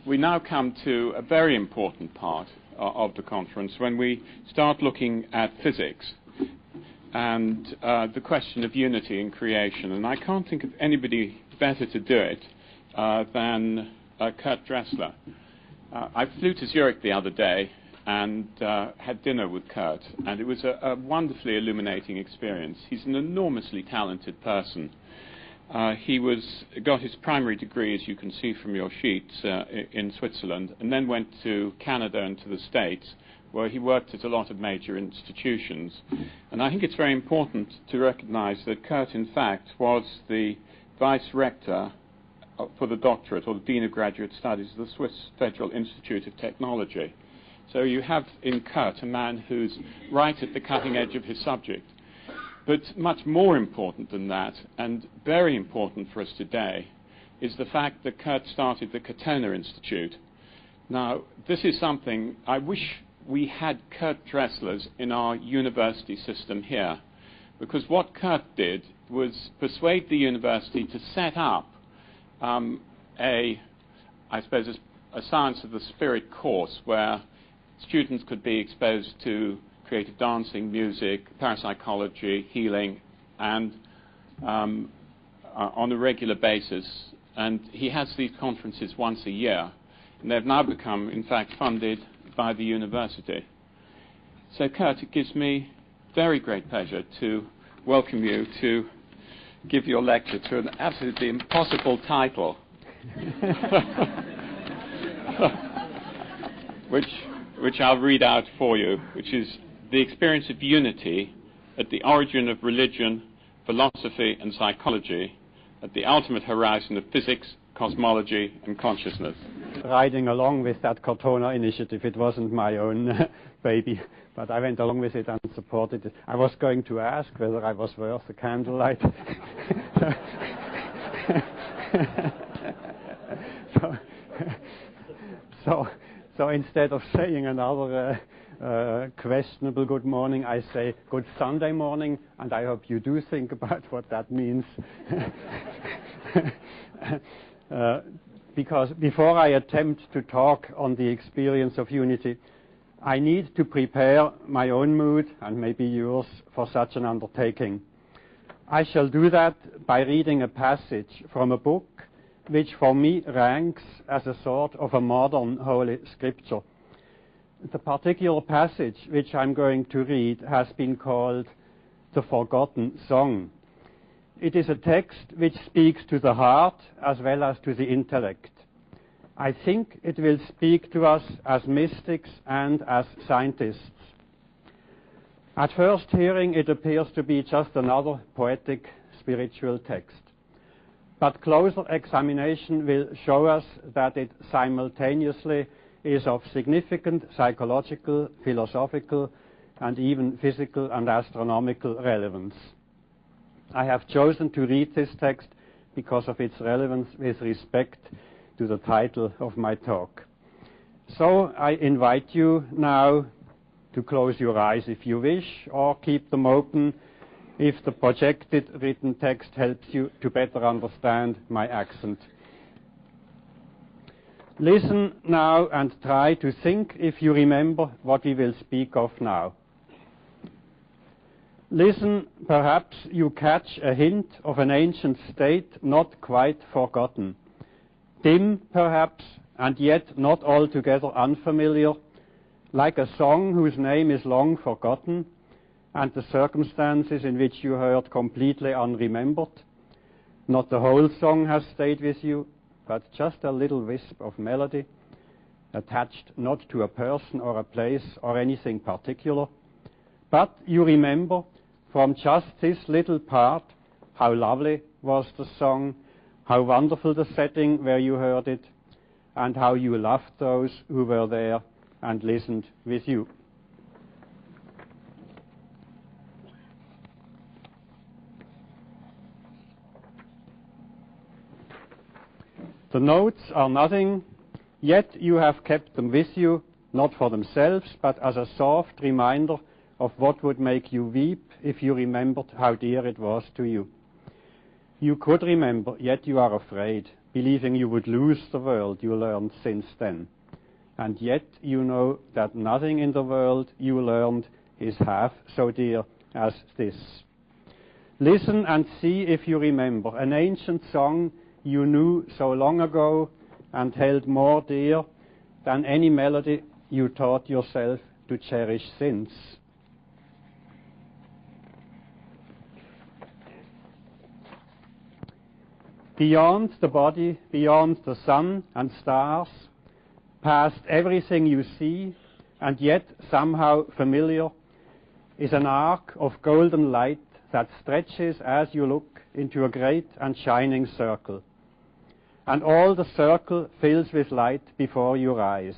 we now come to a very important part of the conference when we start looking at physics and the question of unity in creation. And I can't think of anybody better to do it than Kurt Dressler. I flew to Zurich the other day and had dinner with Kurt, and it was a wonderfully illuminating experience. He's an enormously talented person. He got his primary degree, as you can see from your sheets, in Switzerland, and then went to Canada and to the States, where he worked at a lot of major institutions. And I think it's very important to recognize that Kurt, in fact, was the vice rector for the doctorate, or the Dean of Graduate Studies, of the Swiss Federal Institute of Technology. So you have in Kurt a man who's right at the cutting edge of his subject. But much more important than that, and very important for us today, is the fact that Kurt started the Katona Institute. Now, this is something I wish we had Kurt Dresslers in our university system here, because what Kurt did was persuade the university to set up a science of the spirit course where students could be exposed to creative dancing, music, parapsychology, healing, and on a regular basis. And he has these conferences once a year, and they've now become, in fact, funded by the university. So, Kurt, it gives me very great pleasure to welcome you to give your lecture to an absolutely impossible title, which I'll read out for you, which is The Experience of Unity at the Origin of Religion, Philosophy and Psychology, at the Ultimate Horizon of Physics, Cosmology and Consciousness. Riding along with that Cortona initiative, it wasn't my own baby, but I went along with it and supported it. I was going to ask whether I was worth a candlelight. So instead of saying another questionable good morning, I say good Sunday morning, and I hope you do think about what that means. Because before I attempt to talk on the experience of unity, I need to prepare my own mood, and maybe yours, for such an undertaking. I shall do that by reading a passage from a book which for me ranks as a sort of a modern Holy Scripture. The particular passage which I'm going to read has been called The Forgotten Song. It is a text which speaks to the heart as well as to the intellect. I think it will speak to us as mystics and as scientists. At first hearing, it appears to be just another poetic spiritual text. But closer examination will show us that it simultaneously is of significant psychological, philosophical, and even physical and astronomical relevance. I have chosen to read this text because of its relevance with respect to the title of my talk. So I invite you now to close your eyes if you wish, or keep them open if the projected written text helps you to better understand my accent. Listen now and try to think if you remember what we will speak of now. Listen, perhaps you catch a hint of an ancient state not quite forgotten. Dim, perhaps, and yet not altogether unfamiliar, like a song whose name is long forgotten, and the circumstances in which you heard completely unremembered. Not the whole song has stayed with you, but just a little wisp of melody, attached not to a person or a place or anything particular. But you remember from just this little part how lovely was the song, how wonderful the setting where you heard it, and how you loved those who were there and listened with you. The notes are nothing, yet you have kept them with you, not for themselves, but as a soft reminder of what would make you weep if you remembered how dear it was to you. You could remember, yet you are afraid, believing you would lose the world you learned since then. And yet you know that nothing in the world you learned is half so dear as this. Listen and see if you remember an ancient song you knew so long ago and held more dear than any melody you taught yourself to cherish since. Beyond the body, beyond the sun and stars, past everything you see, and yet somehow familiar, is an arc of golden light that stretches as you look into a great and shining circle. And all the circle fills with light before your eyes.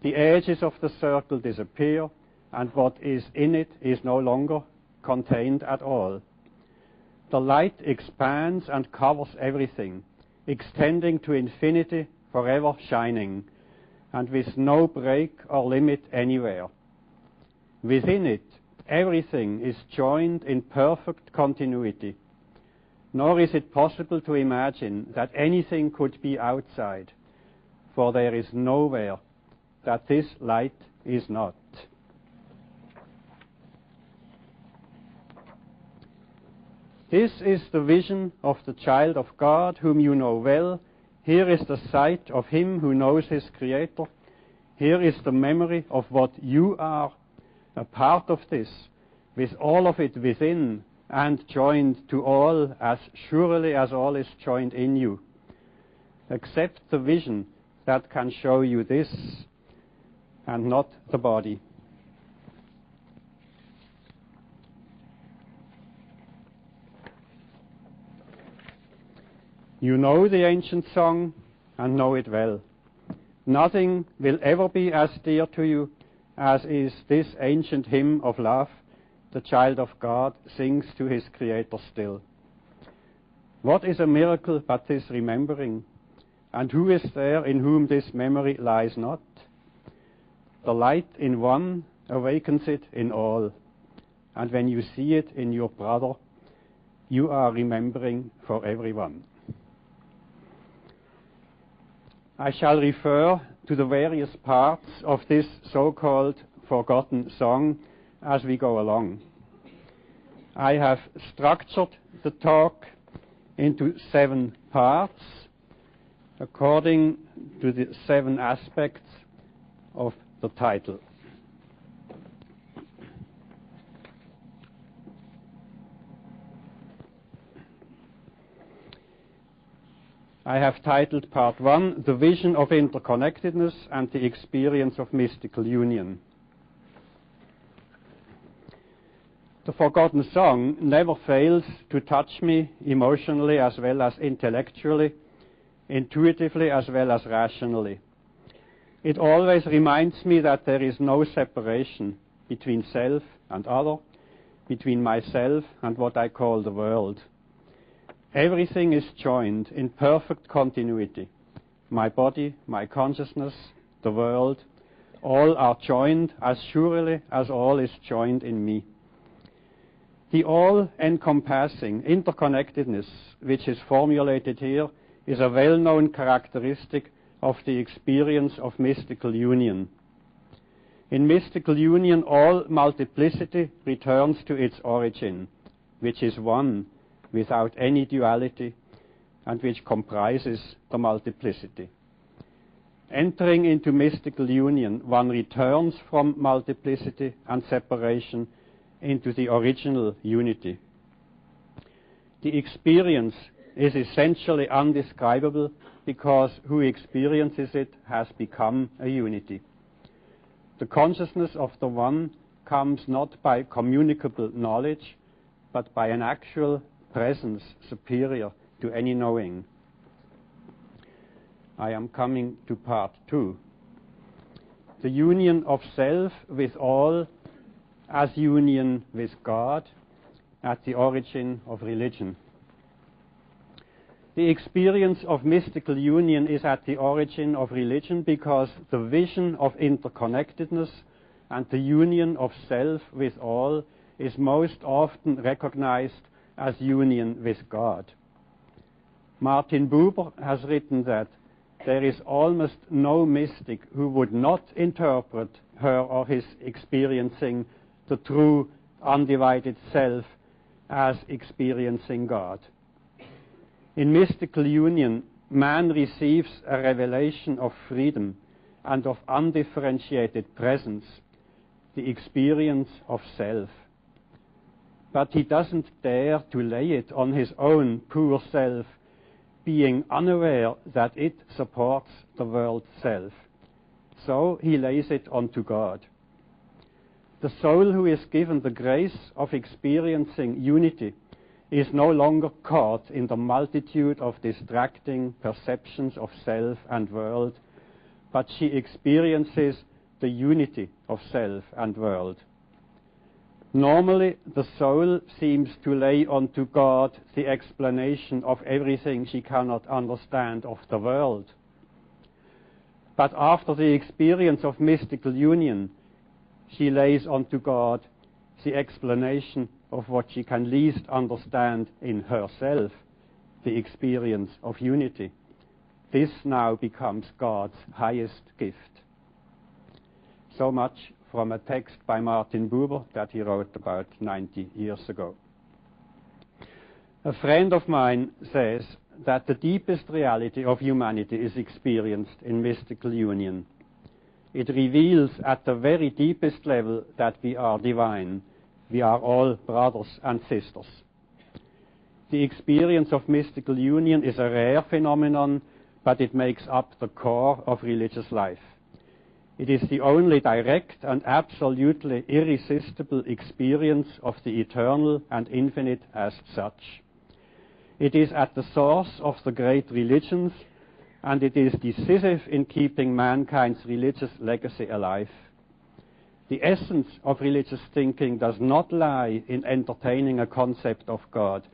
The edges of the circle disappear, and what is in it is no longer contained at all. The light expands and covers everything, extending to infinity, forever shining, and with no break or limit anywhere. Within it, everything is joined in perfect continuity, nor is it possible to imagine that anything could be outside, for there is nowhere that this light is not. This is the vision of the child of God, whom you know well. Here is the sight of him who knows his Creator. Here is the memory of what you are, a part of this, with all of it within and joined to all as surely as all is joined in you. Accept the vision that can show you this and not the body. You know the ancient song and know it well. Nothing will ever be as dear to you as is this ancient hymn of love the child of God sings to his Creator still. What is a miracle but this remembering? And who is there in whom this memory lies not? The light in one awakens it in all, and when you see it in your brother, you are remembering for everyone. I shall refer to the various parts of this so-called forgotten song as we go along. I have structured the talk into 7 parts according to the 7 aspects of the title. I have titled Part 1, The Vision of Interconnectedness and the Experience of Mystical Union. The forgotten song never fails to touch me emotionally as well as intellectually, intuitively as well as rationally. It always reminds me that there is no separation between self and other, between myself and what I call the world. Everything is joined in perfect continuity. My body, my consciousness, the world, all are joined as surely as all is joined in me. The all-encompassing interconnectedness which is formulated here is a well-known characteristic of the experience of mystical union. In mystical union, all multiplicity returns to its origin, which is one, without any duality, and which comprises the multiplicity. Entering into mystical union, one returns from multiplicity and separation into the original unity. The experience is essentially undescribable because who experiences it has become a unity. The consciousness of the one comes not by communicable knowledge, but by an actual presence superior to any knowing. I am coming to part 2. The union of self with all as union with God at the origin of religion. The experience of mystical union is at the origin of religion because the vision of interconnectedness and the union of self with all is most often recognized as union with God. Martin Buber has written that there is almost no mystic who would not interpret her or his experiencing the true undivided self as experiencing God. In mystical union, man receives a revelation of freedom and of undifferentiated presence, the experience of self. But he doesn't dare to lay it on his own poor self, being unaware that it supports the world self. So he lays it onto God. The soul who is given the grace of experiencing unity is no longer caught in the multitude of distracting perceptions of self and world, but she experiences the unity of self and world. Normally, the soul seems to lay onto God the explanation of everything she cannot understand of the world. But after the experience of mystical union, she lays onto God the explanation of what she can least understand in herself, the experience of unity. This now becomes God's highest gift. So much from a text by Martin Buber that he wrote about 90 years ago. A friend of mine says that the deepest reality of humanity is experienced in mystical union. It reveals at the very deepest level that we are divine. We are all brothers and sisters. The experience of mystical union is a rare phenomenon, but it makes up the core of religious life. It is the only direct and absolutely irresistible experience of the eternal and infinite as such. It is at the source of the great religions, and it is decisive in keeping mankind's religious legacy alive. The essence of religious thinking does not lie in entertaining a concept of God,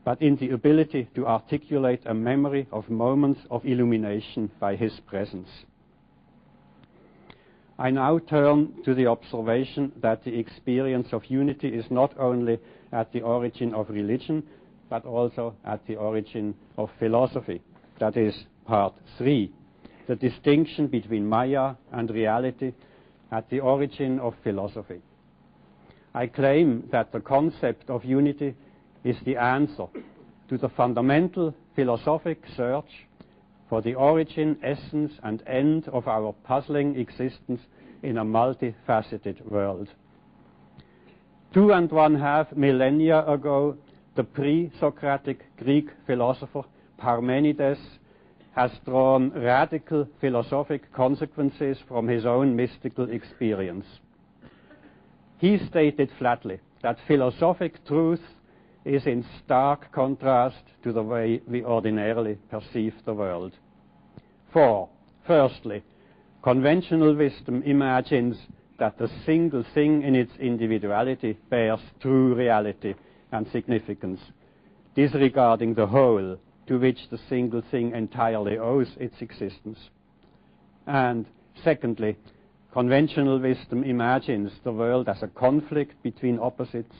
but in the ability to articulate a memory of moments of illumination by His presence. I now turn to the observation that the experience of unity is not only at the origin of religion, but also at the origin of philosophy. That is part 3, the distinction between Maya and reality at the origin of philosophy. I claim that the concept of unity is the answer to the fundamental philosophic search for the origin, essence, and end of our puzzling existence in a multifaceted world. 2.5 millennia ago, the pre-Socratic Greek philosopher Parmenides has drawn radical philosophic consequences from his own mystical experience. He stated flatly that philosophic truth is in stark contrast to the way we ordinarily perceive the world. For, firstly, conventional wisdom imagines that the single thing in its individuality bears true reality and significance, disregarding the whole to which the single thing entirely owes its existence. And secondly, conventional wisdom imagines the world as a conflict between opposites,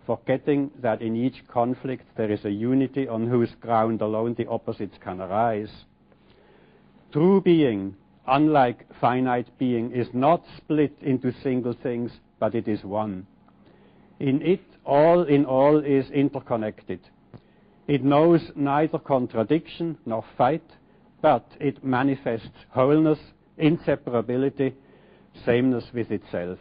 forgetting that in each conflict there is a unity on whose ground alone the opposites can arise. True being, unlike finite being, is not split into single things, but it is one. In it, all in all is interconnected. It knows neither contradiction nor fight, but it manifests wholeness, inseparability, sameness with itself.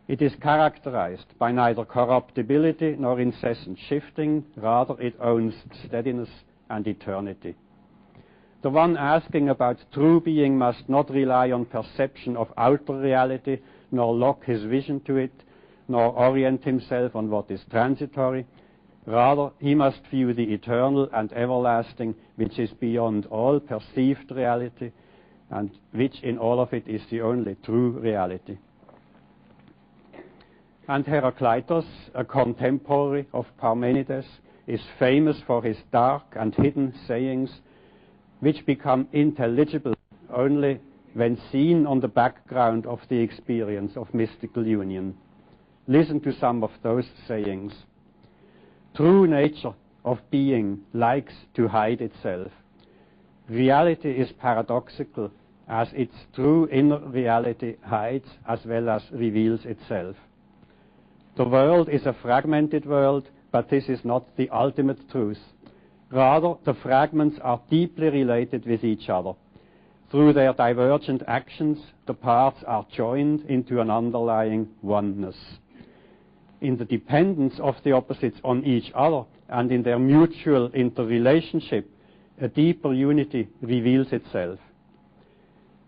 It is characterized by neither corruptibility nor incessant shifting, rather it owns steadiness and eternity. The one asking about true being must not rely on perception of outer reality, nor lock his vision to it, nor orient himself on what is transitory. Rather, he must view the eternal and everlasting, which is beyond all perceived reality, and which in all of it is the only true reality. And Heraclitus, a contemporary of Parmenides, is famous for his dark and hidden sayings, which become intelligible only when seen on the background of the experience of mystical union. Listen to some of those sayings. true nature of being likes to hide itself. Reality is paradoxical, as its true inner reality hides as well as reveals itself. The world is a fragmented world, but this is not the ultimate truth. Rather, the fragments are deeply related with each other. Through their divergent actions, the parts are joined into an underlying oneness. In the dependence of the opposites on each other and in their mutual interrelationship, a deeper unity reveals itself.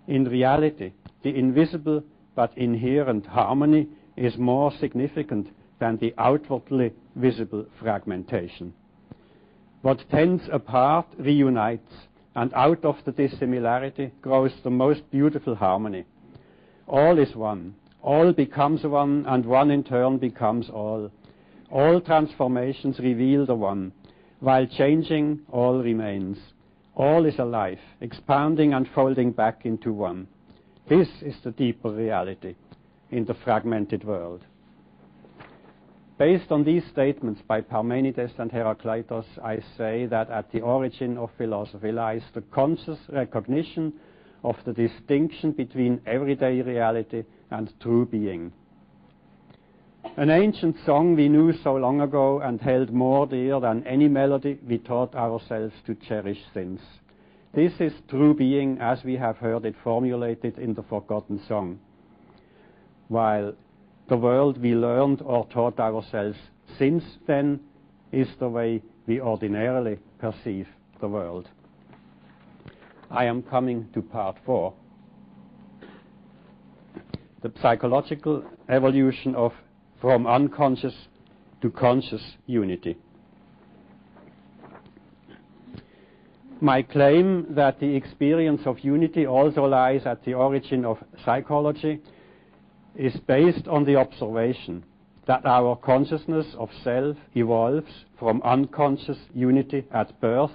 In reality, the invisible but inherent harmony is more significant than the outwardly visible fragmentation. What tends apart reunites, and out of the dissimilarity grows the most beautiful harmony. All is one. All becomes one, and one in turn becomes all. All transformations reveal the one. While changing, all remains. All is alive, expanding and folding back into one. This is the deeper reality in the fragmented world. Based on these statements by Parmenides and Heraclitus, I say that at the origin of philosophy lies the conscious recognition of the distinction between everyday reality and true being. An ancient song we knew so long ago and held more dear than any melody we taught ourselves to cherish since. This is true being as we have heard it formulated in the forgotten song. While the world we learned or taught ourselves since then is the way we ordinarily perceive the world. I am coming to part 4. The psychological evolution of from unconscious to conscious unity. My claim that the experience of unity also lies at the origin of psychology is based on the observation that our consciousness of self evolves from unconscious unity at birth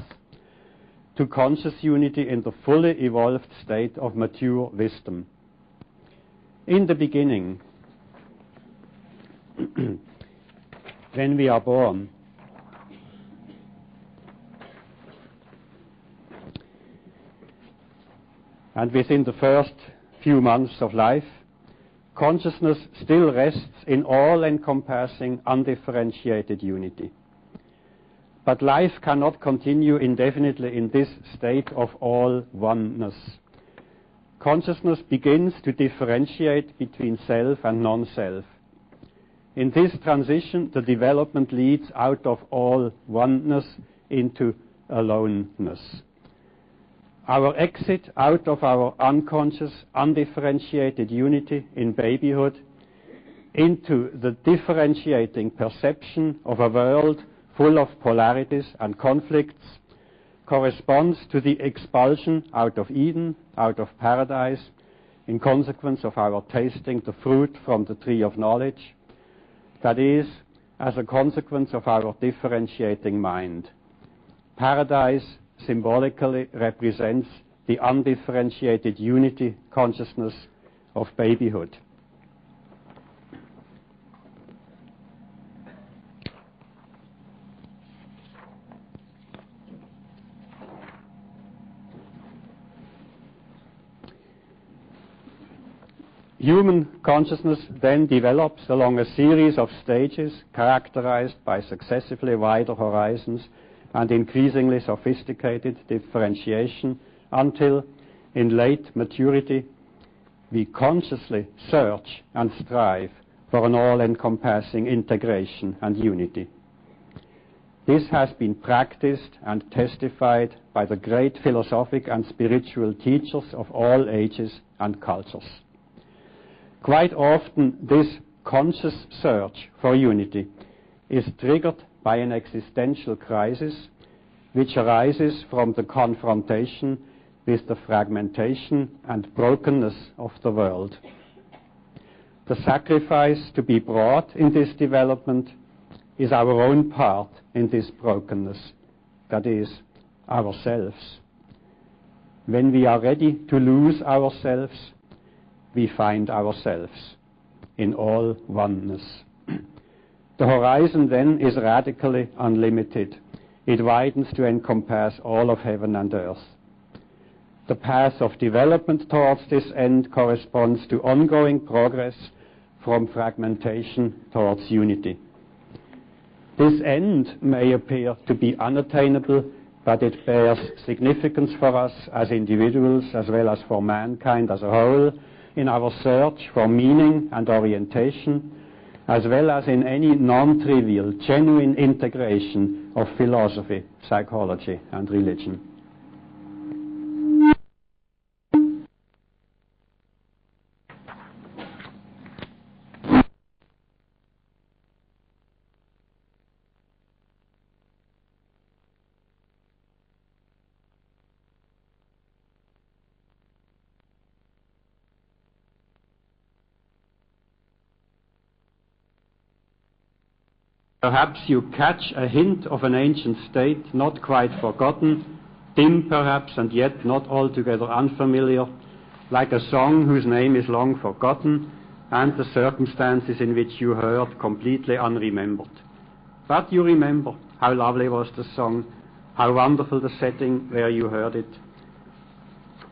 to conscious unity in the fully evolved state of mature wisdom. In the beginning, when we are born, and within the first few months of life, consciousness still rests in all-encompassing, undifferentiated unity. But life cannot continue indefinitely in this state of all oneness. Consciousness begins to differentiate between self and non-self. In this transition, the development leads out of all oneness into aloneness. Our exit out of our unconscious, undifferentiated unity in babyhood into the differentiating perception of a world full of polarities and conflicts corresponds to the expulsion out of Eden, out of paradise, in consequence of our tasting the fruit from the tree of knowledge, that is, as a consequence of our differentiating mind. Paradise symbolically represents the undifferentiated unity consciousness of babyhood. Human consciousness then develops along a series of stages characterized by successively wider horizons and increasingly sophisticated differentiation until, in late maturity, we consciously search and strive for an all-encompassing integration and unity. This has been practiced and testified by the great philosophic and spiritual teachers of all ages and cultures. Quite often, this conscious search for unity is triggered by an existential crisis which arises from the confrontation with the fragmentation and brokenness of the world. The sacrifice to be brought in this development is our own part in this brokenness, that is, ourselves. When we are ready to lose ourselves, we find ourselves in all oneness. The horizon then is radically unlimited. It widens to encompass all of heaven and earth. The path of development towards this end corresponds to ongoing progress from fragmentation towards unity. This end may appear to be unattainable, but it bears significance for us as individuals as well as for mankind as a whole in our search for meaning and orientation, as well as in any non-trivial, genuine integration of philosophy, psychology, and religion. Perhaps you catch a hint of an ancient state, not quite forgotten, dim perhaps, and yet not altogether unfamiliar, like a song whose name is long forgotten, and the circumstances in which you heard completely unremembered. But you remember how lovely was the song, how wonderful the setting where you heard it.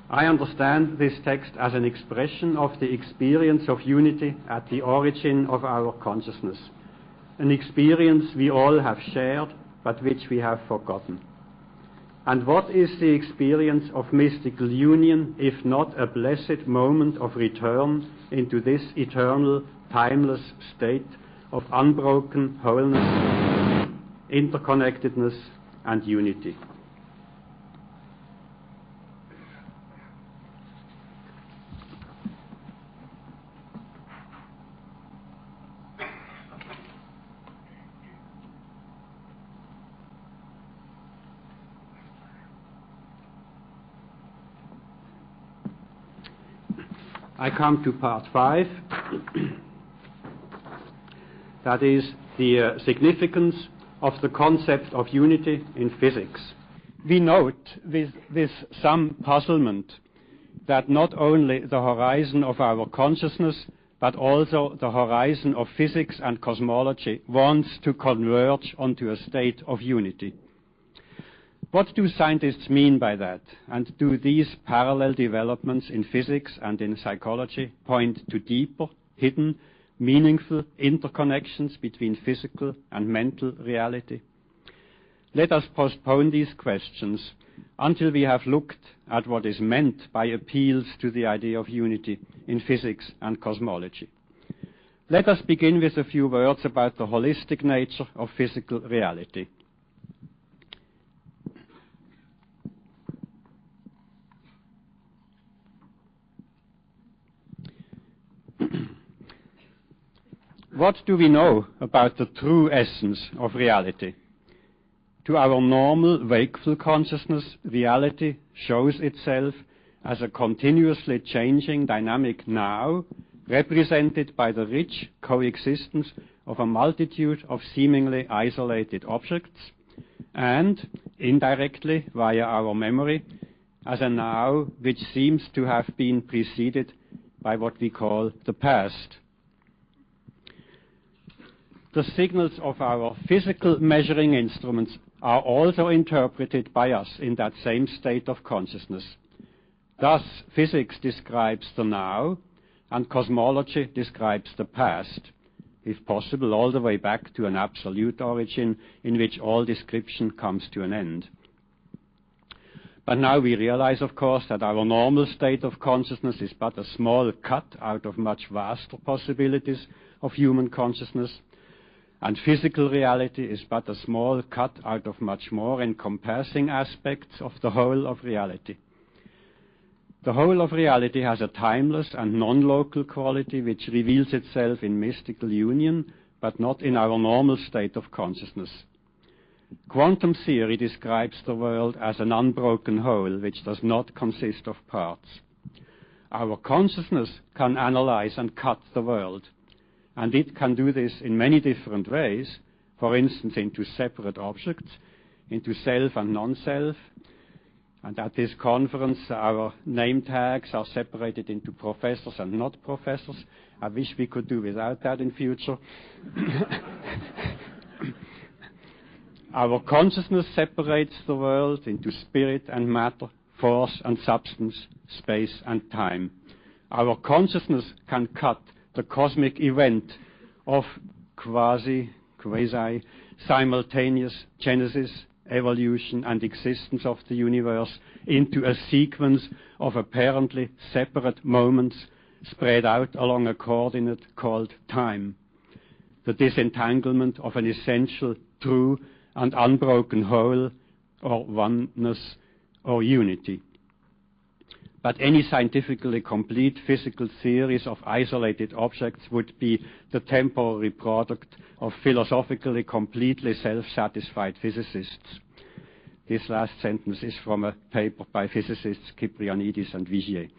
I understand this text as an expression of the experience of unity at the origin of our consciousness. An experience we all have shared, but which we have forgotten. And what is the experience of mystical union, if not a blessed moment of return into this eternal, timeless state of unbroken wholeness, interconnectedness, and unity? I come to part 5. That is the significance of the concept of unity in physics. We note with some puzzlement that not only the horizon of our consciousness, but also the horizon of physics and cosmology wants to converge onto a state of unity. What do scientists mean by that? And do these parallel developments in physics and in psychology point to deeper, hidden, meaningful interconnections between physical and mental reality? Let us postpone these questions until we have looked at what is meant by appeals to the idea of unity in physics and cosmology. Let us begin with a few words about the holistic nature of physical reality. What do we know about the true essence of reality? To our normal wakeful consciousness, reality shows itself as a continuously changing dynamic now, represented by the rich coexistence of a multitude of seemingly isolated objects, and, indirectly via our memory, as a now which seems to have been preceded by what we call the past. The signals of our physical measuring instruments are also interpreted by us in that same state of consciousness. Thus, physics describes the now, and cosmology describes the past, if possible all the way back to an absolute origin in which all description comes to an end. But now we realize, of course, that our normal state of consciousness is but a small cut out of much vaster possibilities of human consciousness, and physical reality is but a small cut out of much more encompassing aspects of the whole of reality. The whole of reality has a timeless and non-local quality which reveals itself in mystical union, but not in our normal state of consciousness. Quantum theory describes the world as an unbroken whole which does not consist of parts. Our consciousness can analyze and cut the world, and it can do this in many different ways, for instance into separate objects, into self and non-self, And at this conference, our name tags are separated into professors and not professors. I wish we could do without that in future. Our consciousness separates the world into spirit and matter, force and substance, space and time. Our consciousness can cut the cosmic event of quasi, simultaneous genesis, evolution and existence of the universe into a sequence of apparently separate moments spread out along a coordinate called time. The disentanglement of an essential, true and unbroken whole, or oneness, or unity. But any scientifically complete physical theories of isolated objects would be the temporary product of philosophically completely self-satisfied physicists. This last sentence is from a paper by physicists Kyprianidis and Vigier.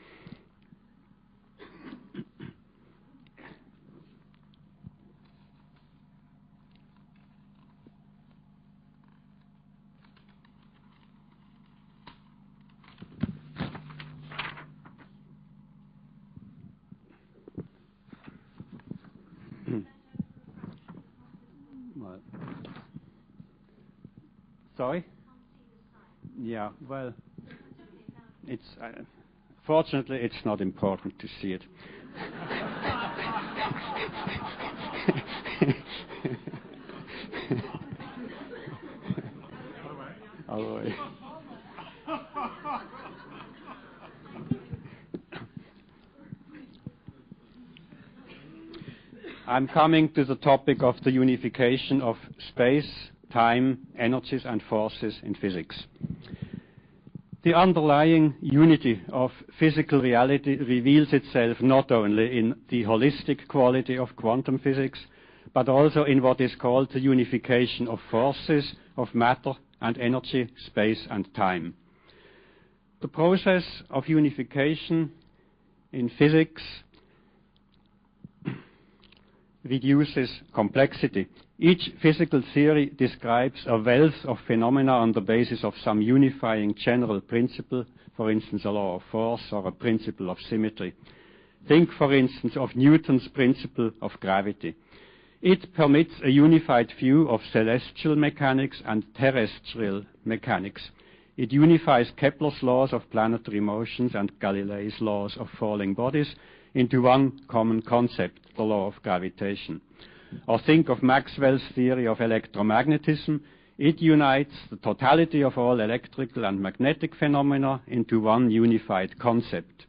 Sorry? Yeah, well, it's fortunately it's not important to see it. I'm coming to the topic of the unification of space, time, energies and forces in physics. The underlying unity of physical reality reveals itself not only in the holistic quality of quantum physics, but also in what is called the unification of forces, of matter and energy, space and time. The process of unification in physics reduces complexity. Each physical theory describes a wealth of phenomena on the basis of some unifying general principle, for instance, a law of force or a principle of symmetry. Think, for instance, of Newton's principle of gravity. It permits a unified view of celestial mechanics and terrestrial mechanics. It unifies Kepler's laws of planetary motions and Galileo's laws of falling bodies into one common concept, the law of gravitation. Or think of Maxwell's theory of electromagnetism. It unites the totality of all electrical and magnetic phenomena into one unified concept.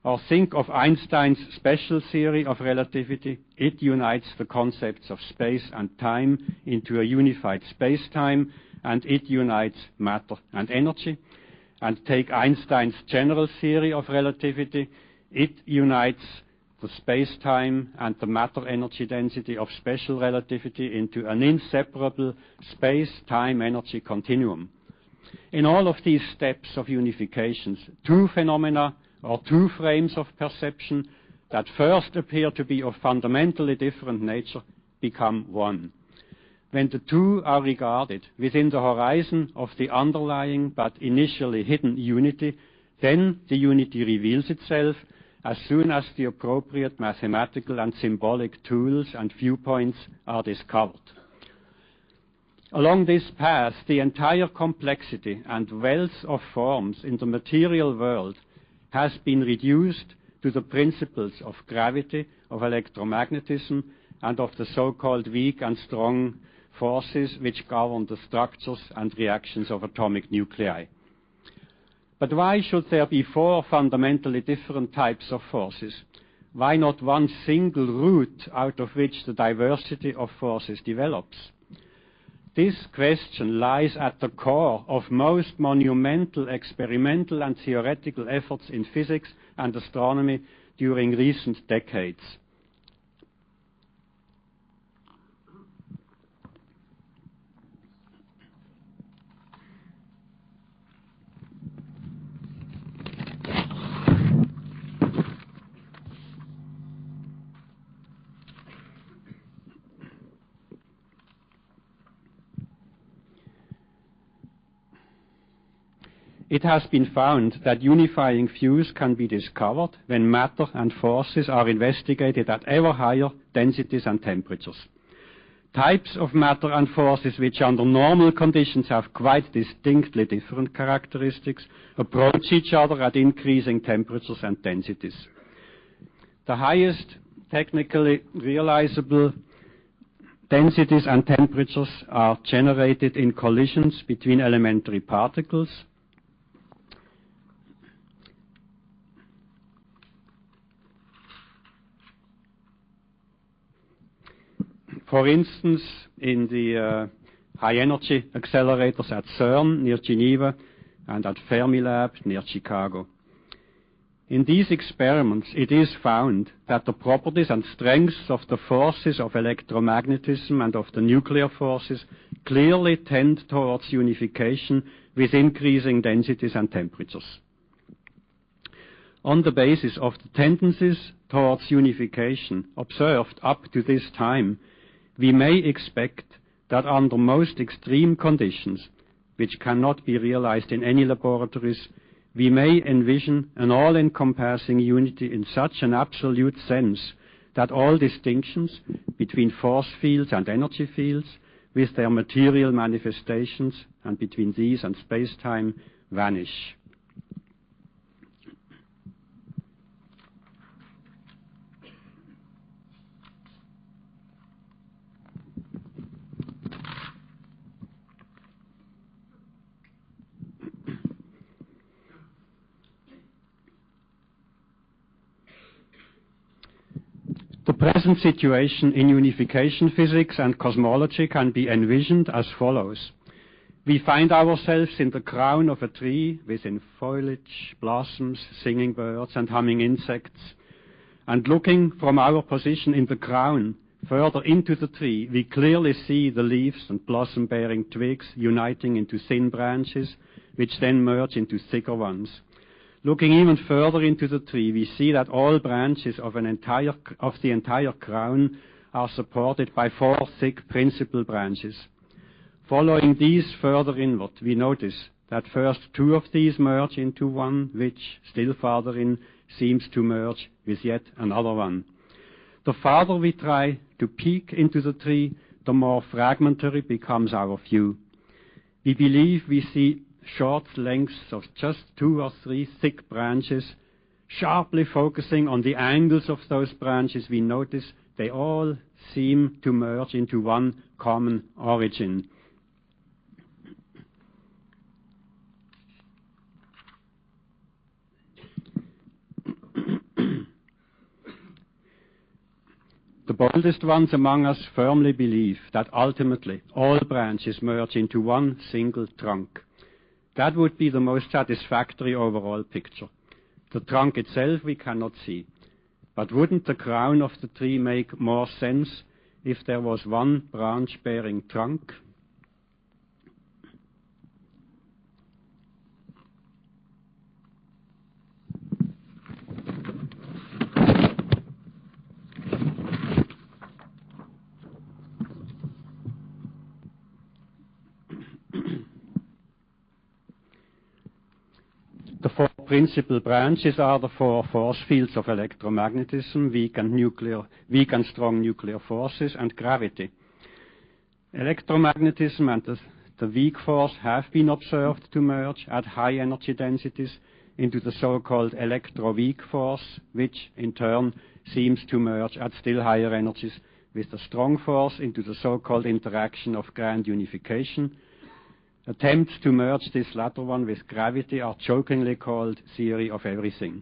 Or think of Einstein's special theory of relativity. It unites the concepts of space and time into a unified space-time, and it unites matter and energy. And take Einstein's general theory of relativity. It unites the space-time and the matter-energy density of special relativity into an inseparable space-time-energy continuum. In all of these steps of unifications, two phenomena or two frames of perception that first appear to be of fundamentally different nature become one. When the two are regarded within the horizon of the underlying but initially hidden unity, then the unity reveals itself as soon as the appropriate mathematical and symbolic tools and viewpoints are discovered. Along this path, the entire complexity and wealth of forms in the material world has been reduced to the principles of gravity, of electromagnetism, and of the so-called weak and strong forces which govern the structures and reactions of atomic nuclei. But why should there be four fundamentally different types of forces? Why not one single root out of which the diversity of forces develops? This question lies at the core of most monumental experimental and theoretical efforts in physics and astronomy during recent decades. It has been found that unifying views can be discovered when matter and forces are investigated at ever higher densities and temperatures. Types of matter and forces which under normal conditions have quite distinctly different characteristics approach each other at increasing temperatures and densities. The highest technically realizable densities and temperatures are generated in collisions between elementary particles. For instance, in the high-energy accelerators at CERN near Geneva and at Fermilab near Chicago. In these experiments, it is found that the properties and strengths of the forces of electromagnetism and of the nuclear forces clearly tend towards unification with increasing densities and temperatures. On the basis of the tendencies towards unification observed up to this time, we may expect that under most extreme conditions, which cannot be realized in any laboratories, we may envision an all-encompassing unity in such an absolute sense that all distinctions between force fields and energy fields, with their material manifestations, and between these and space-time, vanish. The present situation in unification physics and cosmology can be envisioned as follows. We find ourselves in the crown of a tree within foliage, blossoms, singing birds, and humming insects. And looking from our position in the crown further into the tree, we clearly see the leaves and blossom-bearing twigs uniting into thin branches, which then merge into thicker ones. Looking even further into the tree, we see that all branches of the entire crown are supported by 4 thick principal branches. Following these further inward, we notice that first 2 of these merge into one, which, still farther in, seems to merge with yet another one. The farther we try to peek into the tree, the more fragmentary becomes our view. We believe we see short lengths of just 2 or 3 thick branches. Sharply focusing on the angles of those branches, we notice they all seem to merge into one common origin. The boldest ones among us firmly believe that ultimately all branches merge into one single trunk. That would be the most satisfactory overall picture. The trunk itself we cannot see. But wouldn't the crown of the tree make more sense if there was one branch-bearing trunk? The 4 principal branches are the 4 force fields of electromagnetism, weak and strong nuclear forces, and gravity. Electromagnetism and the weak force have been observed to merge at high energy densities into the so-called electro-weak force, which in turn seems to merge at still higher energies with the strong force into the so-called interaction of grand unification. Attempts to merge this latter one with gravity are jokingly called theory of everything.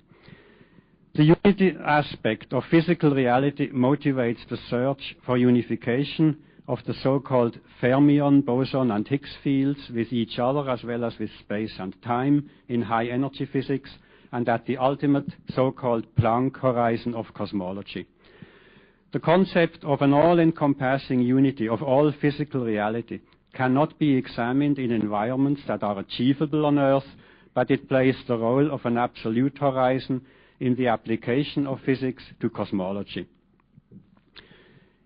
The unity aspect of physical reality motivates the search for unification of the so-called fermion, boson, and Higgs fields with each other as well as with space and time in high-energy physics and at the ultimate so-called Planck horizon of cosmology. The concept of an all-encompassing unity of all physical reality cannot be examined in environments that are achievable on Earth, but it plays the role of an absolute horizon in the application of physics to cosmology.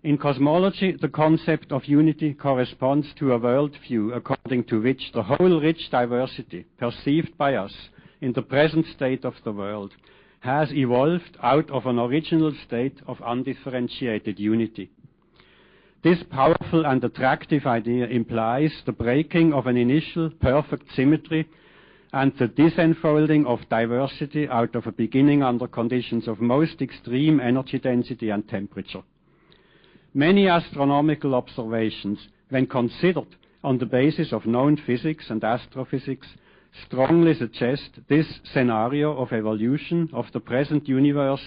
In cosmology, the concept of unity corresponds to a worldview according to which the whole rich diversity perceived by us in the present state of the world has evolved out of an original state of undifferentiated unity. This powerful and attractive idea implies the breaking of an initial perfect symmetry and the disenfolding of diversity out of a beginning under conditions of most extreme energy density and temperature. Many astronomical observations, when considered on the basis of known physics and astrophysics, strongly suggest this scenario of evolution of the present universe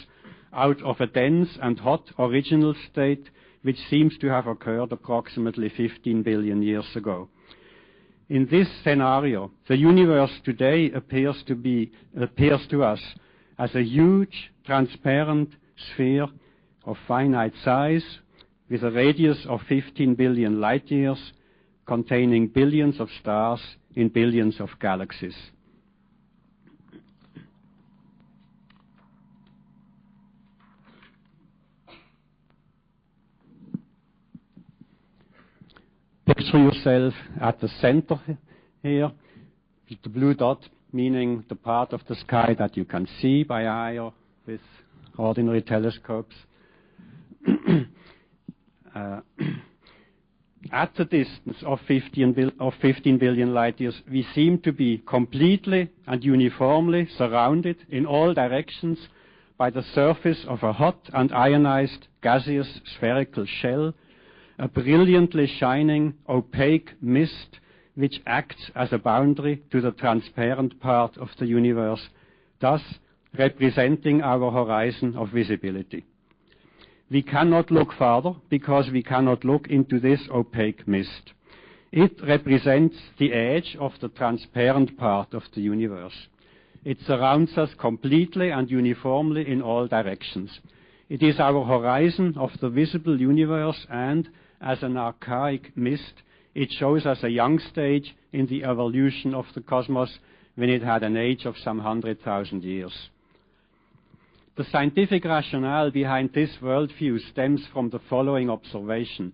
out of a dense and hot original state which seems to have occurred approximately 15 billion years ago. In this scenario, the universe today appears to us as a huge, transparent sphere of finite size with a radius of 15 billion light years, containing billions of stars in billions of galaxies. Picture yourself at the center here, with the blue dot meaning the part of the sky that you can see by eye or with ordinary telescopes. At the distance of 15 billion light years, we seem to be completely and uniformly surrounded in all directions by the surface of a hot and ionized gaseous spherical shell, a brilliantly shining opaque mist which acts as a boundary to the transparent part of the universe, thus representing our horizon of visibility. We cannot look farther because we cannot look into this opaque mist. It represents the edge of the transparent part of the universe. It surrounds us completely and uniformly in all directions. It is our horizon of the visible universe, and, as an archaic mist, it shows us a young stage in the evolution of the cosmos when it had an age of some 100,000 years. The scientific rationale behind this worldview stems from the following observation.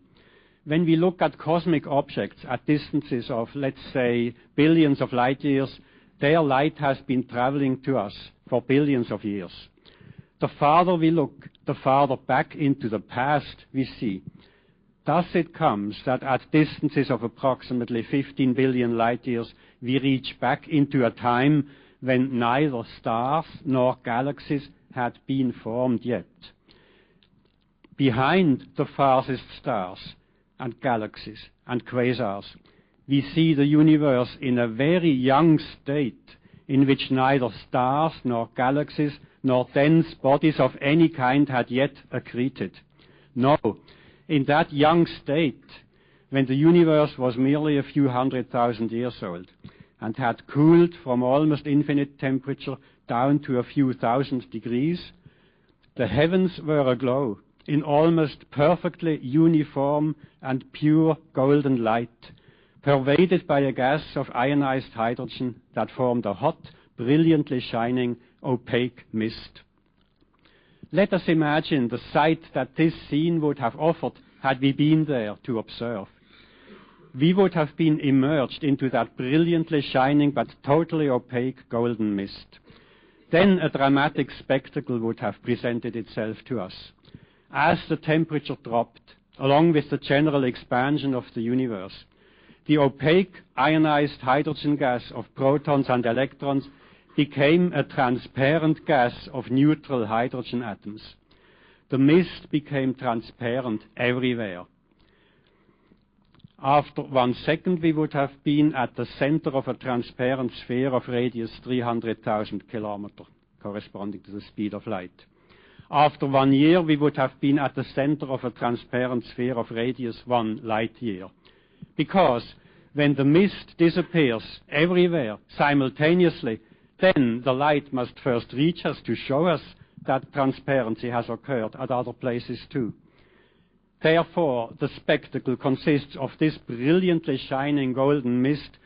When we look at cosmic objects at distances of, let's say, billions of light years, their light has been traveling to us for billions of years. The farther we look, the farther back into the past we see. Thus it comes that at distances of approximately 15 billion light years, we reach back into a time when neither stars nor galaxies had been formed yet. Behind the farthest stars and galaxies and quasars, we see the universe in a very young state in which neither stars nor galaxies nor dense bodies of any kind had yet accreted. No, in that young state, when the universe was merely a few 100,000 years old and had cooled from almost infinite temperature down to a few thousand degrees, the heavens were aglow in almost perfectly uniform and pure golden light, pervaded by a gas of ionized hydrogen that formed a hot, brilliantly shining, opaque mist. Let us imagine the sight that this scene would have offered had we been there to observe. We would have been immersed into that brilliantly shining but totally opaque golden mist. Then a dramatic spectacle would have presented itself to us. As the temperature dropped, along with the general expansion of the universe, the opaque ionized hydrogen gas of protons and electrons became a transparent gas of neutral hydrogen atoms. The mist became transparent everywhere. After 1 second, we would have been at the center of a transparent sphere of radius 300,000 kilometers, corresponding to the speed of light. After 1 year, we would have been at the center of a transparent sphere of radius 1 light year. Because when the mist disappears everywhere simultaneously, then the light must first reach us to show us that transparency has occurred at other places too. Therefore, the spectacle consists of this brilliantly shining golden mist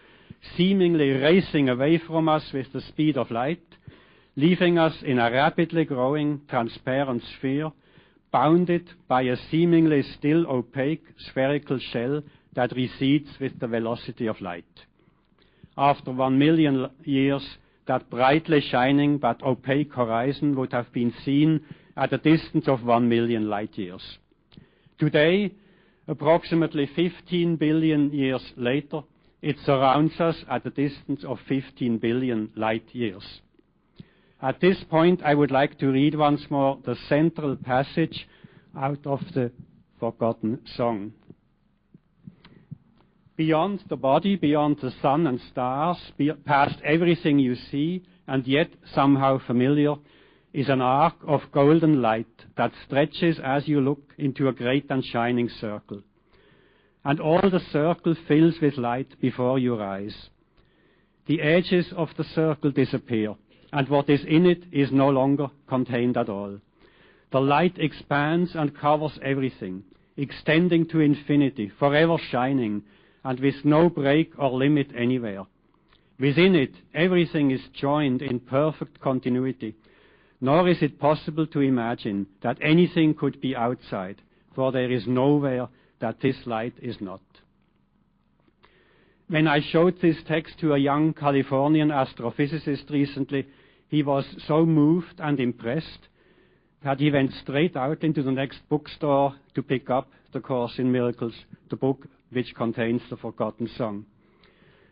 seemingly racing away from us with the speed of light, leaving us in a rapidly growing transparent sphere, bounded by a seemingly still opaque spherical shell that recedes with the velocity of light. After 1 million years, that brightly shining but opaque horizon would have been seen at a distance of 1 million light years. Today, approximately 15 billion years later, it surrounds us at a distance of 15 billion light years. At this point, I would like to read once more the central passage out of the forgotten song. Beyond the body, beyond the sun and stars, past everything you see, and yet somehow familiar, is an arc of golden light that stretches as you look into a great and shining circle. And all the circle fills with light before your eyes. The edges of the circle disappear, and what is in it is no longer contained at all. The light expands and covers everything, extending to infinity, forever shining, and with no break or limit anywhere. Within it, everything is joined in perfect continuity, nor is it possible to imagine that anything could be outside, for there is nowhere that this light is not. When I showed this text to a young Californian astrophysicist recently, he was so moved and impressed that he went straight out into the next bookstore to pick up The Course in Miracles, the book which contains the forgotten song.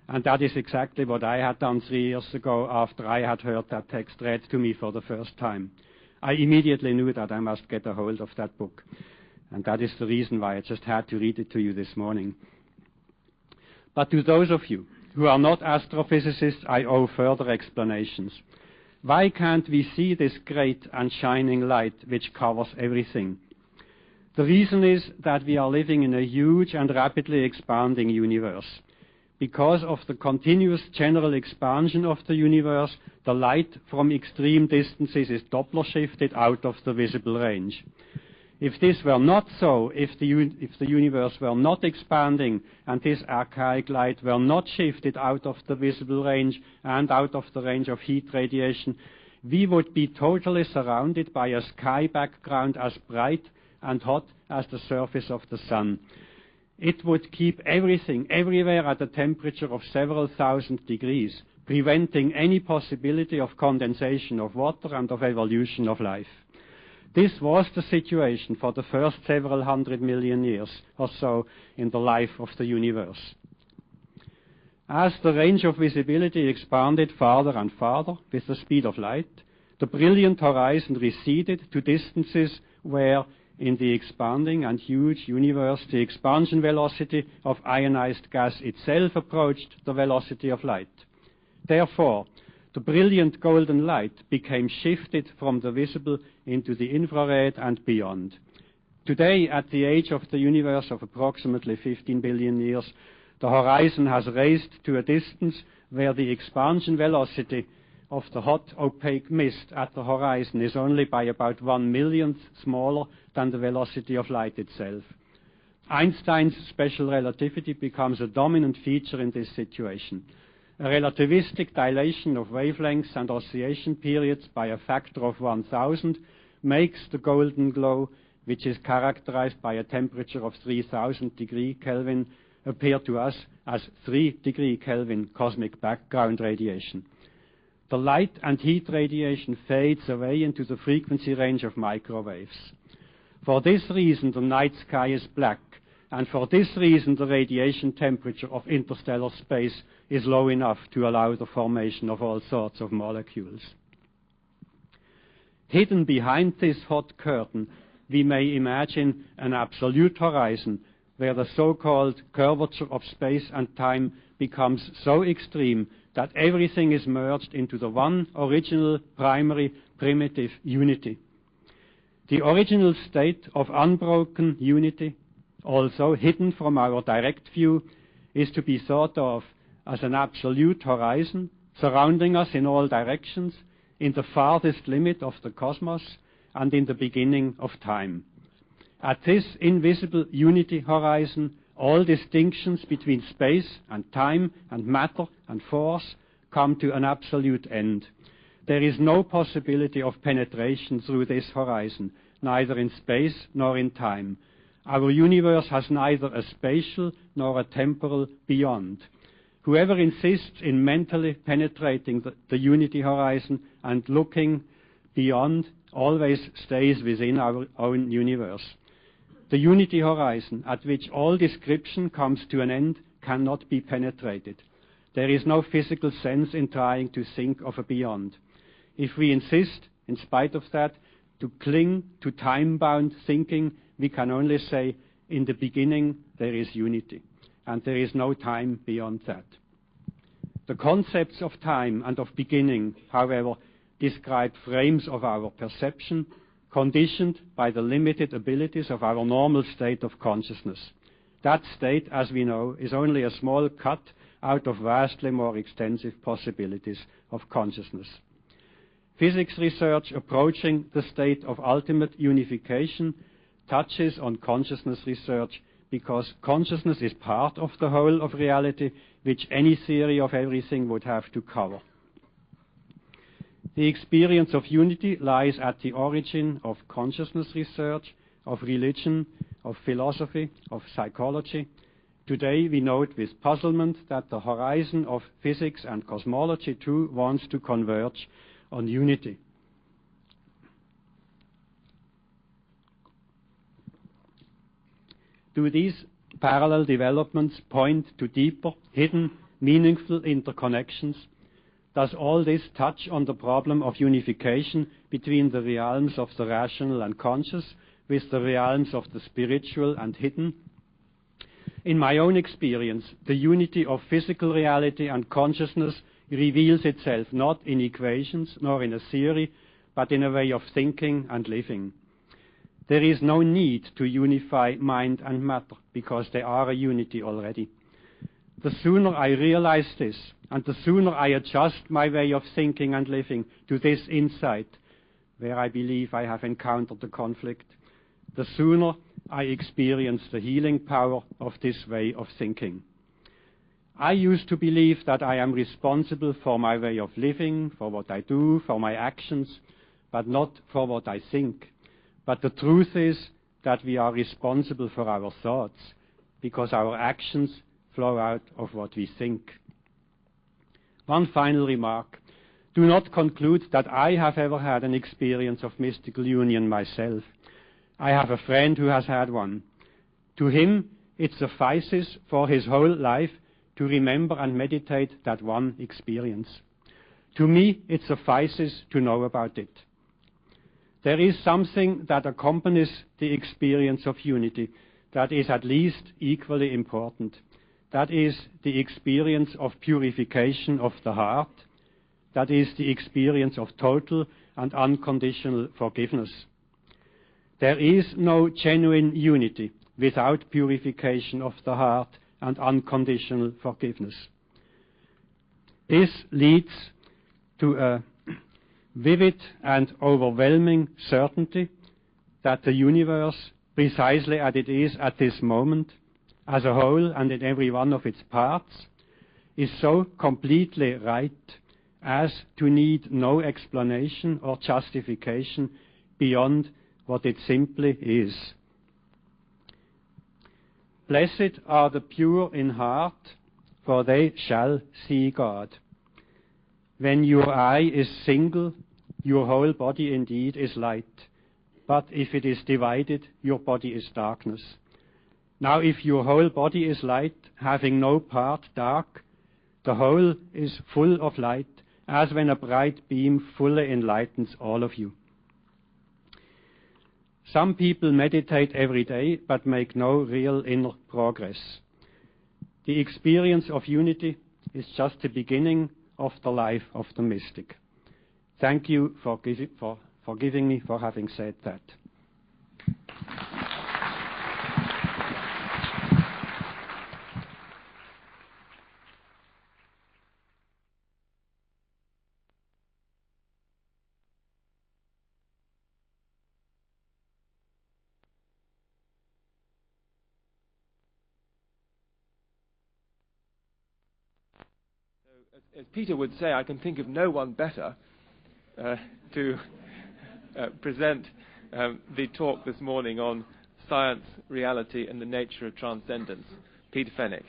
And that is exactly what I had done 3 years ago after I had heard that text read to me for the first time. I immediately knew that I must get a hold of that book. And that is the reason why I just had to read it to you this morning. But to those of you who are not astrophysicists, I owe further explanations. Why can't we see this great and shining light which covers everything? The reason is that we are living in a huge and rapidly expanding universe. Because of the continuous general expansion of the universe, the light from extreme distances is Doppler shifted out of the visible range. If this were not so, if the universe were not expanding and this archaic light were not shifted out of the visible range and out of the range of heat radiation, we would be totally surrounded by a sky background as bright and hot as the surface of the sun. It would keep everything everywhere at a temperature of several thousand degrees, preventing any possibility of condensation of water and of evolution of life. This was the situation for the first several 100 million years or so in the life of the universe. As the range of visibility expanded farther and farther with the speed of light, the brilliant horizon receded to distances where, in the expanding and huge universe, the expansion velocity of ionized gas itself approached the velocity of light. Therefore, the brilliant golden light became shifted from the visible into the infrared and beyond. Today, at the age of the universe of approximately 15 billion years, the horizon has raised to a distance where the expansion velocity of the hot opaque mist at the horizon is only by about 1 millionth smaller than the velocity of light itself. Einstein's special relativity becomes a dominant feature in this situation. A relativistic dilation of wavelengths and oscillation periods by a factor of 1,000 makes the golden glow, which is characterized by a temperature of 3,000 degree Kelvin, appear to us as 3 degree Kelvin cosmic background radiation. The light and heat radiation fades away into the frequency range of microwaves. For this reason, the night sky is black, and for this reason, the radiation temperature of interstellar space is low enough to allow the formation of all sorts of molecules. Hidden behind this hot curtain, we may imagine an absolute horizon where the so-called curvature of space and time becomes so extreme that everything is merged into the one original, primary, primitive unity. The original state of unbroken unity, also hidden from our direct view, is to be thought of as an absolute horizon surrounding us in all directions, in the farthest limit of the cosmos, and in the beginning of time. At this invisible unity horizon, all distinctions between space and time and matter and force come to an absolute end. There is no possibility of penetration through this horizon, neither in space nor in time. Our universe has neither a spatial nor a temporal beyond. Whoever insists in mentally penetrating the unity horizon and looking beyond always stays within our own universe. The unity horizon, at which all description comes to an end, cannot be penetrated. There is no physical sense in trying to think of a beyond. If we insist, in spite of that, to cling to time-bound thinking, we can only say, in the beginning there is unity, and there is no time beyond that. The concepts of time and of beginning, however, describe frames of our perception, conditioned by the limited abilities of our normal state of consciousness. That state, as we know, is only a small cut out of vastly more extensive possibilities of consciousness. Physics research approaching the state of ultimate unification touches on consciousness research because consciousness is part of the whole of reality, which any theory of everything would have to cover. The experience of unity lies at the origin of consciousness research, of religion, of philosophy, of psychology. Today we note with puzzlement that the horizon of physics and cosmology too wants to converge on unity. Do these parallel developments point to deeper, hidden, meaningful interconnections? Does all this touch on the problem of unification between the realms of the rational and conscious with the realms of the spiritual and hidden? In my own experience, the unity of physical reality and consciousness reveals itself not in equations nor in a theory, but in a way of thinking and living. There is no need to unify mind and matter, because they are a unity already. The sooner I realize this, and the sooner I adjust my way of thinking and living to this insight, where I believe I have encountered the conflict, the sooner I experience the healing power of this way of thinking. I used to believe that I am responsible for my way of living, for what I do, for my actions, but not for what I think. But the truth is that we are responsible for our thoughts, because our actions flow out of what we think. One final remark. Do not conclude that I have ever had an experience of mystical union myself. I have a friend who has had one. To him, it suffices for his whole life to remember and meditate that one experience. To me, it suffices to know about it. There is something that accompanies the experience of unity that is at least equally important. That is the experience of purification of the heart. That is the experience of total and unconditional forgiveness. There is no genuine unity without purification of the heart and unconditional forgiveness. This leads to a vivid and overwhelming certainty that the universe, precisely as it is at this moment, as a whole and in every one of its parts, is so completely right as to need no explanation or justification beyond what it simply is. Blessed are the pure in heart, for they shall see God. When your eye is single, your whole body indeed is light. But if it is divided, your body is darkness. Now if your whole body is light, having no part dark, the whole is full of light, as when a bright beam fully enlightens all of you. Some people meditate every day, but make no real inner progress. The experience of unity is just the beginning of the life of the mystic. Thank you for forgiving me for having said that. As Peter would say, I can think of no one better to present the talk this morning on science, reality, and the nature of transcendence. Peter Fenwick.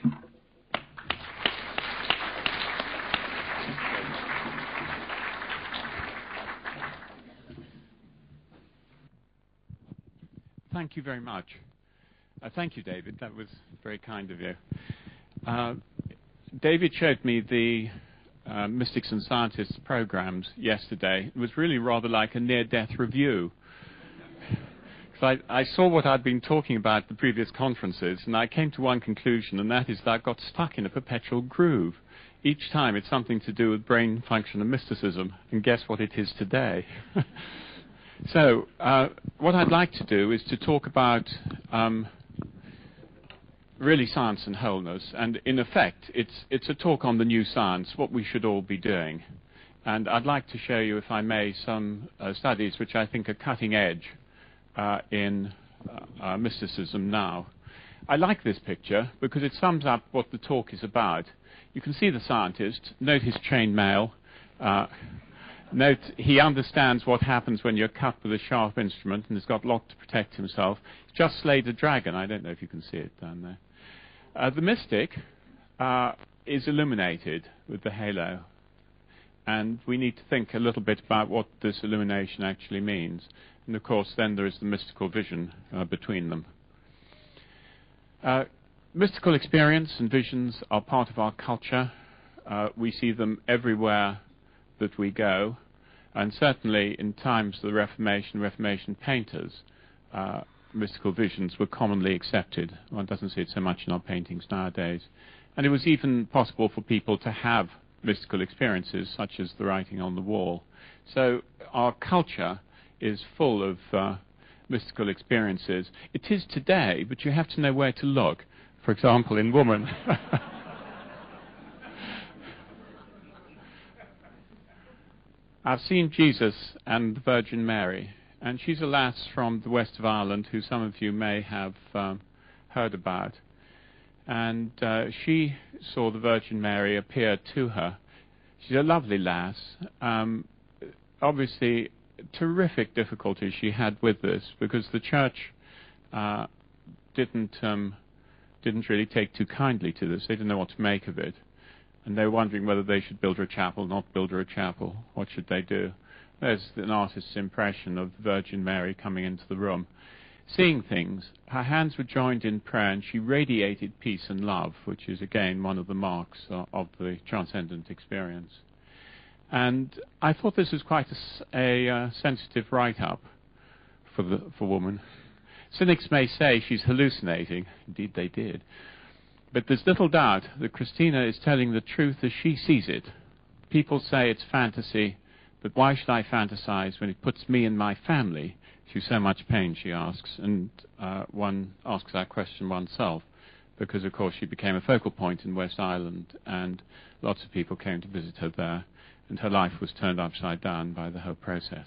Thank you very much. Thank you, David. That was very kind of you. David showed me the Mystics and Scientists programs yesterday. It was really rather like a near-death review. So I saw what I'd been talking about at the previous conferences, and I came to one conclusion, and that is that I got stuck in a perpetual groove. Each time it's something to do with brain function and mysticism, and guess what it is today? So what I'd like to do is to talk about really science and wholeness, and in effect it's a talk on the new science, what we should all be doing. And I'd like to show you, if I may, some studies which I think are cutting edge in mysticism now. I like this picture because it sums up what the talk is about. You can see the scientist. Note his chainmail. Note he understands what happens when you're cut with a sharp instrument, and has got lock to protect himself. He's just slayed a dragon. I don't know if you can see it down there. The mystic is illuminated with the halo, and we need to think a little bit about what this illumination actually means. And of course then there is the mystical vision between them. Mystical experience and visions are part of our culture. We see them everywhere that we go, and certainly in times of the Reformation painters, mystical visions were commonly accepted. One doesn't see it so much in our paintings nowadays. And it was even possible for people to have mystical experiences, such as the writing on the wall. So our culture is full of mystical experiences. It is today, but you have to know where to look. For example, in woman. I've seen Jesus and the Virgin Mary, and she's a lass from the west of Ireland who some of you may have heard about. And she saw the Virgin Mary appear to her. She's a lovely lass. Obviously, terrific difficulties she had with this, because the church didn't really take too kindly to this. They didn't know what to make of it. And they were wondering whether they should build her a chapel, not build her a chapel. What should they do? There's an artist's impression of the Virgin Mary coming into the room. Seeing things, her hands were joined in prayer, and she radiated peace and love, which is, again, one of the marks of the transcendent experience. And I thought this was quite a sensitive write-up for woman. Cynics may say she's hallucinating. Indeed, they did. But there's little doubt that Christina is telling the truth as she sees it. People say it's fantasy, but why should I fantasize when it puts me and my family through so much pain, she asks. And one asks that question oneself, because, of course, she became a focal point in West Ireland, and lots of people came to visit her there, and her life was turned upside down by the whole process.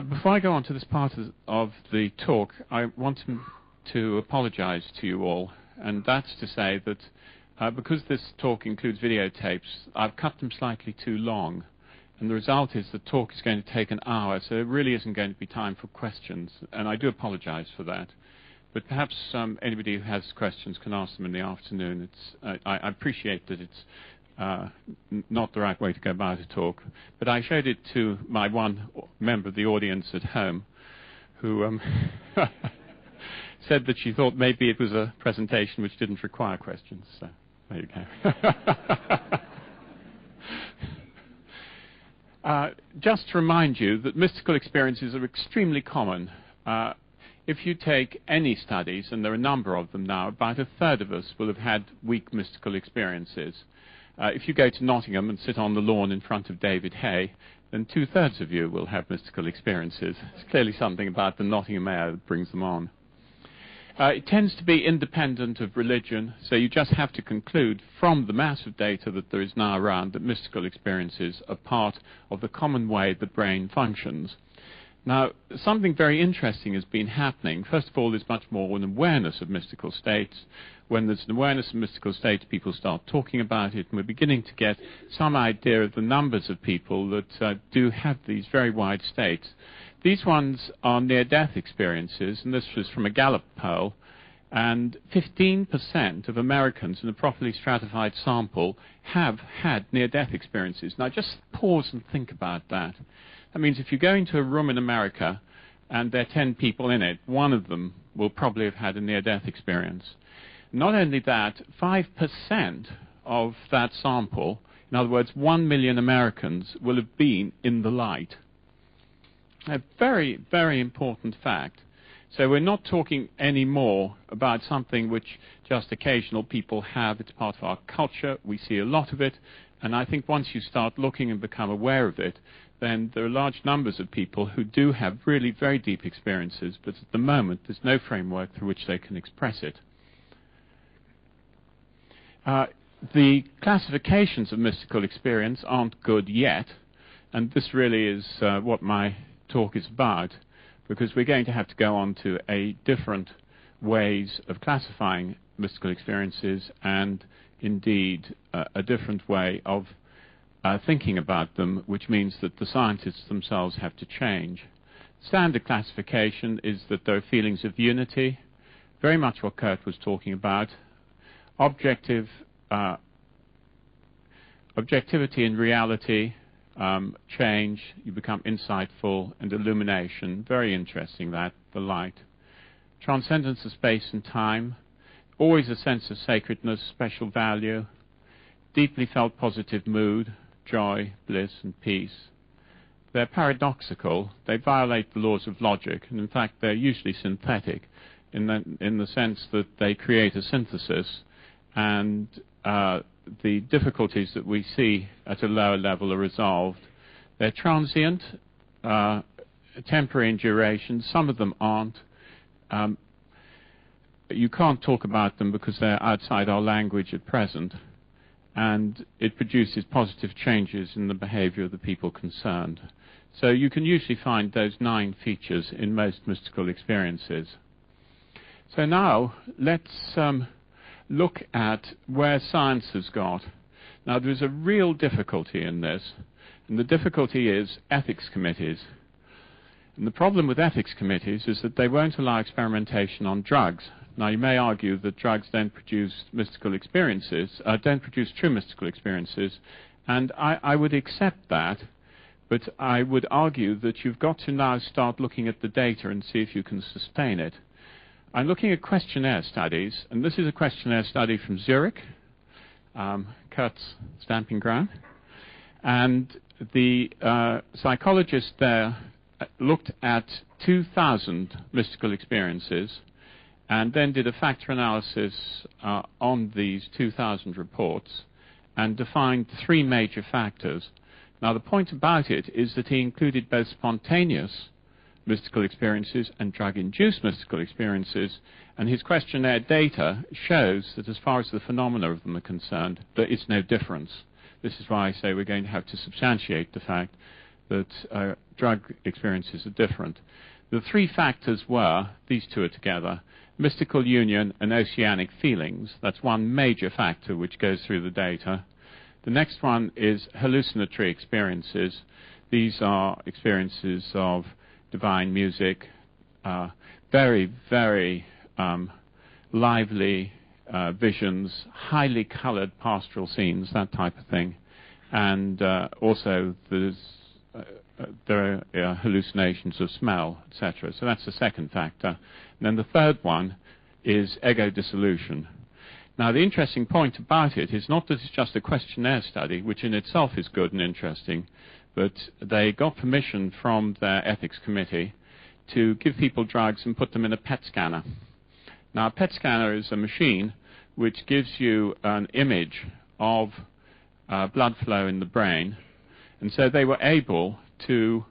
Before I go on to this part of the talk, I want to apologize to you all, and that's to say that because this talk includes videotapes, I've cut them slightly too long, and the result is the talk is going to take an hour, so there really isn't going to be time for questions, and I do apologize for that. But perhaps anybody who has questions can ask them in the afternoon. I appreciate that it's not the right way to go about a talk, but I showed it to my one member of the audience at home, who said that she thought maybe it was a presentation which didn't require questions. So there you go. Just to remind you that mystical experiences are extremely common. If you take any studies, and there are a number of them now, about a third of us will have had weak mystical experiences. If you go to Nottingham and sit on the lawn in front of David Hay, then 2/3 of you will have mystical experiences. It's clearly something about the Nottingham air that brings them on. It tends to be independent of religion, so you just have to conclude from the massive data that there is now around that mystical experiences are part of the common way the brain functions. Now, something very interesting has been happening. First of all, there's much more an awareness of mystical states. When there's an awareness of mystical states, people start talking about it, and we're beginning to get some idea of the numbers of people that do have these very wide states. These ones are near-death experiences, and this was from a Gallup poll, and 15% of Americans in a properly stratified sample have had near-death experiences. Now, just pause and think about that. That means if you go into a room in America and there are 10 people in it, one of them will probably have had a near-death experience. Not only that, 5% of that sample, in other words, 1 million Americans, will have been in the light. A very, very important fact. So we're not talking anymore about something which just occasional people have. It's part of our culture. We see a lot of it. And I think once you start looking and become aware of it, then there are large numbers of people who do have really very deep experiences, but at the moment there's no framework through which they can express it. The classifications of mystical experience aren't good yet, and this really is what my talk is about, because we're going to have to go on to a different ways of classifying mystical experiences, and indeed a different way of thinking about them, which means that the scientists themselves have to change. Standard classification is that there are feelings of unity, very much what Kurt was talking about. Objectivity and reality change, you become insightful, and illumination, very interesting that, the light. Transcendence of space and time, always a sense of sacredness, special value, deeply felt positive mood, joy, bliss, and peace. They're paradoxical, they violate the laws of logic, and in fact they're usually synthetic in the sense that they create a synthesis, and the difficulties that we see at a lower level are resolved. They're transient, temporary in duration. Some of them aren't. You can't talk about them because they're outside our language at present, and it produces positive changes in the behavior of the people concerned. So you can usually find those 9 features in most mystical experiences. So now let's look at where science has got. Now, there's a real difficulty in this, and the difficulty is ethics committees. And the problem with ethics committees is that they won't allow experimentation on drugs. Now, you may argue that drugs don't produce mystical experiences, don't produce true mystical experiences, and I would accept that, but I would argue that you've got to now start looking at the data and see if you can sustain it. I'm looking at questionnaire studies, and this is a questionnaire study from Zurich, Kurt's stamping ground. And the psychologist there looked at 2,000 mystical experiences and then did a factor analysis on these 2,000 reports and defined 3 major factors. Now, the point about it is that he included both spontaneous mystical experiences and drug-induced mystical experiences, and his questionnaire data shows that as far as the phenomena of them are concerned, there is no difference. This is why I say we're going to have to substantiate the fact that drug experiences are different. The 3 factors were, these 2 are together, mystical union and oceanic feelings. That's one major factor which goes through the data. The next one is hallucinatory experiences. These are experiences of divine music, very, very lively visions, highly colored pastoral scenes, that type of thing. And also there are hallucinations of smell, etc. So that's the second factor. And then the third one is ego dissolution. Now, the interesting point about it is not that it's just a questionnaire study, which in itself is good and interesting, but they got permission from their ethics committee to give people drugs and put them in a PET scanner. Now, a PET scanner is a machine which gives you an image of blood flow in the brain, and so they were able to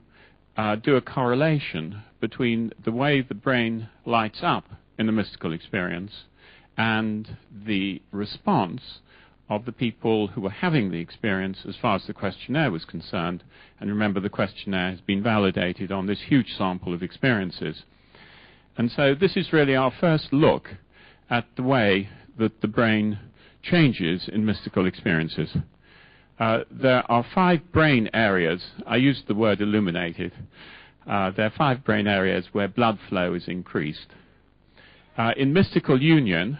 do a correlation between the way the brain lights up in a mystical experience and the response of the people who were having the experience as far as the questionnaire was concerned. And remember, the questionnaire has been validated on this huge sample of experiences. And so this is really our first look at the way that the brain changes in mystical experiences. There are 5 brain areas. I used the word illuminated. there are 5 brain areas where blood flow is increased. In mystical union,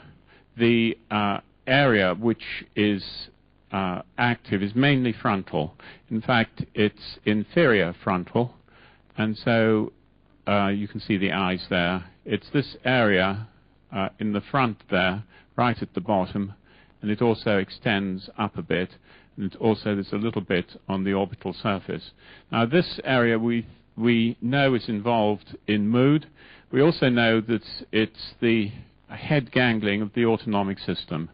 the area which is active is mainly frontal. In fact, it's inferior frontal, and so you can see the eyes there. It's this area in the front there, right at the bottom, and it also extends up a bit, and also there's a little bit on the orbital surface. Now, this area we know is involved in mood. We also know that it's the head gangling of the autonomic system.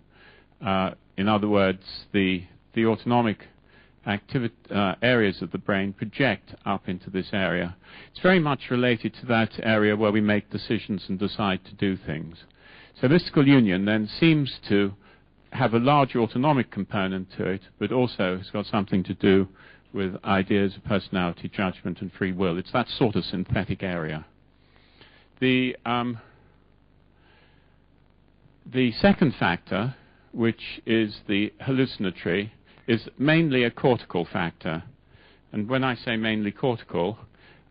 In other words, the autonomic areas of the brain project up into this area. It's very much related to that area where we make decisions and decide to do things. So mystical union then seems to have a large autonomic component to it, but also it's got something to do with ideas of personality, judgment, and free will. It's that sort of synthetic area. The second factor, which is the hallucinatory, is mainly a cortical factor. And when I say mainly cortical,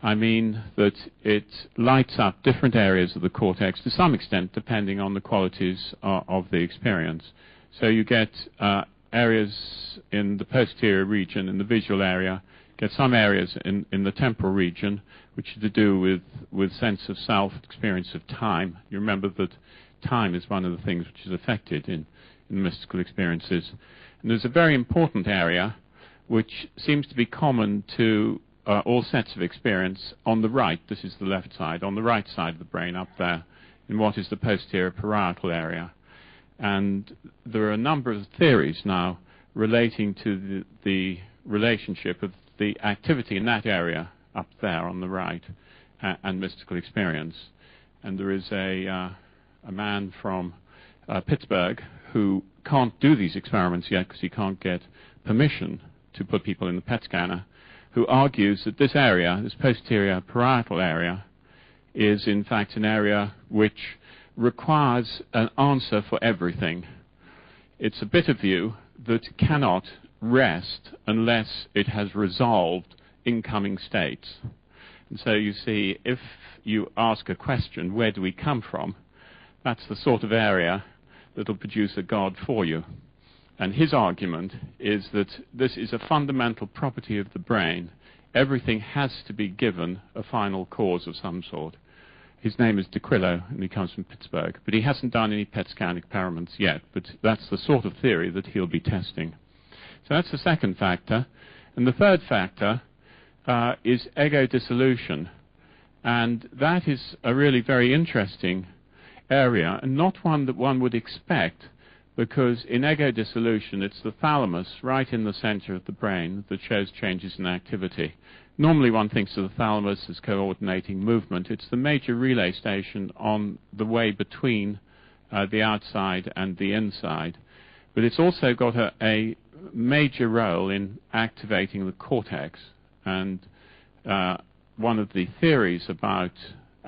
I mean that it lights up different areas of the cortex to some extent, depending on the qualities of the experience. So you get areas in the posterior region, in the visual area, get some areas in the temporal region, which are to do with sense of self, experience of time. You remember that time is one of the things which is affected in mystical experiences. And there's a very important area which seems to be common to all sets of experience on the right. This is the left side, on the right side of the brain up there, in what is the posterior parietal area. And there are a number of theories now relating to the relationship of the activity in that area up there on the right and mystical experience. And there is a man from Pittsburgh who can't do these experiments yet because he can't get permission to put people in the PET scanner, who argues that this area, this posterior parietal area, is in fact an area which requires an answer for everything. It's a bit of view that cannot rest unless it has resolved incoming states. And so you see, if you ask a question, where do we come from? That's the sort of area that will produce a God for you. And his argument is that this is a fundamental property of the brain. Everything has to be given a final cause of some sort. His name is D'Aquilo, and he comes from Pittsburgh. But he hasn't done any PET scan experiments yet, but that's the sort of theory that he'll be testing. So that's the second factor. And the third factor is ego dissolution. And that is a really very interesting area, and not one that one would expect, because in ego dissolution, it's the thalamus right in the center of the brain that shows changes in activity. Normally one thinks of the thalamus as coordinating movement. It's the major relay station on the way between the outside and the inside. But it's also got a major role in activating the cortex. And one of the theories about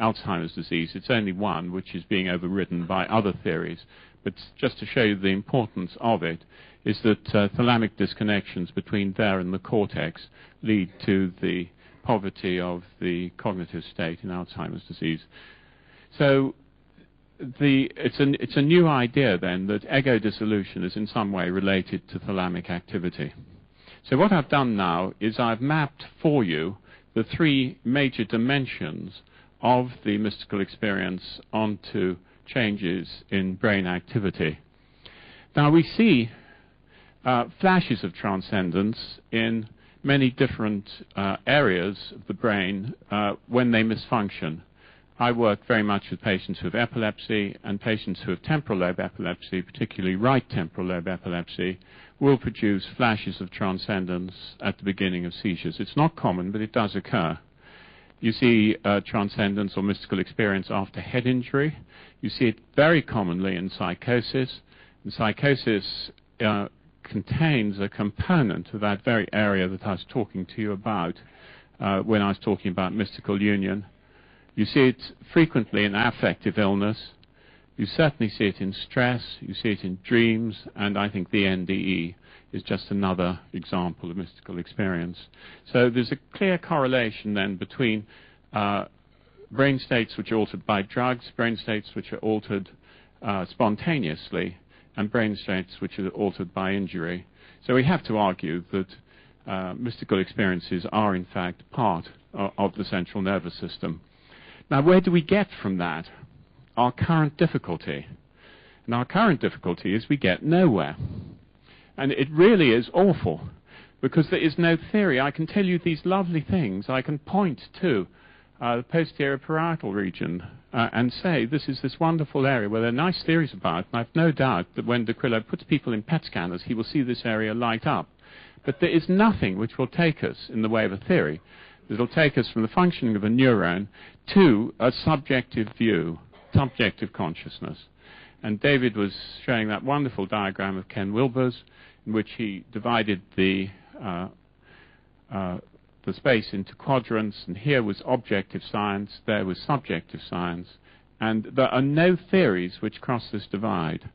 Alzheimer's disease, it's only one, which is being overridden by other theories, but just to show you the importance of it, is that thalamic disconnections between there and the cortex lead to the poverty of the cognitive state in Alzheimer's disease. So it's a new idea then that ego dissolution is in some way related to thalamic activity. So what I've done now is I've mapped for you the 3 major dimensions of the mystical experience onto changes in brain activity. Now we see flashes of transcendence in many different areas of the brain when they misfunction. I work very much with patients who have epilepsy, and patients who have temporal lobe epilepsy, particularly right temporal lobe epilepsy, will produce flashes of transcendence at the beginning of seizures. It's not common, but it does occur. You see transcendence or mystical experience after head injury. You see it very commonly in psychosis. And psychosis contains a component of that very area that I was talking to you about when I was talking about mystical union. You see it frequently in affective illness. You certainly see it in stress. You see it in dreams. And I think the NDE is just another example of mystical experience. So there's a clear correlation then between brain states which are altered by drugs, brain states which are altered spontaneously, and brain states which are altered by injury. So we have to argue that mystical experiences are in fact part of the central nervous system. Now, where do we get from that? Our current difficulty. And our current difficulty is we get nowhere. And it really is awful, because there is no theory. I can tell you these lovely things. I can point to the posterior parietal region and say this is this wonderful area where there are nice theories about it. And I've no doubt that when De Quillo puts people in PET scanners, he will see this area light up. But there is nothing which will take us in the way of a theory that will take us from the functioning of a neuron to a subjective view, subjective consciousness. And David was showing that wonderful diagram of Ken Wilber's, in which he divided the space into quadrants, and here was objective science, there was subjective science, and there are no theories which cross this divide.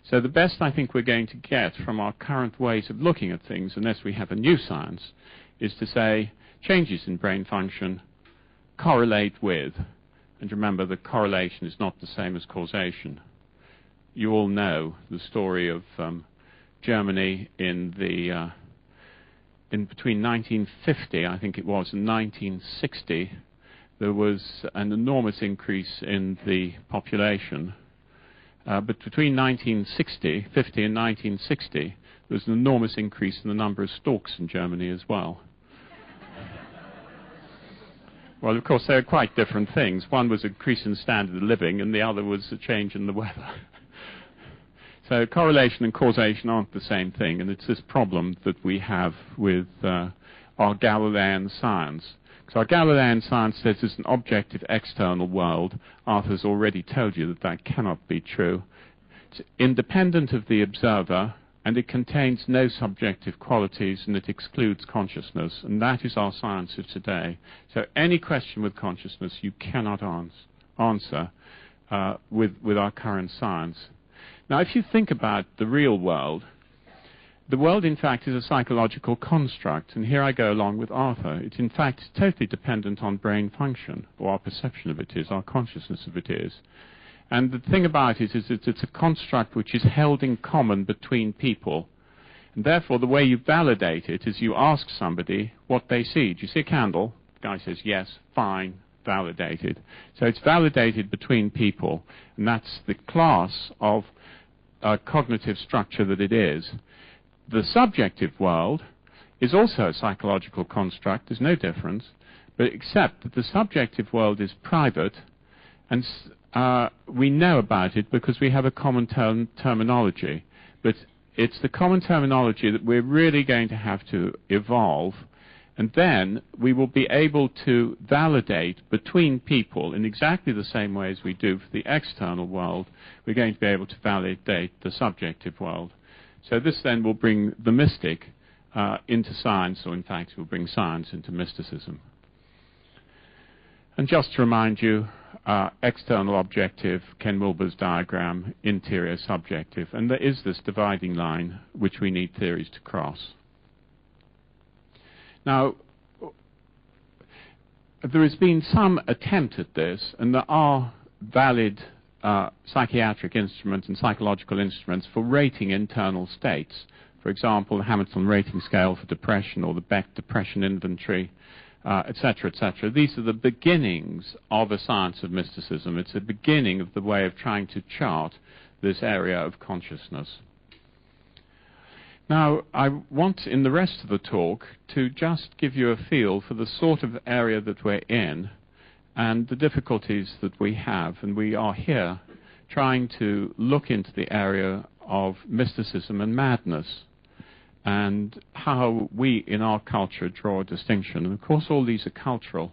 So the best I think we're going to get from our current ways of looking at things, unless we have a new science, is to say changes in brain function correlate with, and remember that correlation is not the same as causation. You all know the story of Germany in between 1950, I think it was, and 1960. There was an enormous increase in the population. But between 1950 and 1960, there was an enormous increase in the number of storks in Germany as well. Well, of course, they were quite different things. One was an increase in the standard of living, and the other was a change in the weather. So correlation and causation aren't the same thing, and it's this problem that we have with our Galilean science. So our Galilean science says there's an objective external world. Arthur's already told you that that cannot be true. It's independent of the observer, and it contains no subjective qualities, and it excludes consciousness, and that is our science of today. So any question with consciousness you cannot answer with our current science. Now, if you think about the real world, the world, in fact, is a psychological construct, and here I go along with Arthur. It's, in fact, totally dependent on brain function, or our perception of it is, our consciousness of it is. And the thing about it is that it's a construct which is held in common between people. And therefore, the way you validate it is you ask somebody what they see. Do you see a candle? The guy says, yes, fine, validated. So it's validated between people, and that's the class of cognitive structure that it is. The subjective world is also a psychological construct. There's no difference, but except that the subjective world is private, and we know about it because we have a common terminology. But it's the common terminology that we're really going to have to evolve, and then we will be able to validate between people in exactly the same way as we do for the external world. We're going to be able to validate the subjective world. So this then will bring the mystic into science, or in fact will bring science into mysticism. And just to remind you, external objective, Ken Wilber's diagram, interior subjective, and there is this dividing line which we need theories to cross. Now, there has been some attempt at this, and there are valid psychiatric instruments and psychological instruments for rating internal states. For example, the Hamilton Rating Scale for depression, or the Beck Depression Inventory, etc., etc. These are the beginnings of a science of mysticism. It's the beginning of the way of trying to chart this area of consciousness. Now, I want, in the rest of the talk, to just give you a feel for the sort of area that we're in and the difficulties that we have. And we are here trying to look into the area of mysticism and madness, and how we in our culture draw a distinction. And of course all these are cultural.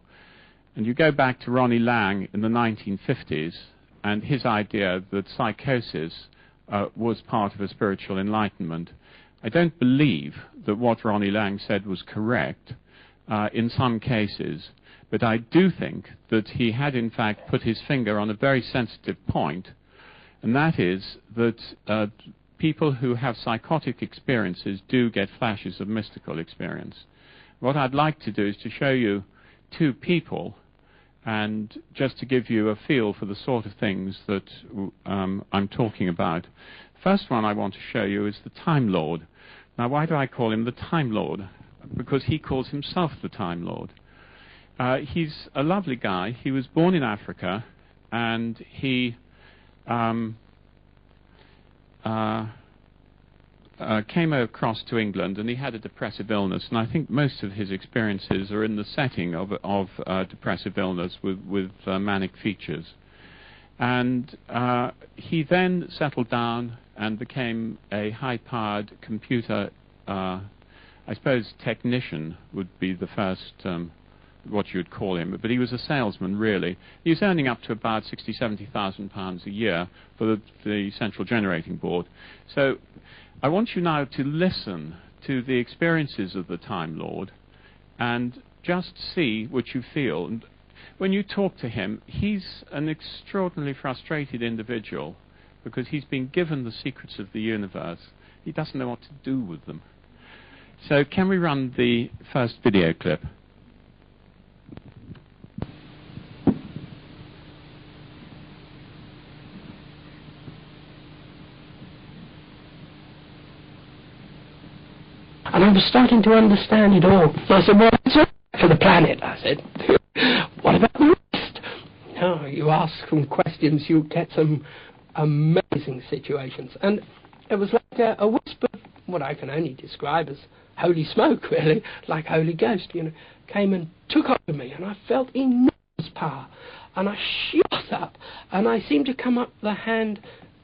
And you go back to Ronnie Lang in the 1950s and his idea that psychosis was part of a spiritual enlightenment. I don't believe that what Ronnie Lang said was correct in some cases, but I do think that he had in fact put his finger on a very sensitive point, and that is that people who have psychotic experiences do get flashes of mystical experience. What I'd like to do is to show you two people And just to give you a feel for the sort of things that I'm talking about, first one I want to show you is the Time Lord. Now, why do I call him the Time Lord? Because he calls himself the Time Lord. He's a lovely guy. He was born in Africa, and he came across to England, and he had a depressive illness. And I think most of his experiences are in the setting of depressive illness with manic features. And he then settled down and became a high-powered computer, I suppose technician would be the first, what you would call him, but he was a salesman, really. He was earning up to about £60,000-70,000 a year for the Central Generating Board. So I want you now to listen to the experiences of the Time Lord and just see what you feel. And when you talk to him, he's an extraordinarily frustrated individual because he's been given the secrets of the universe. He doesn't know what to do with them. So can we run the first video clip? And I was starting to understand it all. I said, well, it's all right for the planet. I said, what about the rest? Oh, you ask some questions, you get some amazing situations. And it was like a whisper, what I can only describe as holy smoke, really, like Holy Ghost, came and took over me, and I felt enormous power. And I shot up, and I seemed to come up the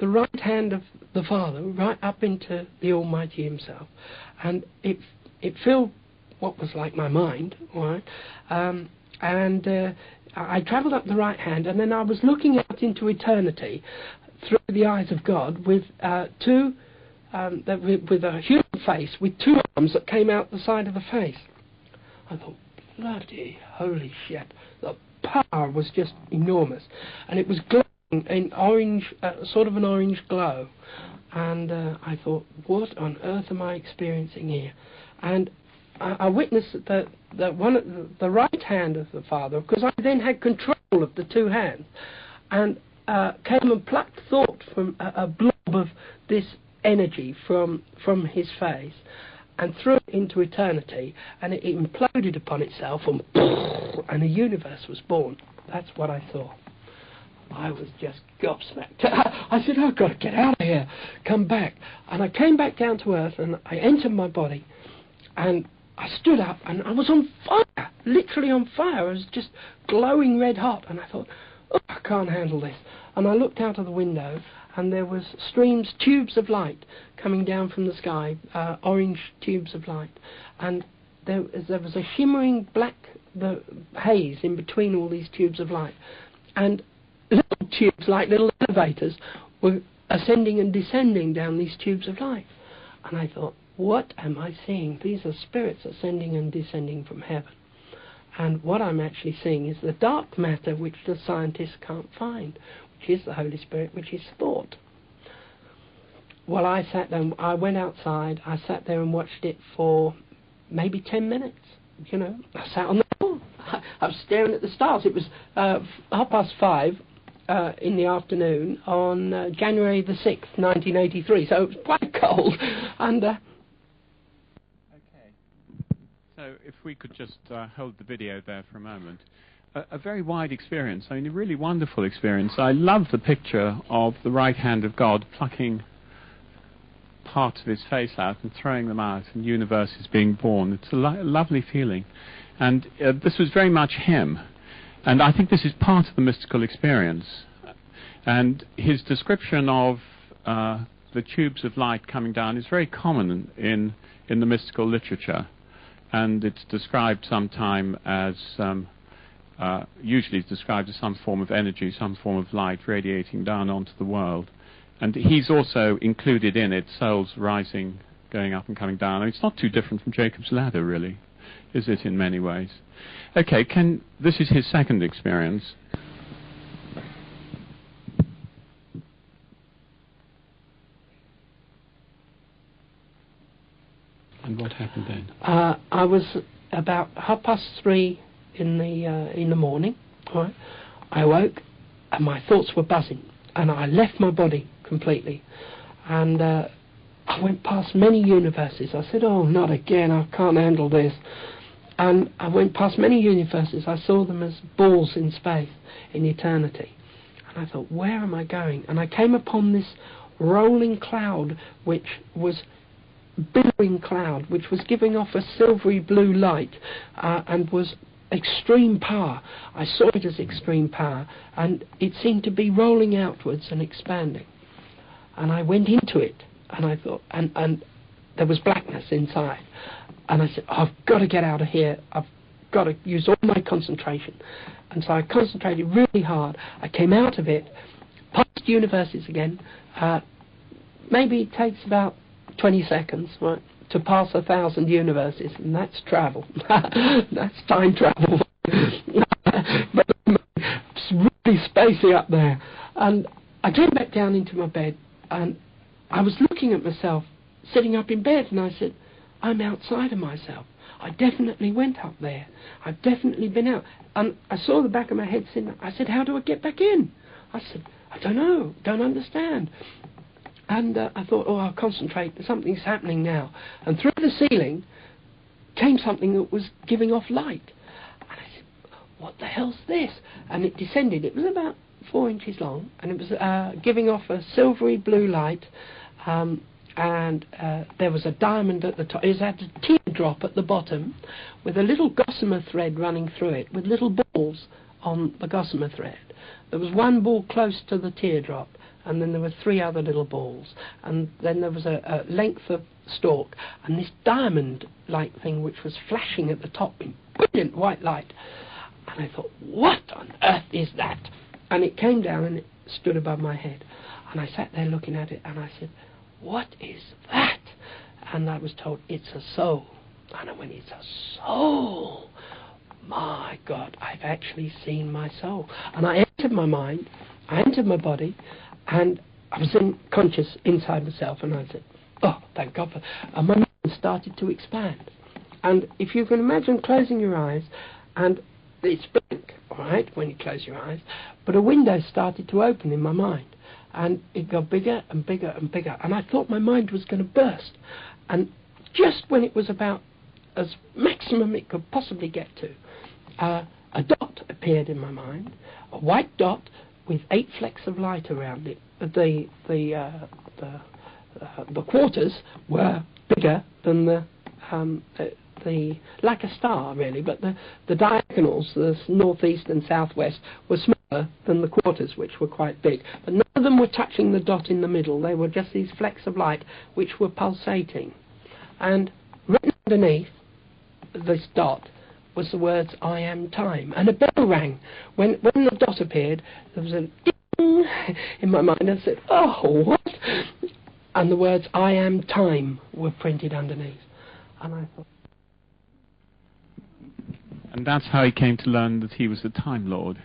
right hand of the Father, right up into the Almighty Himself. And it filled what was like my mind, right? I travelled up the right hand, and then I was looking out into eternity through the eyes of God with a human face with two arms that came out the side of the face. I thought, bloody holy shit! The power was just enormous, and it was glowing in orange, sort of an orange glow. And I thought, what on earth am I experiencing here? And I witnessed that the right hand of the Father, because I then had control of the two hands, and came and plucked thought from a blob of this energy from his face, and threw it into eternity, and it imploded upon itself, and a universe was born. That's what I saw. I was just gobsmacked. I said, I've got to get out of here, come back. And I came back down to earth, and I entered my body, and I stood up, and I was on fire, literally on fire. I was just glowing red hot, and I thought, oh, I can't handle this. And I looked out of the window, and there was tubes of light coming down from the sky, orange tubes of light. And there was a shimmering black haze in between all these tubes of light. And little tubes, like little elevators, were ascending and descending down these tubes of light. And I thought, what am I seeing? These are spirits ascending and descending from heaven. And what I'm actually seeing is the dark matter which the scientists can't find, which is the Holy Spirit, which is thought. Well, I sat down, I went outside, I sat there and watched it for maybe 10 minutes. I sat on the floor. I was staring at the stars. It was 5:30 in the afternoon on January the 6th, 1983, so it was quite cold. And okay. So if we could just hold the video there for a moment. A very wide experience, I mean, a really wonderful experience. I love the picture of the right hand of God plucking parts of his face out and throwing them out, and universes being born. It's a lovely feeling. And this was very much him. And I think this is part of the mystical experience. And his description of the tubes of light coming down is very common in the mystical literature. And it's described sometime as, usually it's described as some form of energy, some form of light radiating down onto the world. And he's also included in it souls rising, going up and coming down. I mean, it's not too different from Jacob's ladder, really, is it, in many ways? Okay, this is his second experience. And what happened then? I was about 3:30 in the morning, Right? I awoke, and my thoughts were buzzing, and I left my body completely. And I went past many universes. I said, oh, not again, I can't handle this. And I went past many universes. I saw them as balls in space, in eternity. And I thought, where am I going? And I came upon this rolling cloud, which was billowing cloud, which was giving off a silvery blue light, and was extreme power. I saw it as extreme power, and it seemed to be rolling outwards and expanding. And I went into it, and I thought, and there was blackness inside. And I said, I've got to get out of here. I've got to use all my concentration. And so I concentrated really hard. I came out of it, past universes again. Maybe it takes about 20 seconds, right, to pass 1,000 universes, and that's travel. That's time travel. But it's really spacey up there. And I came back down into my bed, and I was looking at myself sitting up in bed, and I said, I'm outside of myself. I definitely went up there. I've definitely been out. And I saw the back of my head sitting. I said, how do I get back in? I said, I don't know, don't understand. And I thought, oh, I'll concentrate. Something's happening now. And through the ceiling came something that was giving off light. And I said, what the hell's this? And it descended. It was about 4 inches long, and it was giving off a silvery blue light. And there was a diamond at the top. It had a teardrop at the bottom with a little gossamer thread running through it, with little balls on the gossamer thread. There was one ball close to the teardrop, and then there were 3 other little balls. And then there was a length of stalk, and this diamond-like thing which was flashing at the top in brilliant white light. And I thought, what on earth is that? And it came down and it stood above my head. And I sat there looking at it, and I said, what is that? And I was told, it's a soul. And I went, it's a soul. My God, I've actually seen my soul. And I entered my mind, I entered my body, and I was conscious inside myself, and I said, oh, thank God for... And my mind started to expand. And if you can imagine closing your eyes, and it's blank, all right, when you close your eyes, but a window started to open in my mind. And it got bigger and bigger and bigger. And I thought my mind was going to burst. And just when it was about as maximum it could possibly get to, a dot appeared in my mind, a white dot with 8 flecks of light around it. The quarters were bigger than the like a star, really, but the diagonals, the northeast and southwest, were smaller than the quarters, which were quite big. But none of them were touching the dot in the middle. They were just these flecks of light which were pulsating. And written underneath this dot was the words, I am time. And a bell rang. When the dot appeared, there was a ding in my mind. I said, oh, what? And the words, I am time, were printed underneath. And I thought... And that's how he came to learn that he was the Time Lord.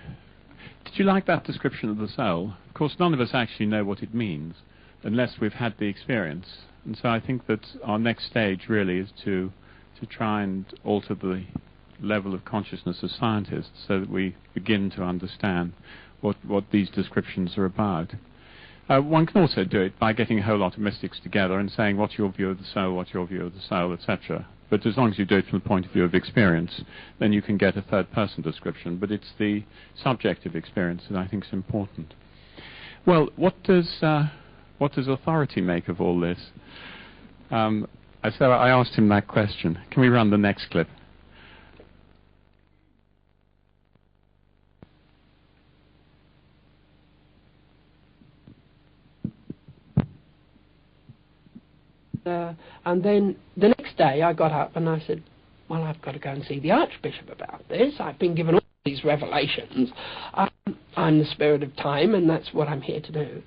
Did you like that description of the soul? Of course, none of us actually know what it means unless we've had the experience. And so I think that our next stage really is to try and alter the level of consciousness as scientists so that we begin to understand what these descriptions are about. One can also do it by getting a whole lot of mystics together and saying, what's your view of the soul, what's your view of the soul, etc. But as long as you do it from the point of view of experience, then you can get a third-person description. But it's the subjective experience that I think is important. Well, what does authority make of all this? So I asked him that question. Can we run the next clip? And then the next day I got up and I said, well, I've got to go and see the Archbishop about this. I've been given all these revelations. I'm the spirit of time, and that's what I'm here to do.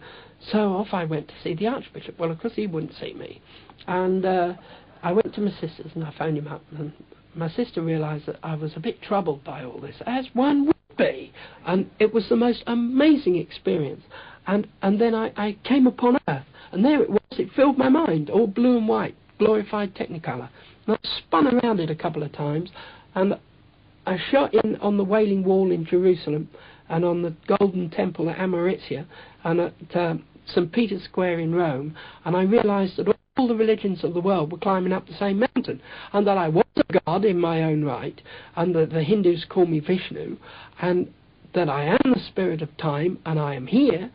So off I went to see the Archbishop. Well, of course, he wouldn't see me. And I went to my sister's and I phoned him up. And my sister realised that I was a bit troubled by all this, as one would be. And it was the most amazing experience. And then I came upon Earth. And there it was. It filled my mind, all blue and white, glorified Technicolor. And I spun around it a couple of times. And a shot in on the Wailing Wall in Jerusalem, and on the Golden Temple at Amaritia, and at St. Peter's Square in Rome, and I realised that all the religions of the world were climbing up the same mountain, and that I was a god in my own right, and that the Hindus call me Vishnu, and that I am the spirit of time, and I am here.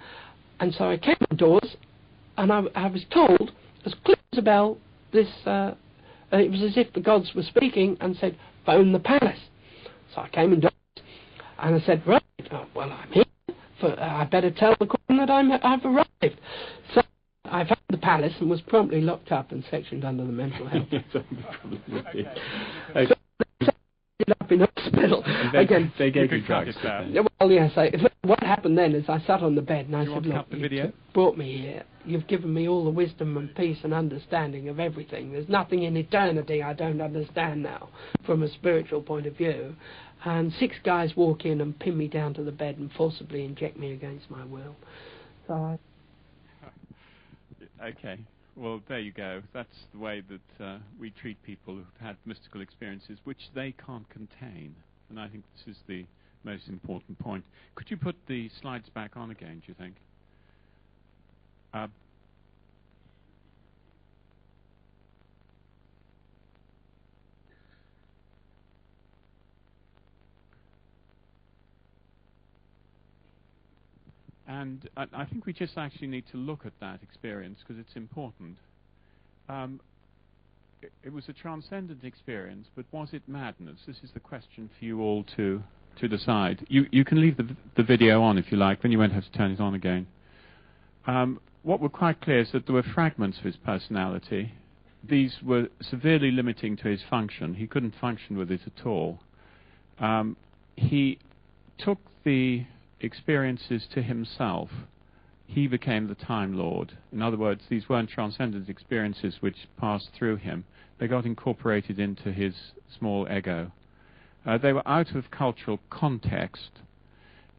And so I came indoors, and I was told, as clear as a bell, it was as if the gods were speaking and said, phone the palace. So I came indoors, and I said, right, well, I'm here. I better tell the queen that I've arrived. So I found the palace and was promptly locked up and sectioned under the mental health. Okay. So ended up in hospital. Again, they gave you drugs. Well, yes. What happened then is I sat on the bed and I said, look, you brought me here. You've given me all the wisdom and peace and understanding of everything. There's nothing in eternity I don't understand now from a spiritual point of view. And 6 guys walk in and pin me down to the bed and forcibly inject me against my will. So Okay. Well, there you go. That's the way that we treat people who've had mystical experiences, which they can't contain. And I think this is the most important point. Could you put the slides back on again, do you think? And I think we just actually need to look at that experience because it's important. It was a transcendent experience, but was it madness? This is the question for you all to decide. You can leave the video on if you like, then you won't have to turn it on again. What were quite clear is that there were fragments of his personality. These were severely limiting to his function. He couldn't function with it at all. He took the experiences to himself. He became the Time Lord. In other words, these weren't transcendent experiences which passed through him. They got incorporated into his small ego. They were out of cultural context,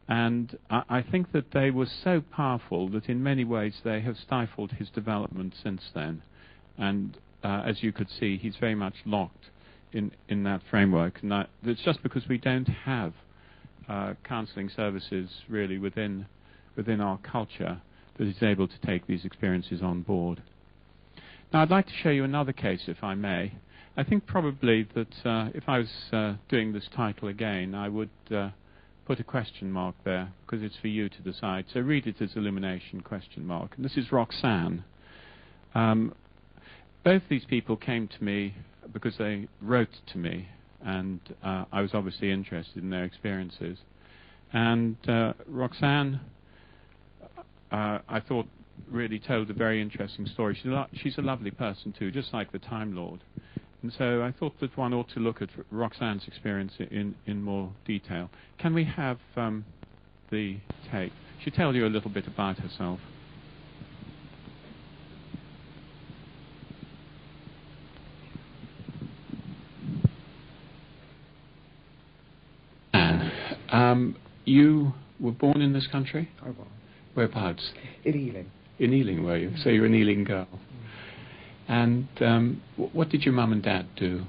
and I think that they were so powerful that in many ways they have stifled his development since then. And as you could see, he's very much locked in that framework. And it's just because we don't have counselling services really within our culture that is able to take these experiences on board. Now I'd like to show you another case, if I may. I think probably that if I was doing this title again, I would put a question mark there, because it's for you to decide. So read it as illumination question mark. And this is Roxanne. Both these people came to me because they wrote to me, and I was obviously interested in their experiences. And Roxanne, I thought, really told a very interesting story. She's a lovely person too, just like the Time Lord. And so I thought that one ought to look at Roxanne's experience in more detail. Can we have the tape? She'll tell you a little bit about herself. Anne, you were born in this country? I was. Whereabouts? In Ealing. In Ealing, were you? So you're an Ealing girl. And what did your mum and dad do?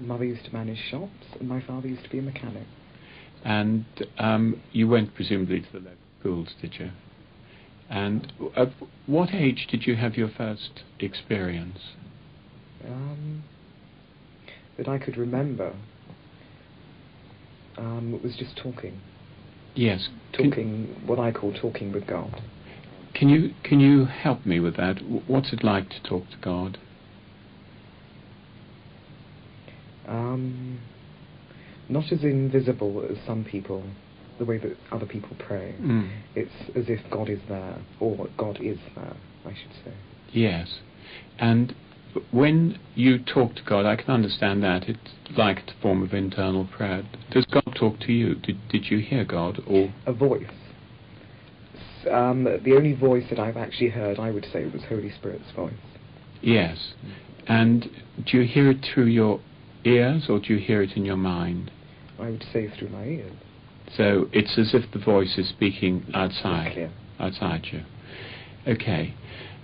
My mother used to manage shops, and my father used to be a mechanic. And you went presumably to the local schools, did you? And at what age did you have your first experience? That I could remember. It was just talking. Yes. Talking, what I call talking with God. Can you help me with that? What's it like to talk to God? Not as invisible as some people, the way that other people pray. It's as if God is there, or God is there, I should say. Yes. And when you talk to God, I can understand that. It's like a form of internal prayer. Does God talk to you? Did you hear God? Or a voice. The only voice that I've actually heard, I would say, was Holy Spirit's voice. Yes. And do you hear it through your ears, or do you hear it in your mind? I would say through my ears. So it's as if the voice is speaking outside you. Okay.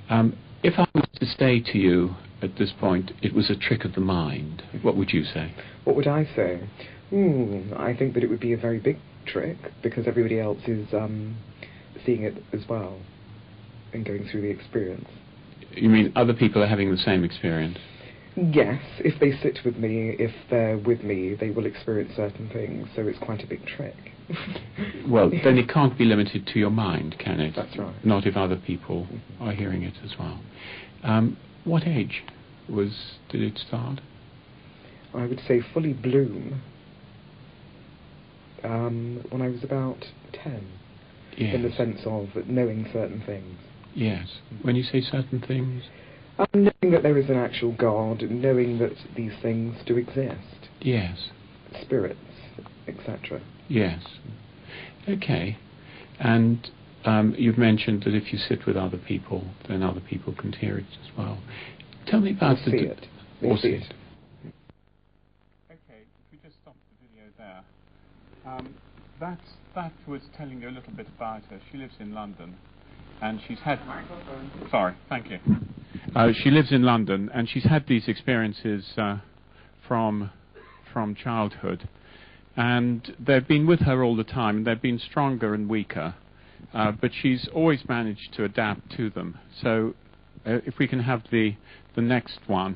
If I was to say to you at this point, it was a trick of the mind, what would you say? What would I say? I think that it would be a very big trick, because everybody else is seeing it as well and going through the experience. You mean other people are having the same experience? Yes, if they sit with me, if they're with me, they will experience certain things, so it's quite a big trick. Well, then it can't be limited to your mind, can it? That's right. Not if other people are hearing it as well. What age did it start? I would say fully bloom when I was about 10, Yes. in the sense of knowing certain things. Yes. When you say certain things? Knowing that there is an actual God, knowing that these things do exist. Yes. Spirits, etc. Yes. Okay. And you've mentioned that if you sit with other people, then other people can hear it as well. Tell me about Or see it. Or see it. Okay, if we just stop the video there. That was telling you a little bit about her. She lives in London, and she's had... Sorry, thank you. She lives in London, and she's had these experiences from childhood. And they've been with her all the time, and they've been stronger and weaker. But she's always managed to adapt to them. So if we can have the next one.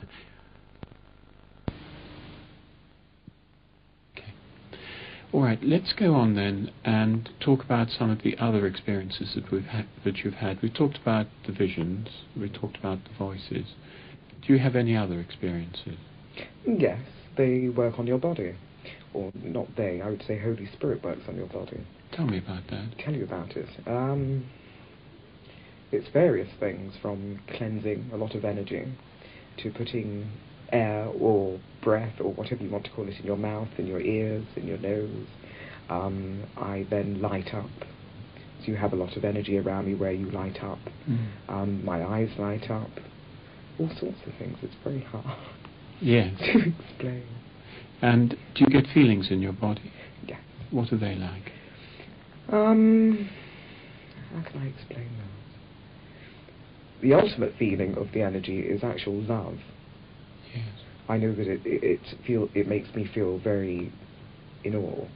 Okay. All right, let's go on then and talk about some of the other experiences that you've had. We've talked about the visions. We've talked about the voices. Do you have any other experiences? Yes, they work on your body. Or not they, I would say Holy Spirit works on your body. Tell me about that. Tell you about it. It's various things, from cleansing a lot of energy to putting air or breath or whatever you want to call it in your mouth, in your ears, in your nose. I then light up. So you have a lot of energy around me where you light up. My eyes light up. All sorts of things. It's very hard Yes. to explain. And do you get feelings in your body? Yes. What are they like? How can I explain that? The ultimate feeling of the energy is actual love. Yes. I know that it makes me feel very in awe.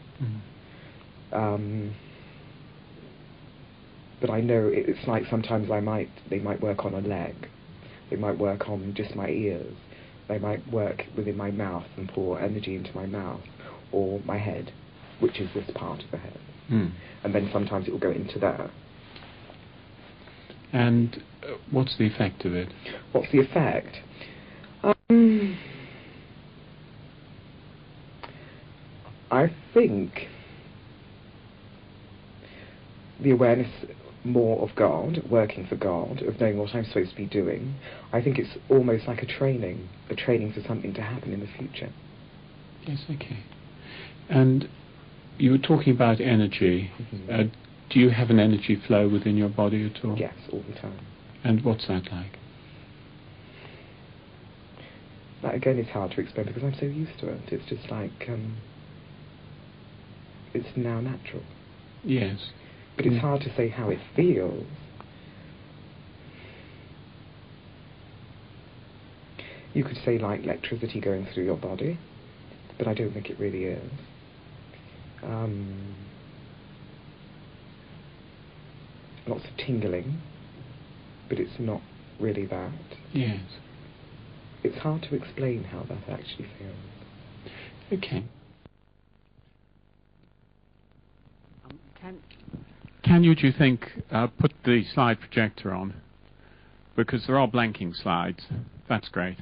But I know it's like sometimes they might work on a leg. They might work on just my ears. They might work within my mouth and pour energy into my mouth or my head, which is this part of the head. And then sometimes it will go into there. And what's the effect of it? What's the effect? I think the awareness more of God, working for God, of knowing what I'm supposed to be doing. I think it's almost like a training for something to happen in the future. Yes, okay. And you were talking about energy. Do you have an energy flow within your body at all? Yes, all the time. And what's that like? That again is hard to explain because I'm so used to it. It's just like, it's now natural. Yes. But it's hard to say how it feels. You could say like electricity going through your body, but I don't think it really is. Lots of tingling, but it's not really that. Yes. It's hard to explain how that actually feels. Okay. Can you, do you think, put the slide projector on? Because there are blanking slides. That's great.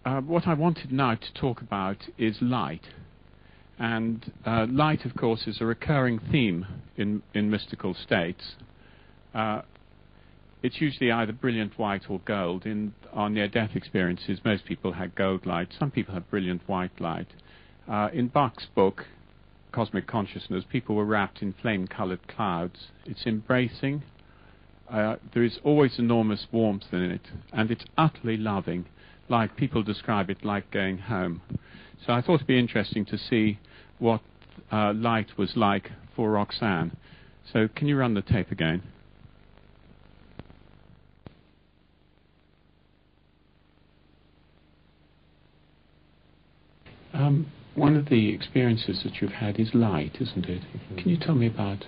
What I wanted now to talk about is light. And light, of course, is a recurring theme in mystical states. It's usually either brilliant white or gold. On near-death experiences, most people had gold light. Some people had brilliant white light. In Bach's book, Cosmic Consciousness, people were wrapped in flame-coloured clouds. It's embracing. There is always enormous warmth in it, and it's utterly loving, like people describe it like going home. So I thought it'd be interesting to see what light was like for Roxanne. So can you run the tape again? One of the experiences that you've had is light, isn't it? Mm-hmm. Can you tell me about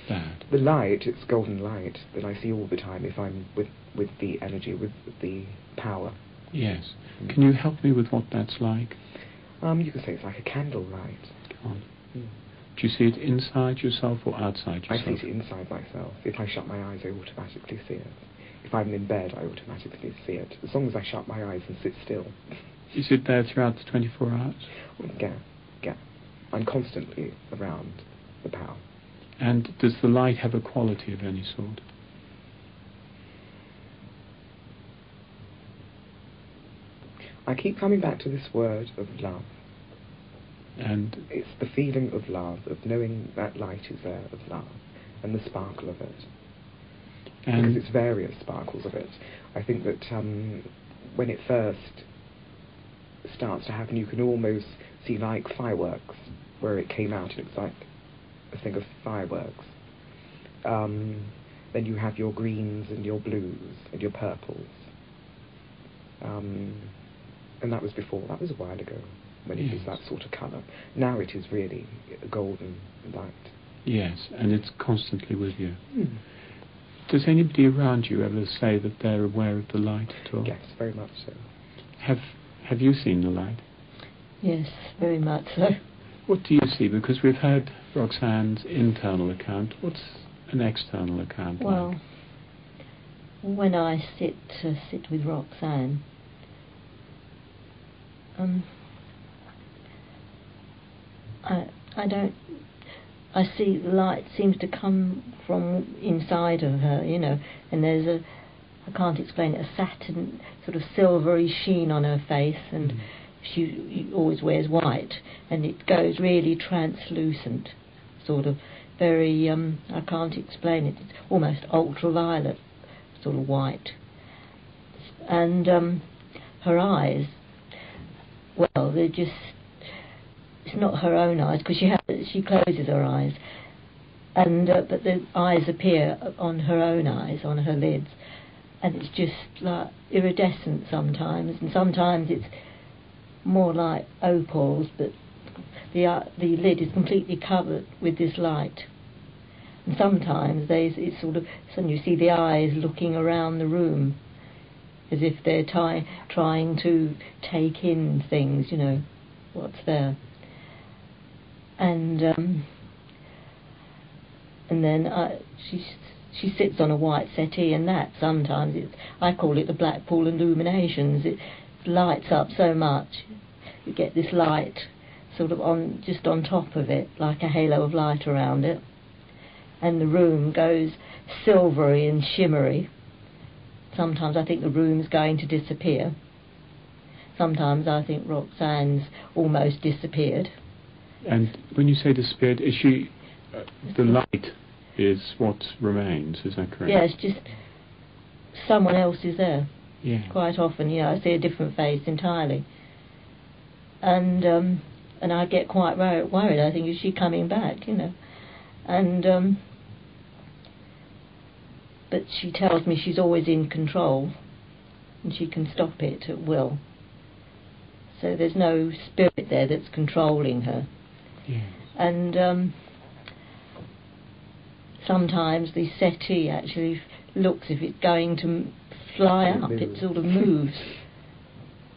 that? The light, it's golden light that I see all the time if I'm with the energy, with the power. Yes. Can you help me with what that's like? You could say it's like a candle light. Go on. Mm. Do you see it inside yourself or outside yourself? I see it inside myself. If I shut my eyes, I automatically see it. If I'm in bed, I automatically see it. As long as I shut my eyes and sit still. Is it there throughout the 24 hours? Yeah. I'm constantly around the power. And does the light have a quality of any sort? I keep coming back to this word of love. And it's the feeling of love, of knowing that light is there, of love, and the sparkle of it. Because it's various sparkles of it. I think that when it first starts to happen, you can almost see like fireworks, where it came out, and it's like a thing of fireworks. Then you have your greens and your blues and your purples. And that was before, that was a while ago, when it was that sort of colour. Now it is really a golden light. Yes, and it's constantly with you. Mm. Does anybody around you ever say that they're aware of the light at all? Yes, very much so. Have you seen the light? Yes, very much so. What do you see? Because we've heard Roxanne's internal account. What's an external account well, like? When I sit with Roxanne, I see the light seems to come from inside of her, and there's I can't explain it, a satin, sort of silvery sheen on her face, and she always wears white, and it goes really translucent, sort of very, I can't explain it, it's almost ultraviolet, sort of white. And her eyes, well, they're just, it's not her own eyes, because she closes her eyes, and but the eyes appear on her own eyes, on her lids, and it's just like iridescent sometimes, and sometimes it's more like opals, but the lid is completely covered with this light. And sometimes it's sort of, and you see the eyes looking around the room, as if they're trying to take in things, what's there. And then she sits on a white settee, and that sometimes I call it the Blackpool illuminations. It lights up so much. You get this light sort of just on top of it, like a halo of light around it, and the room goes silvery and shimmery. Sometimes I think the room's going to disappear. Sometimes I think Roxanne's almost disappeared. And when you say disappeared, is she the light is what remains, is that correct? Yeah, it's just someone else is there. Yeah. Quite often, I see a different face entirely. And I get quite worried. I think, is she coming back, And but she tells me she's always in control, and she can stop it at will. So there's no spirit there that's controlling her. Yeah. And sometimes the settee actually looks as if it's going to fly up. It sort of moves.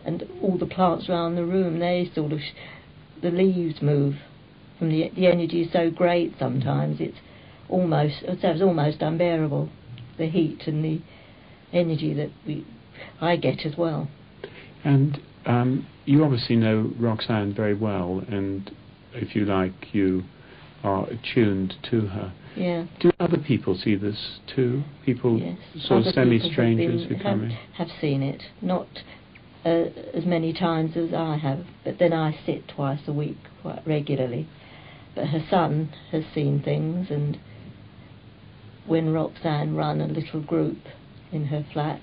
And all the plants around the room, they sort of, the leaves move. From the energy is so great sometimes, it's almost unbearable, the heat and the energy that I get as well. And you obviously know Roxanne very well, and if you like, you are attuned to her. Yeah. Do other people see this too? People, yes. sort Other of semi-strangers who come in? Have seen it. Not as many times as I have, but then I sit twice a week quite regularly. But her son has seen things, and when Roxanne ran a little group in her flat,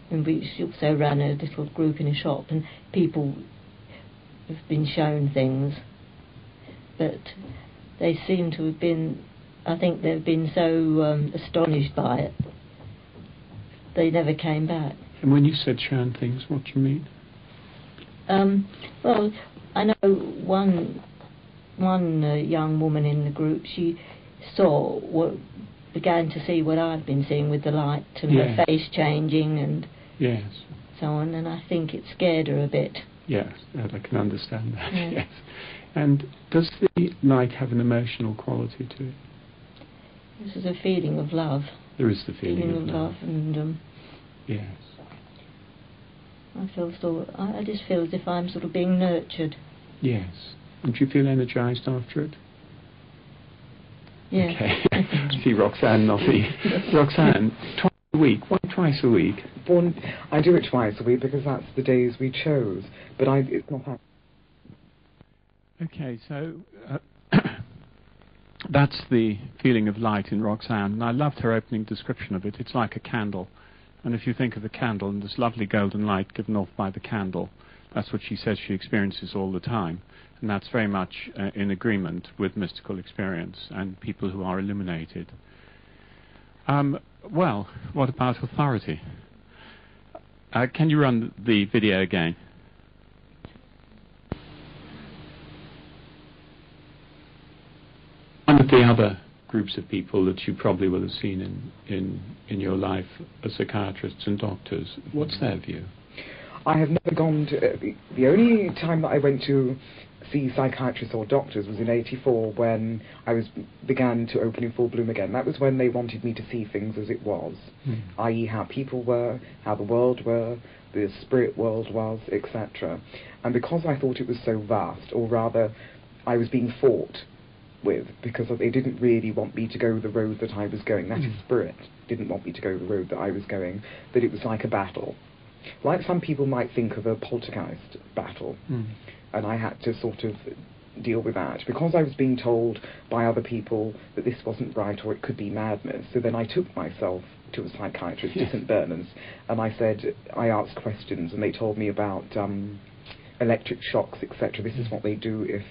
and she also ran a little group in a shop, and people have been shown things, but they seem to have been, I think they've been so astonished by it, they never came back. And when you said shown things, what do you mean? Well, I know one young woman in the group, she began to see what I've been seeing with the light, and her face changing and so on, and I think it scared her a bit. Yes, I can understand that. Yes. And does the light have an emotional quality to it? This is a feeling of love. There is the feeling of love. And yes. I just feel as if I'm sort of being nurtured. Yes. And do you feel energized after it? Yeah. Okay. See Roxanne nodding. Roxanne, twice a week. Why twice a week? I do it twice a week because that's the days we chose. But it's not happening. Okay, so that's the feeling of light in Roxanne, and I loved her opening description of it. It's like a candle, and if you think of a candle and this lovely golden light given off by the candle, that's what she says she experiences all the time, and that's very much in agreement with mystical experience and people who are illuminated. Well, what about authority? Can you run the video again? One of the other groups of people that you probably will have seen in your life are psychiatrists and doctors. What's their view? I have never gone to... the only time that I went to see psychiatrists or doctors was in '84 when I began to open in full bloom again. That was when they wanted me to see things as it was, i.e. how people were, how the world were, the spirit world was, etc. And because I thought it was so vast, or rather I was being fought with, because they didn't really want me to go the road that I was going. That is, spirit didn't want me to go the road that I was going, that it was like a battle. Like some people might think of a poltergeist battle, and I had to sort of deal with that, because I was being told by other people that this wasn't right or it could be madness. So then I took myself to a psychiatrist to St. Bernard's, and I asked questions, and they told me about electric shocks, etc. This is what they do if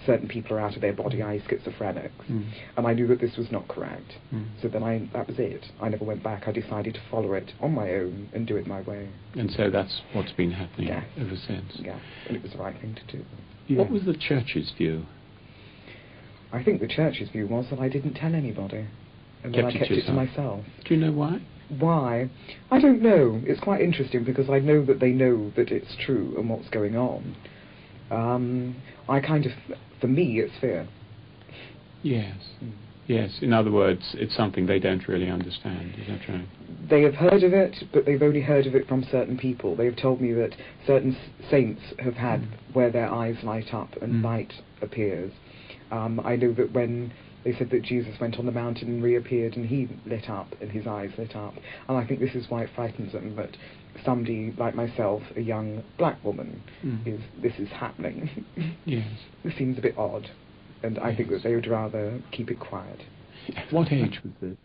certain people are out of their body, i.e. schizophrenics. And I knew that this was not correct. So then that was it. I never went back. I decided to follow it on my own and do it my way. And so that's what's been happening ever since. Yeah, and it was the right thing to do. What was the church's view? I think the church's view was that I didn't tell anybody, and that I kept it to myself. Do you know why? Why? I don't know. It's quite interesting, because I know that they know that it's true and what's going on. For me, it's fear. Yes. Yes, in other words, it's something they don't really understand, is that right? They have heard of it, but they've only heard of it from certain people. They've told me that certain saints have had where their eyes light up and light appears. I know that when they said that Jesus went on the mountain and reappeared and he lit up and his eyes lit up. And I think this is why it frightens them, that somebody like myself, a young black woman, this is happening. Yes. This seems a bit odd, and I think that they would rather keep it quiet. What age was it?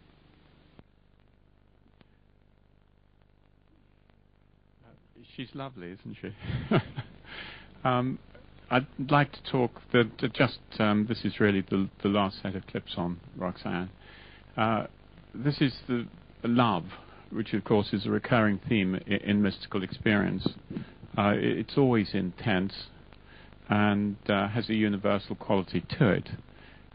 She's lovely, isn't she? I'd like to talk, this is really the last set of clips on Roxanne. This is the love, which of course is a recurring theme in mystical experience. It's always intense and has a universal quality to it.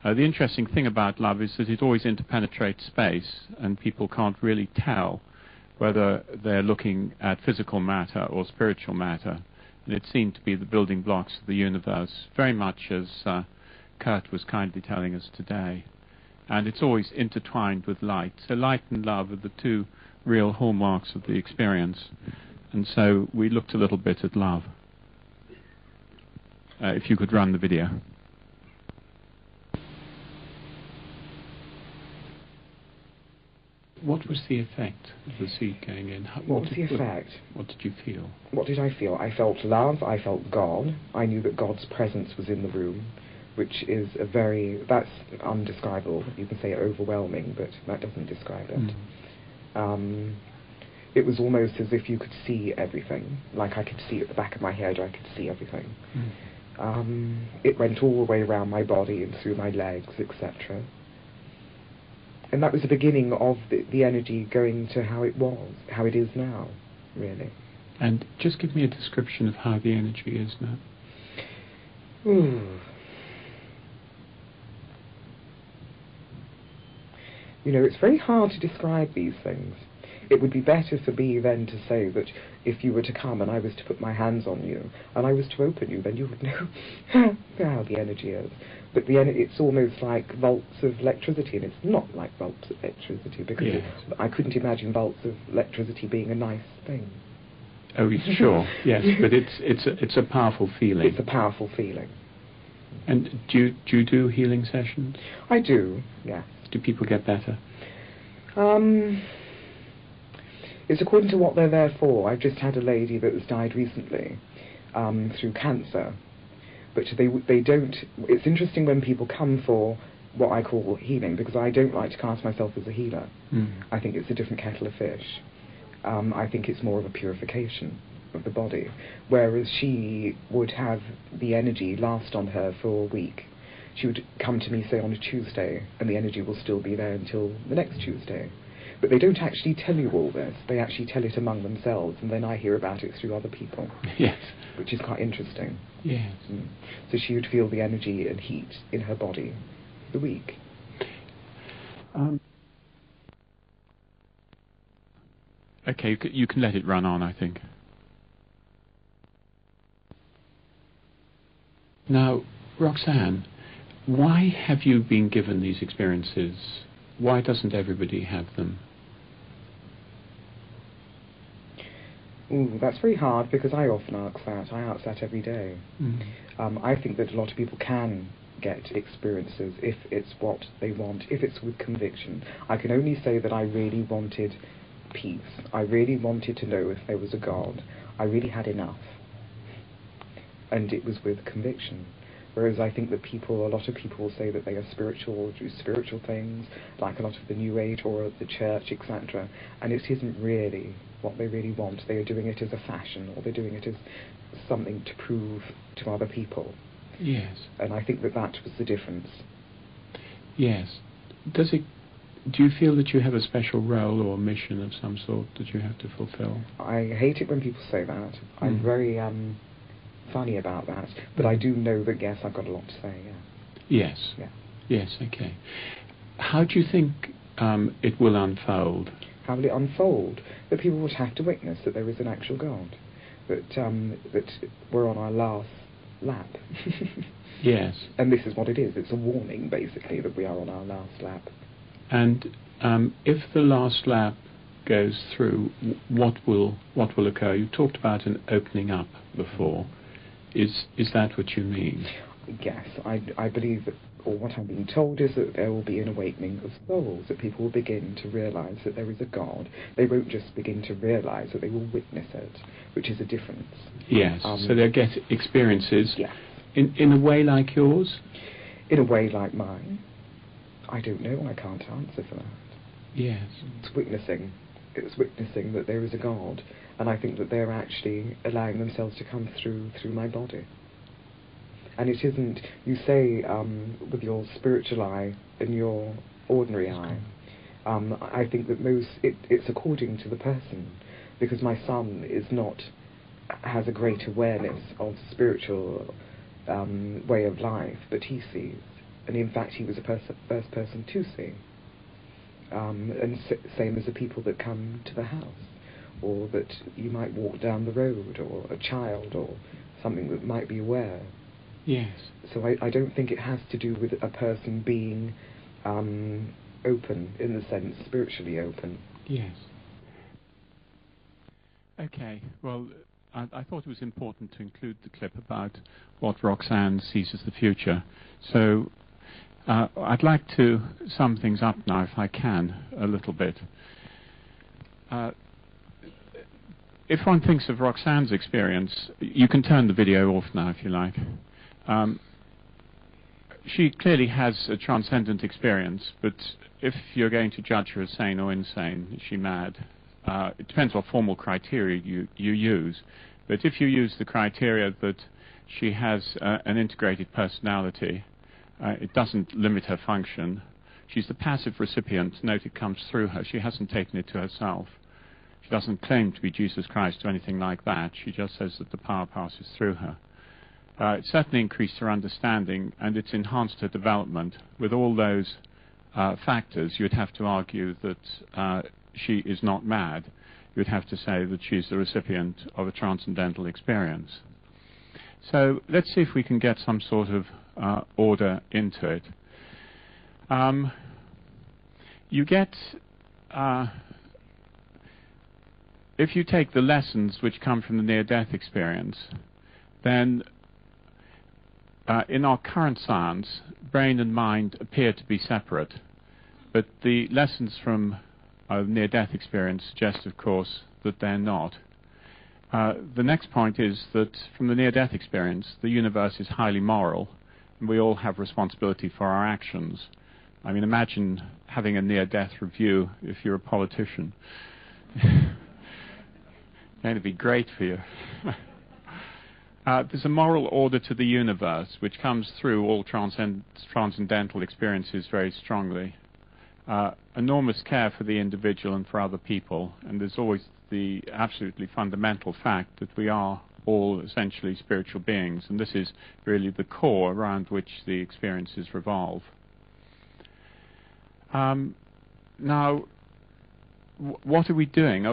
The interesting thing about love is that it always interpenetrates space, and people can't really tell whether they're looking at physical matter or spiritual matter. And it seemed to be the building blocks of the universe, very much as Kurt was kindly telling us today. And it's always intertwined with light. So light and love are the two real hallmarks of the experience. And so we looked a little bit at love. If you could run the video. What was the effect of the seed going in? What was the effect? What did you feel? What did I feel? I felt love, I felt God. I knew that God's presence was in the room, which is that's undescribable. You can say overwhelming, but that doesn't describe it. It was almost as if you could see everything, like I could see at the back of my head, I could see everything. It went all the way around my body and through my legs, etc. And that was the beginning of the energy going to how it was, how it is now, really. And just give me a description of how the energy is now. You know, it's very hard to describe these things. It would be better for me then to say that if you were to come and I was to put my hands on you and I was to open you, then you would know how the energy is. But it's almost like volts of electricity, and it's not like volts of electricity, because I couldn't imagine volts of electricity being a nice thing. Oh, sure, yes, but it's a powerful feeling. It's a powerful feeling. And do you do healing sessions? I do, yes. Do people get better? It's according to what they're there for. I've just had a lady that has died recently through cancer. But they don't... It's interesting when people come for what I call healing, because I don't like to class myself as a healer. I think it's a different kettle of fish. I think it's more of a purification of the body. Whereas she would have the energy last on her for a week. She would come to me, say, on a Tuesday, and the energy will still be there until the next Tuesday. But they don't actually tell you all this. They actually tell it among themselves, and then I hear about it through other people. Yes. Which is quite interesting. Yes. So she would feel the energy and heat in her body the week. Okay, you can let it run on, I think. Now, Roxanne, why have you been given these experiences? Why doesn't everybody have them? Ooh, that's very hard, because I often ask that. I ask that every day. I think that a lot of people can get experiences if it's what they want, if it's with conviction. I can only say that I really wanted peace. I really wanted to know if there was a God. I really had enough. And it was with conviction. Whereas I think that a lot of people will say that they are spiritual or do spiritual things, like a lot of the New Age or the church, etc. And it isn't really what they really want. They are doing it as a fashion, or they're doing it as something to prove to other people. Yes. And I think that was the difference. Yes. Do you feel that you have a special role or mission of some sort that you have to fulfill? I hate it when people say that. I'm very funny about that, but I do know that, yes, I've got a lot to say, Yes. Yeah. Yes, okay. How do you think it will unfold? How will it unfold? That people would have to witness that there is an actual God, that we're on our last lap. Yes. And this is what it is. It's a warning, basically, that we are on our last lap. And if the last lap goes through, what will occur? You talked about an opening up before. Is that what you mean? Yes, I believe that, or what I'm being told is that there will be an awakening of souls, that people will begin to realise that there is a God. They won't just begin to realise that they will witness it, which is a difference. Yes, so they'll get experiences in a way like yours? In a way like mine. I don't know, I can't answer for that. Yes. It's witnessing that there is a God, and I think that they're actually allowing themselves to come through my body. And it isn't, you say, with your spiritual eye and your ordinary eye, I think that it's according to the person, because my son has a great awareness of spiritual way of life that he sees, and in fact he was the first person to see. And same as the people that come to the house, or that you might walk down the road, or a child, or something that might be aware. Yes. So I don't think it has to do with a person being open, in the sense, spiritually open. Yes. Okay, well, I thought it was important to include the clip about what Roxanne sees as the future. So I'd like to sum things up now, if I can, a little bit. If one thinks of Roxanne's experience, you can turn the video off now if you like. She clearly has a transcendent experience, but if you're going to judge her as sane or insane, is she mad? It depends what formal criteria you use. But if you use the criteria that she has an integrated personality, it doesn't limit her function. She's the passive recipient. Note it comes through her. She hasn't taken it to herself. She doesn't claim to be Jesus Christ or anything like that. She just says that the power passes through her. It certainly increased her understanding, and it's enhanced her development. With all those factors, you'd have to argue that she is not mad. You'd have to say that she's the recipient of a transcendental experience. So let's see if we can get some sort of order into it. You get, if you take the lessons which come from the near-death experience, then in our current science, brain and mind appear to be separate, but the lessons from near-death experience suggest, of course, that they're not. The next point is that from the near-death experience, the universe is highly moral, and we all have responsibility for our actions. I mean, imagine having a near-death review if you're a politician. Going to be great for you. There's a moral order to the universe which comes through all transcendental experiences very strongly. Enormous care for the individual and for other people, and there's always the absolutely fundamental fact that we are all essentially spiritual beings, and this is really the core around which the experiences revolve. Now, what are we doing?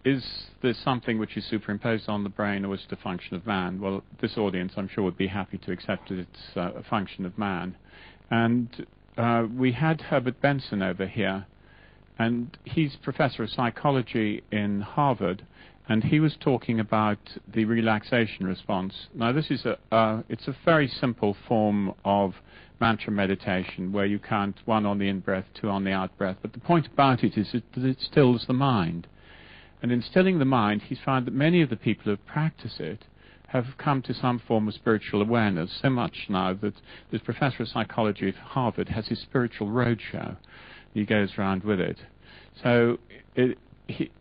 Is there something which is superimposed on the brain, or is it a function of man? Well, this audience, I'm sure, would be happy to accept that it's a function of man. And we had Herbert Benson over here, and he's professor of psychology in Harvard, and he was talking about the relaxation response. Now, this is it's a very simple form of mantra meditation where you count 1 on the in-breath, 2 on the out-breath. But the point about it is that it stills the mind. And in stilling the mind, he's found that many of the people who have practiced it have come to some form of spiritual awareness, so much now that this professor of psychology at Harvard has his spiritual roadshow. He goes around with it. So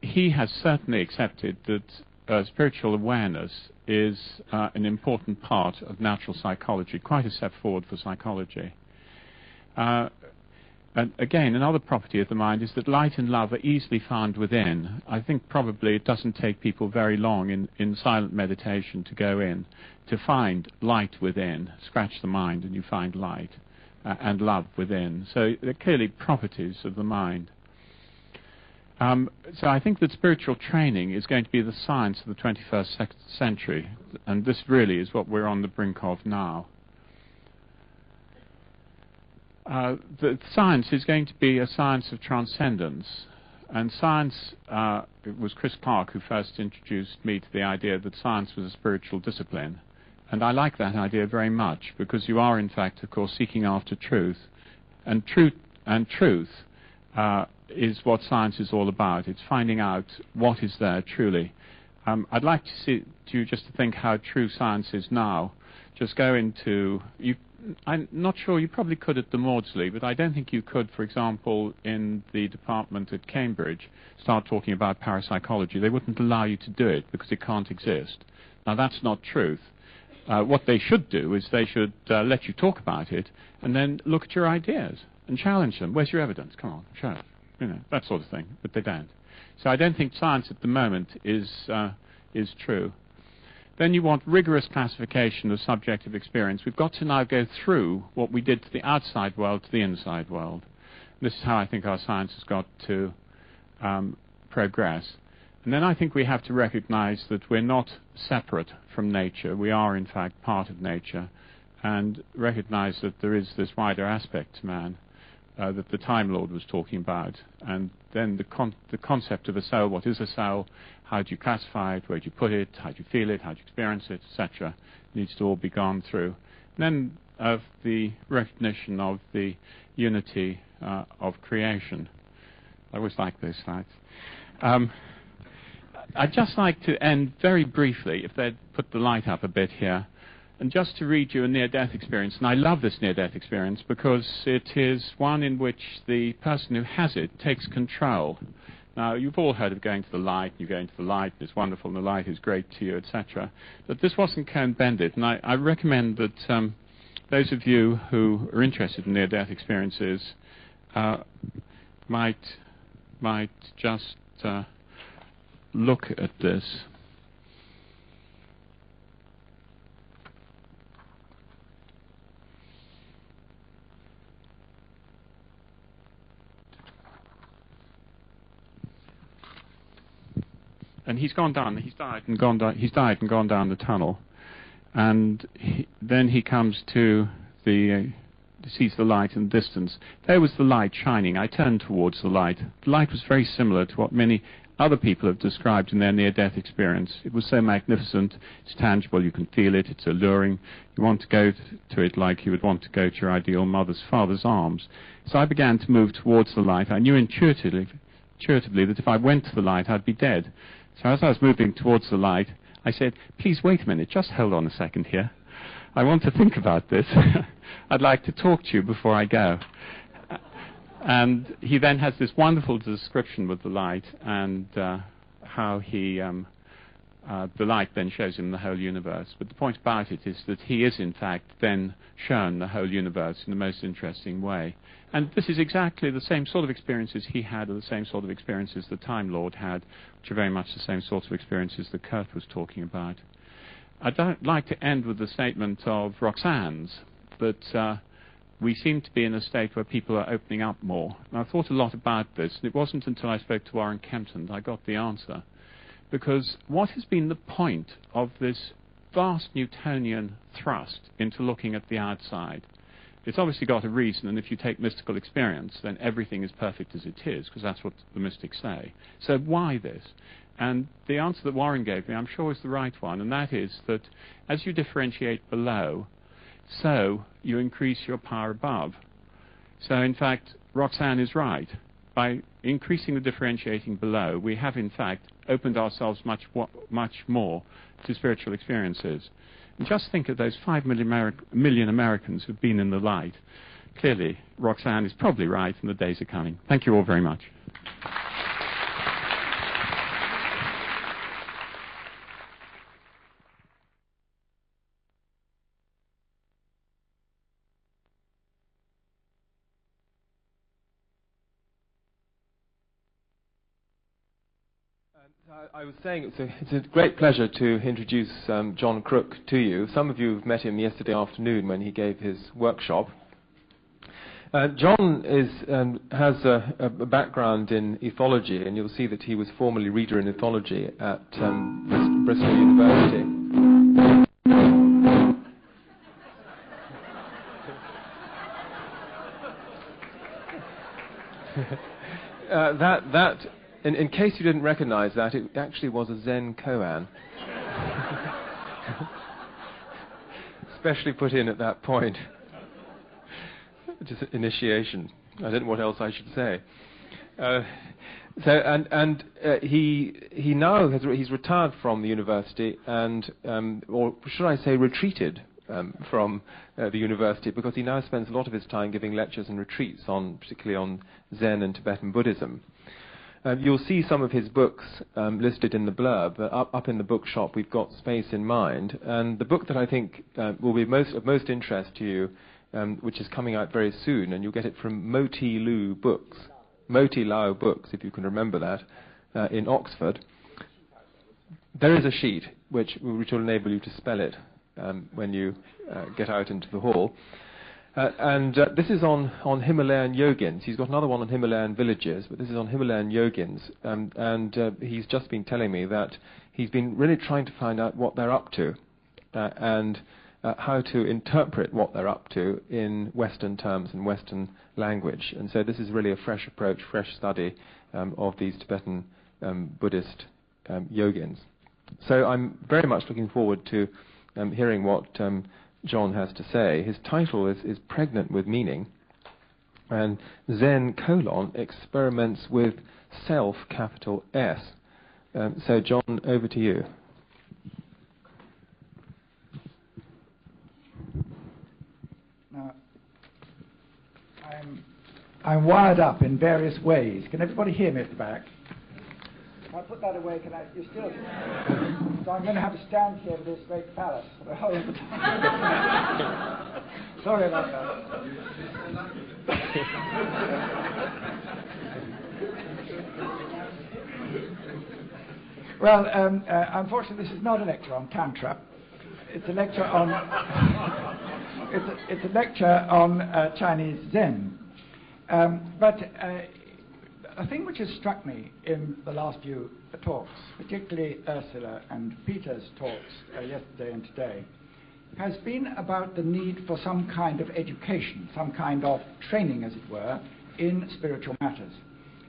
he has certainly accepted that spiritual awareness is an important part of natural psychology, quite a step forward for psychology. And again, another property of the mind is that light and love are easily found within. I think probably it doesn't take people very long in silent meditation to go in, to find light within. Scratch the mind and you find light and love within. So they're clearly properties of the mind. So I think that spiritual training is going to be the science of the 21st century, and this really is what we're on the brink of now. The science is going to be a science of transcendence, and science, it was Chris Clark who first introduced me to the idea that science was a spiritual discipline, and I like that idea very much, because you are in fact, of course, seeking after truth, and truth is what science is all about. It's finding out what is there truly. I'd like to you just to think how true science is now. Just go into I'm not sure, you probably could at the Maudsley, but I don't think you could, for example, in the department at Cambridge, start talking about parapsychology. They wouldn't allow you to do it because it can't exist. Now, that's not truth. What they should do is they should let you talk about it and then look at your ideas and challenge them. Where's your evidence? Come on, show it. You know, that sort of thing, but they don't. So I don't think science at the moment is true. Then you want rigorous classification of subjective experience. We've got to now go through what we did to the outside world to the inside world. This is how I think our science has got to progress. And then I think we have to recognize that we're not separate from nature. We are, in fact, part of nature, and recognize that there is this wider aspect to man that the Time Lord was talking about. And then the concept of a soul, what is a soul, how do you classify it, where do you put it, how do you feel it, how do you experience it, etc., needs to all be gone through. And then of the recognition of the unity of creation. I always like those slides. I'd just like to end very briefly, if they'd put the light up a bit here, and just to read you a near-death experience. And I love this near-death experience because it is one in which the person who has it takes control. Now, you've all heard of going to the light, you go into the light, it's wonderful, and the light is great to you, etc. But this wasn't cone-bended, and I recommend that those of you who are interested in near-death experiences might just look at this. and he's gone down. He's died and gone down. He's died and gone down the tunnel, and then he comes to the. Sees the light in the distance. There was the light shining. I turned towards the light. The light was very similar to what many other people have described in their near-death experience. It was so magnificent. It's tangible. You can feel it. It's alluring. You want to go to it like you would want to go to your ideal mother's, father's arms. So I began to move towards the light. I knew intuitively that if I went to the light, I'd be dead. So as I was moving towards the light, I said, "Please wait a minute. Just hold on a second here. I want to think about this. I'd like to talk to you before I go." And he then has this wonderful description with the light and how the light then shows him the whole universe. But the point about it is that he is, in fact, then shown the whole universe in the most interesting way. And this is exactly the same sort of experiences he had, or the same sort of experiences the Time Lord had, which are very much the same sort of experiences that Kurt was talking about. I'd like to end with the statement of Roxanne's, that we seem to be in a state where people are opening up more. And I thought a lot about this, and it wasn't until I spoke to Warren Kempton that I got the answer. Because what has been the point of this vast Newtonian thrust into looking at the outside? It's obviously got a reason, and if you take mystical experience, then everything is perfect as it is, because that's what the mystics say. So why this? And the answer that Warren gave me, I'm sure, is the right one, and that is that as you differentiate below, so you increase your power above. So, in fact, Roxanne is right. By increasing the differentiating below, we have, in fact, opened ourselves much more to spiritual experiences. And just think of those 5 million Americans who've been in the light. Clearly, Roxanne is probably right, and the days are coming. Thank you all very much. I was saying it's a great pleasure to introduce John Crook to you. Some of you have met him yesterday afternoon when he gave his workshop. John has a background in ethology, and you'll see that he was formerly reader in ethology at Bristol University. In case you didn't recognize that, it actually was a Zen koan. Especially put in at that point. Just initiation. I don't know what else I should say. He now he's retired from the university and, or should I say, retreated from the university, because he now spends a lot of his time giving lectures and retreats particularly on Zen and Tibetan Buddhism. You'll see some of his books listed in the blurb. Up in the bookshop, we've got Space in Mind. And the book that I think will be of most interest to you, which is coming out very soon, and you'll get it from Moti Lau Books, if you can remember that, in Oxford. There is a sheet which will enable you to spell it when you get out into the hall. This is on Himalayan yogins. He's got another one on Himalayan villages, but this is on Himalayan yogins. He's just been telling me that he's been really trying to find out what they're up to and how to interpret what they're up to in Western terms and Western language. And so this is really a fresh approach, fresh study of these Tibetan Buddhist yogins. So I'm very much looking forward to hearing what John has to say. His title is pregnant with meaning, and Zen : experiments with self, capital S. So John, over to you. Now, I'm wired up in various ways. Can everybody hear me at the back? If I put that away, you still... So I'm going to have to stand here in this great palace for the whole of the time. Sorry about that. Well, unfortunately, this is not a lecture on Tantra. It's a lecture on... it's a lecture on Chinese Zen. But a thing which has struck me in the last few talks, particularly Ursula and Peter's talks yesterday and today, has been about the need for some kind of education, some kind of training, as it were, in spiritual matters.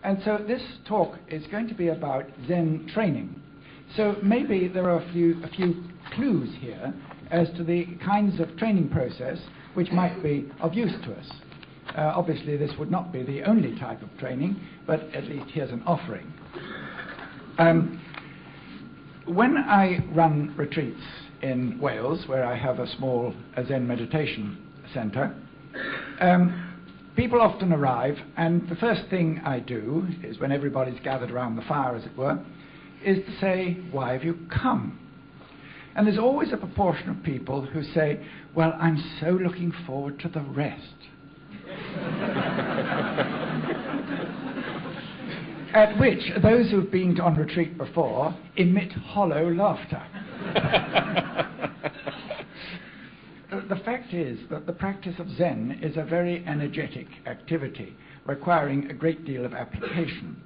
And so this talk is going to be about Zen training. So maybe there are a few clues here as to the kinds of training process which might be of use to us. Obviously, this would not be the only type of training, but at least here's an offering. When I run retreats in Wales, where I have a small Zen meditation centre, people often arrive, and the first thing I do is, when everybody's gathered around the fire, as it were, is to say, "Why have you come?" And there's always a proportion of people who say, "Well, I'm so looking forward to the rest." At which those who've been on retreat before emit hollow laughter. The fact is that the practice of Zen is a very energetic activity, requiring a great deal of application.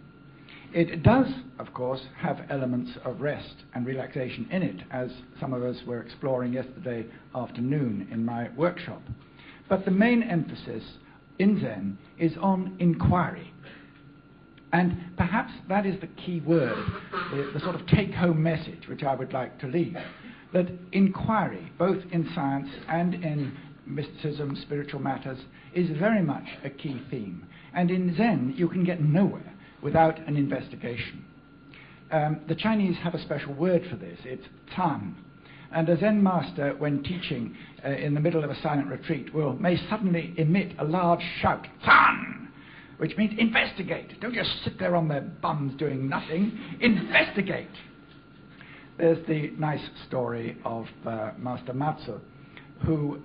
It does, of course, have elements of rest and relaxation in it, as some of us were exploring yesterday afternoon in my workshop. But the main emphasis in Zen is on inquiry. And perhaps that is the key word, the sort of take-home message which I would like to leave. That inquiry, both in science and in mysticism, spiritual matters, is very much a key theme. And in Zen, you can get nowhere without an investigation. The Chinese have a special word for this. It's tan. And a Zen master, when teaching in the middle of a silent retreat, may suddenly emit a large shout, "Tan!" which means investigate. Don't just sit there on their bums doing nothing. Investigate. There's the nice story of Master Matsu, who,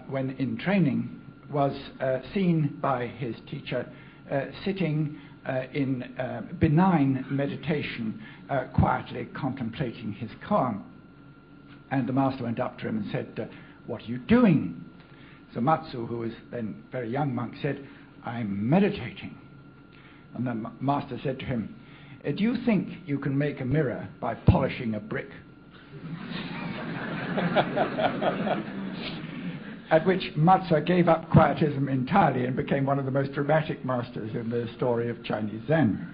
when in training, was seen by his teacher sitting in benign meditation, quietly contemplating his koan. And the master went up to him and said, "What are you doing?" So Matsu, who was then a very young monk, said, "I'm meditating." And the master said to him, "Do you think you can make a mirror by polishing a brick?" At which Matsu gave up quietism entirely and became one of the most dramatic masters in the story of Chinese Zen.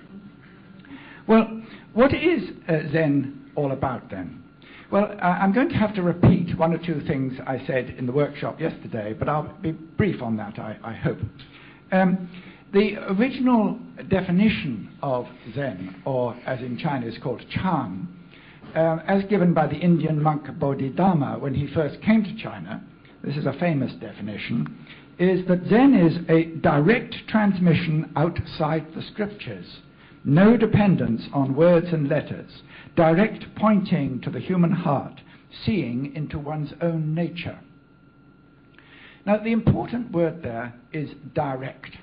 Well, what is Zen all about then? Well, I'm going to have to repeat one or two things I said in the workshop yesterday, but I'll be brief on that, I hope. The original definition of Zen, or as in China is called Chan, as given by the Indian monk Bodhidharma when he first came to China, this is a famous definition, is that Zen is a direct transmission outside the scriptures, no dependence on words and letters, direct pointing to the human heart, seeing into one's own nature. Now, the important word there is direct.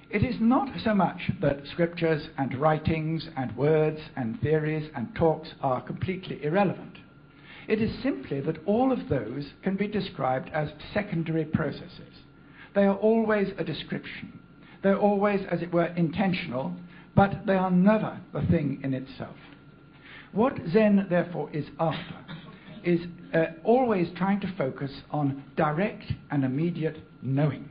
It is not so much that scriptures and writings and words and theories and talks are completely irrelevant. It is simply that all of those can be described as secondary processes. They are always a description. They're always, as it were, intentional, but they are never the thing in itself. What Zen, therefore, is after is always trying to focus on direct and immediate knowing.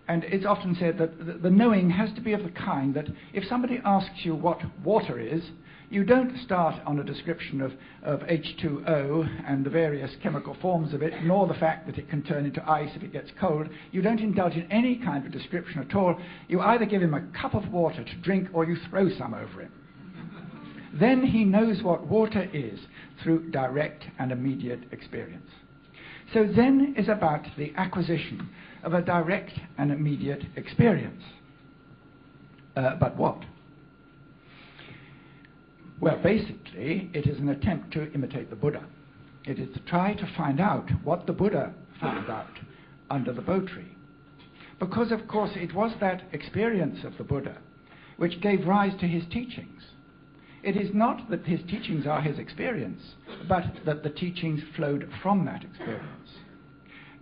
And it's often said that the knowing has to be of the kind that if somebody asks you what water is, you don't start on a description of H2O and the various chemical forms of it, nor the fact that it can turn into ice if it gets cold. You don't indulge in any kind of description at all. You either give him a cup of water to drink or you throw some over him. Then he knows what water is through direct and immediate experience. So Zen is about the acquisition of a direct and immediate experience. But what? Well, basically, it is an attempt to imitate the Buddha. It is to try to find out what the Buddha found out under the Bo tree. Because, of course, it was that experience of the Buddha which gave rise to his teachings. It is not that his teachings are his experience, but that the teachings flowed from that experience.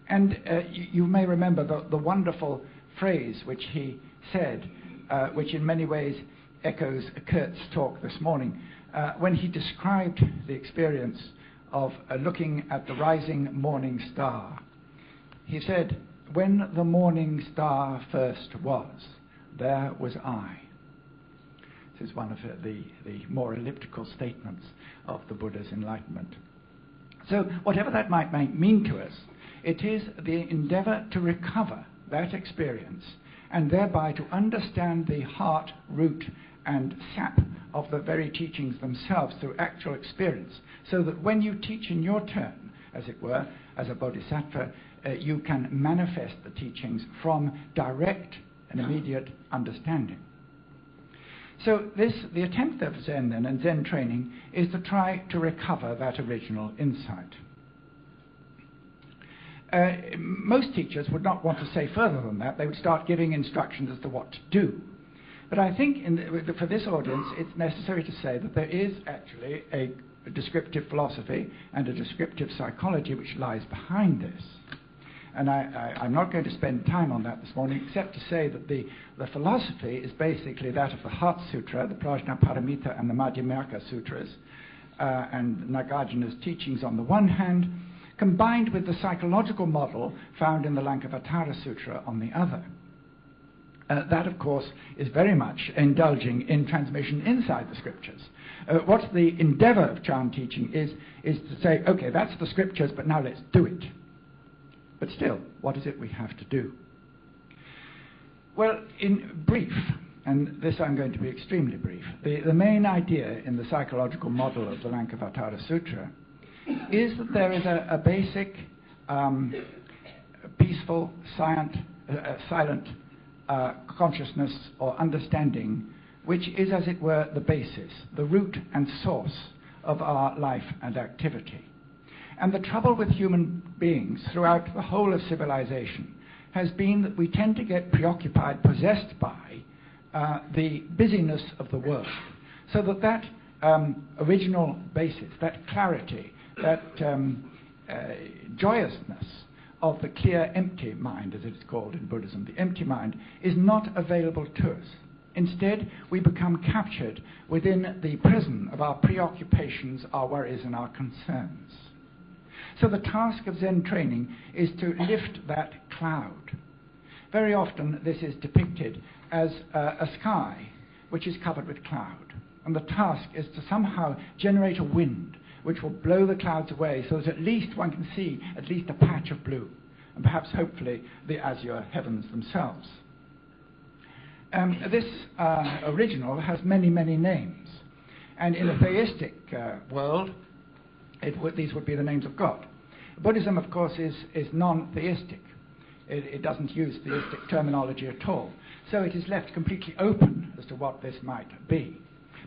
And you may remember the wonderful phrase which he said which in many ways echoes Kurt's talk this morning, when he described the experience of looking at the rising morning star. He said, "When the morning star first was, there was I." This is one of the more elliptical statements of the Buddha's enlightenment. So whatever that might mean to us, it is the endeavor to recover that experience and thereby to understand the heart, root, and sap of the very teachings themselves through actual experience, so that when you teach in your turn, as it were, as a bodhisattva, you can manifest the teachings from direct and immediate understanding. So the attempt of Zen then, and Zen training, is to try to recover that original insight. Most teachers would not want to say further than that. They would start giving instructions as to what to do. But I think for this audience, it's necessary to say that there is actually a descriptive philosophy and a descriptive psychology which lies behind this. And I'm not going to spend time on that this morning, except to say that the philosophy is basically that of the Heart Sutra, the Prajnaparamita and the Madhyamaka Sutras, and Nagarjuna's teachings on the one hand, combined with the psychological model found in the Lankavatara Sutra on the other. That, of course, is very much indulging in transmission inside the scriptures. What the endeavor of Chan teaching is to say, okay, that's the scriptures, but now let's do it. But still, what is it we have to do? Well, in brief, and this I'm going to be extremely brief, the main idea in the psychological model of the Lankavatara Sutra is that there is a basic, peaceful, silent consciousness or understanding, which is, as it were, the basis, the root and source of our life and activity. And the trouble with human beings throughout the whole of civilization has been that we tend to get preoccupied, possessed by the busyness of the world, so that original basis, that clarity, that joyousness of the clear empty mind, as it is called in Buddhism, the empty mind, is not available to us. Instead, we become captured within the prison of our preoccupations, our worries, and our concerns. So the task of Zen training is to lift that cloud. Very often this is depicted as a sky which is covered with cloud. And the task is to somehow generate a wind which will blow the clouds away so that at least one can see at least a patch of blue, and perhaps hopefully the azure heavens themselves. This original has many, many names. And in a theistic world, these would be the names of God. Buddhism, of course, is non-theistic. It doesn't use theistic terminology at all. So it is left completely open as to what this might be.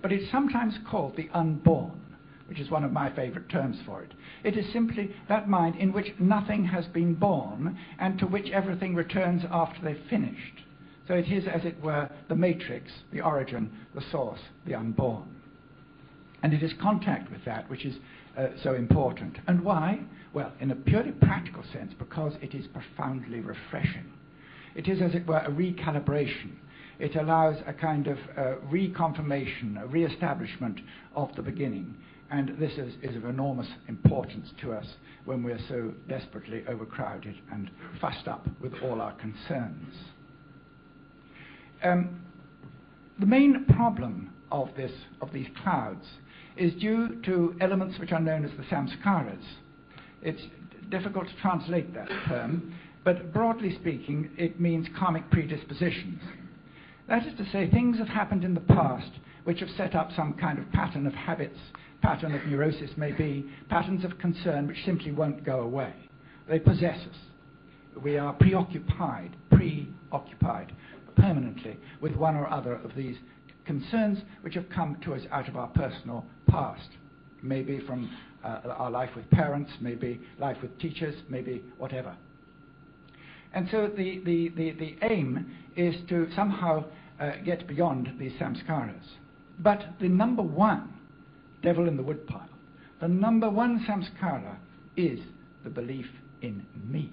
But it's sometimes called the unborn, which is one of my favorite terms for it. It is simply that mind in which nothing has been born and to which everything returns after they've finished. So it is, as it were, the matrix, the origin, the source, the unborn. And it is contact with that which is so important. And why? Well, in a purely practical sense, because it is profoundly refreshing. It is, as it were, a recalibration. It allows a kind of reconfirmation, a re-establishment of the beginning. And this is of enormous importance to us when we're so desperately overcrowded and fussed up with all our concerns. The main problem of these clouds is due to elements which are known as the samskaras. It's difficult to translate that term, but broadly speaking, it means karmic predispositions. That is to say, things have happened in the past which have set up some kind of pattern of habits, pattern of neurosis maybe, patterns of concern which simply won't go away. They possess us. We are preoccupied permanently with one or other of these concerns which have come to us out of our personal past, maybe from our life with parents, maybe life with teachers, maybe whatever. And so the aim is to somehow get beyond these samskaras. But the number one devil in the woodpile, the number one samskara is the belief in me.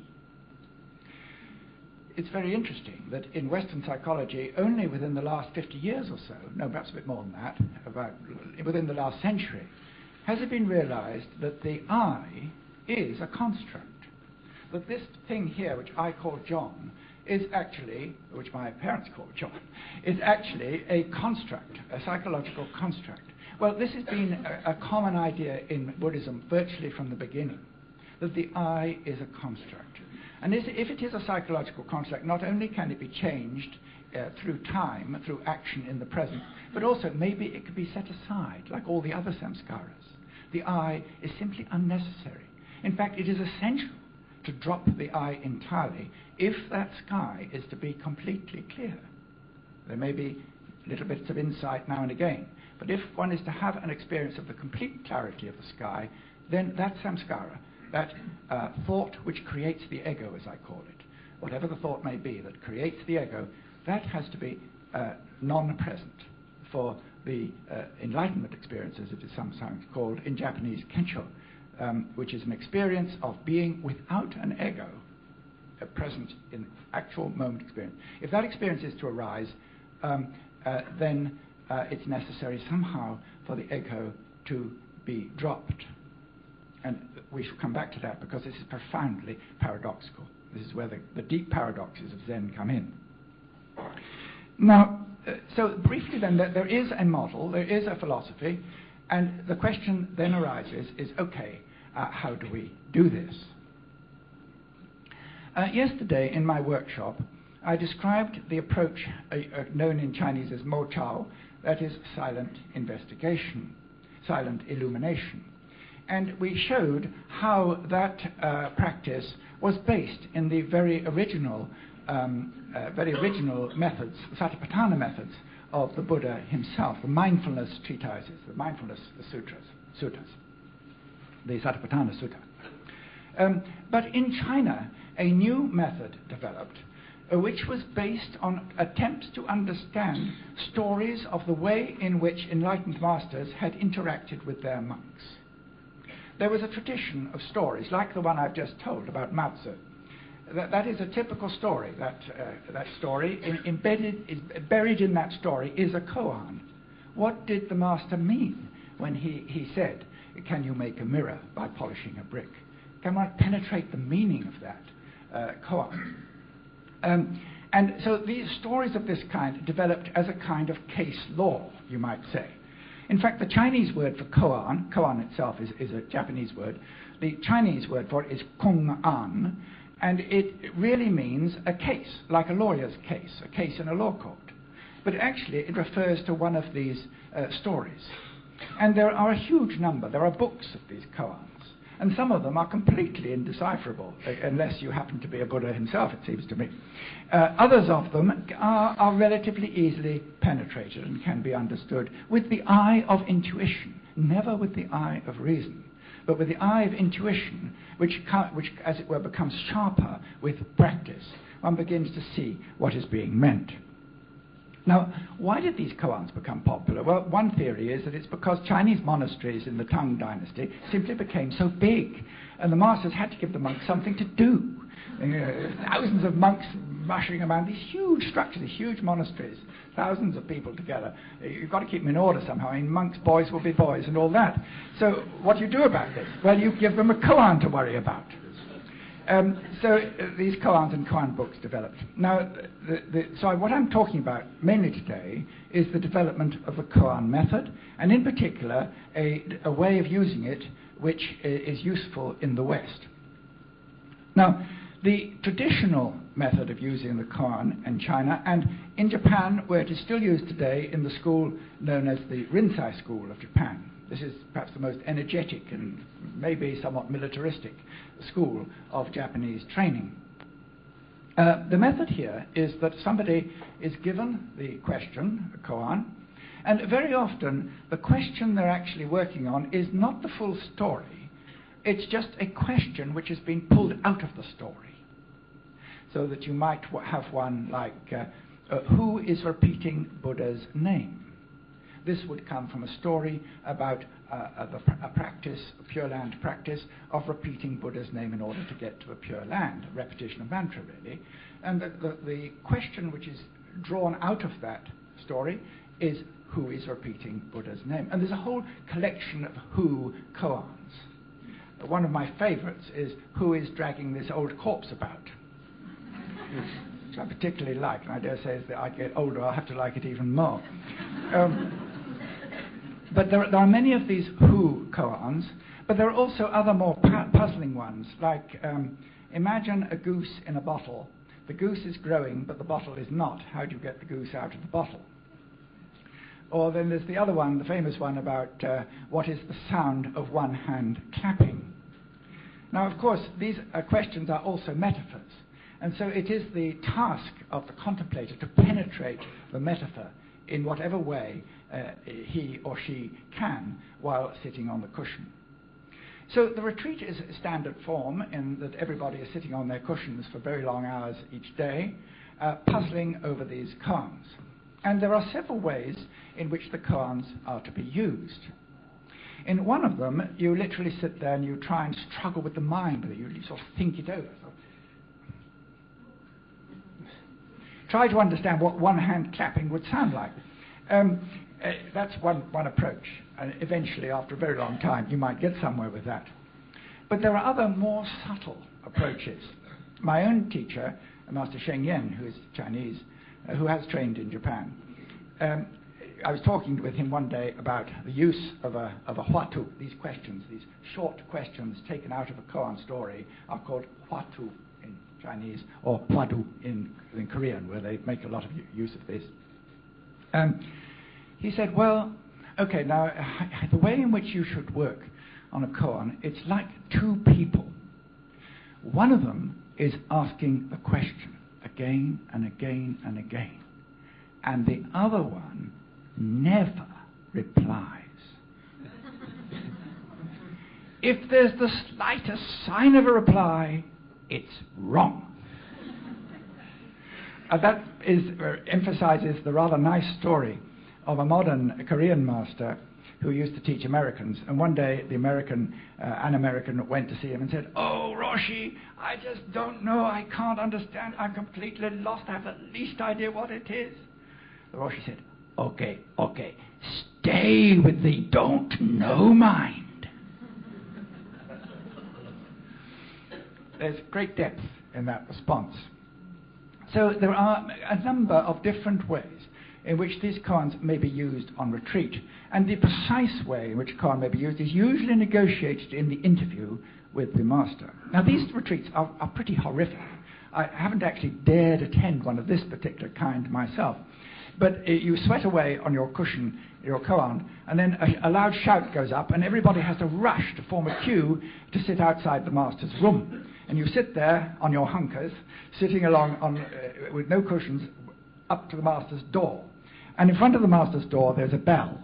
it's very interesting that in Western psychology, only within the last 50 years or so, no, perhaps a bit more than that, about within the last century, has it been realized that the I is a construct. That this thing here, which I call John, is actually, which my parents call John, is actually a construct, a psychological construct. Well, this has been a common idea in Buddhism virtually from the beginning, that the I is a construct. And if it is a psychological construct, not only can it be changed through time, through action in the present, but also maybe it could be set aside, like all the other samskaras. The I is simply unnecessary. In fact, it is essential to drop the I entirely if that sky is to be completely clear. There may be little bits of insight now and again, but if one is to have an experience of the complete clarity of the sky, then that samskara, that thought which creates the ego, as I call it, whatever the thought may be that creates the ego, that has to be non-present for the enlightenment experience, as it is sometimes called in Japanese kensho, which is an experience of being without an ego present in actual moment experience. If that experience is to arise, then it's necessary somehow for the ego to be dropped. And we shall come back to that because this is profoundly paradoxical. This is where the deep paradoxes of Zen come in. Now, so briefly then, there is a model, there is a philosophy, and the question then arises is, okay, how do we do this? Yesterday in my workshop, I described the approach known in Chinese as Mo Chao, that is silent investigation, silent illumination. And we showed how that practice was based in the very original methods, the Satipatthana methods of the Buddha himself, the mindfulness treatises, the mindfulness suttas, the Satipatthana Sutta. But in China, a new method developed, which was based on attempts to understand stories of the way in which enlightened masters had interacted with their monks. There was a tradition of stories, like the one I've just told about Mao Tzu. That is a typical story. That story, buried in that story, is a koan. What did the master mean when he said, "Can you make a mirror by polishing a brick?" Can one penetrate the meaning of that koan? And so these stories of this kind developed as a kind of case law, you might say. In fact, the Chinese word for koan, koan itself is a Japanese word, the Chinese word for it is kong-an, and it really means a case, like a lawyer's case, a case in a law court. But actually it refers to one of these stories. And there are a huge number, there are books of these koans, and some of them are completely indecipherable, unless you happen to be a Buddha himself, it seems to me. Others of them are relatively easily penetrated and can be understood with the eye of intuition, never with the eye of reason, but with the eye of intuition, which as it were becomes sharper with practice. One begins to see what is being meant. Now, why did these koans become popular? Well, one theory is that it's because Chinese monasteries in the Tang dynasty simply became so big, and the masters had to give the monks something to do. Thousands of monks rushing around these huge structures, these huge monasteries, thousands of people together. You've got to keep them in order somehow. I mean, monks' boys will be boys and all that. So what do you do about this? Well, you give them a koan to worry about. So these koans and koan books developed. Now, so what I'm talking about mainly today is the development of the koan method, and in particular a way of using it which is useful in the West. Now, the traditional method of using the koan in China, and in Japan, where it is still used today in the school known as the Rinzai School of Japan. This is perhaps the most energetic and maybe somewhat militaristic school of Japanese training. The method here is that somebody is given the question, a koan, and very often the question they're actually working on is not the full story. It's just a question which has been pulled out of the story. So that you might have one like, who is repeating Buddha's name? This would come from a story about a practice, a Pure Land practice, of repeating Buddha's name in order to get to a Pure Land, a repetition of mantra, really. And the question which is drawn out of that story is, who is repeating Buddha's name? And there's a whole collection of who koans. One of my favorites is, who is dragging this old corpse about? Which I particularly like, and I dare say as I get older I'll have to like it even more. But there are many of these who koans, but there are also other more puzzling ones, like imagine a goose in a bottle. The goose is growing, but the bottle is not. How do you get the goose out of the bottle? Or then there's the other one, the famous one about what is the sound of one hand clapping. Now, of course, these questions are also metaphors. And so it is the task of the contemplator to penetrate the metaphor in whatever way he or she can while sitting on the cushion. So the retreat is a standard form in that everybody is sitting on their cushions for very long hours each day, puzzling over these koans. And there are several ways in which the koans are to be used. In one of them, you literally sit there and you try and struggle with the mind with it. You sort of think it over. Try to understand what one hand clapping would sound like. That's one approach. And eventually, after a very long time, you might get somewhere with that. But there are other more subtle approaches. My own teacher, Master Sheng Yen, who is Chinese, who has trained in Japan, I was talking with him one day about the use of a huatu. These questions, these short questions taken out of a koan story, are called huatu in Chinese, or huadu in Korean, where they make a lot of use of this. He said, well, okay, now, the way in which you should work on a koan, it's like two people. One of them is asking the question again and again and again, and the other one never replies. If there's the slightest sign of a reply, it's wrong. That emphasizes the rather nice story of a modern Korean master who used to teach Americans. And one day, an American went to see him and said, "Oh, Roshi, I just don't know. I can't understand. I'm completely lost. I have the least idea what it is." The Roshi said, Okay. Stay with the don't know mind. There's great depth in that response. So there are a number of different ways in which these koans may be used on retreat. And the precise way in which koan may be used is usually negotiated in the interview with the master. Now, these retreats are pretty horrific. I haven't actually dared attend one of this particular kind myself. But you sweat away on your cushion, your koan, and then a loud shout goes up, and everybody has to rush to form a queue to sit outside the master's room. And you sit there on your hunkers, sitting along with no cushions, up to the master's door. And in front of the master's door, there's a bell.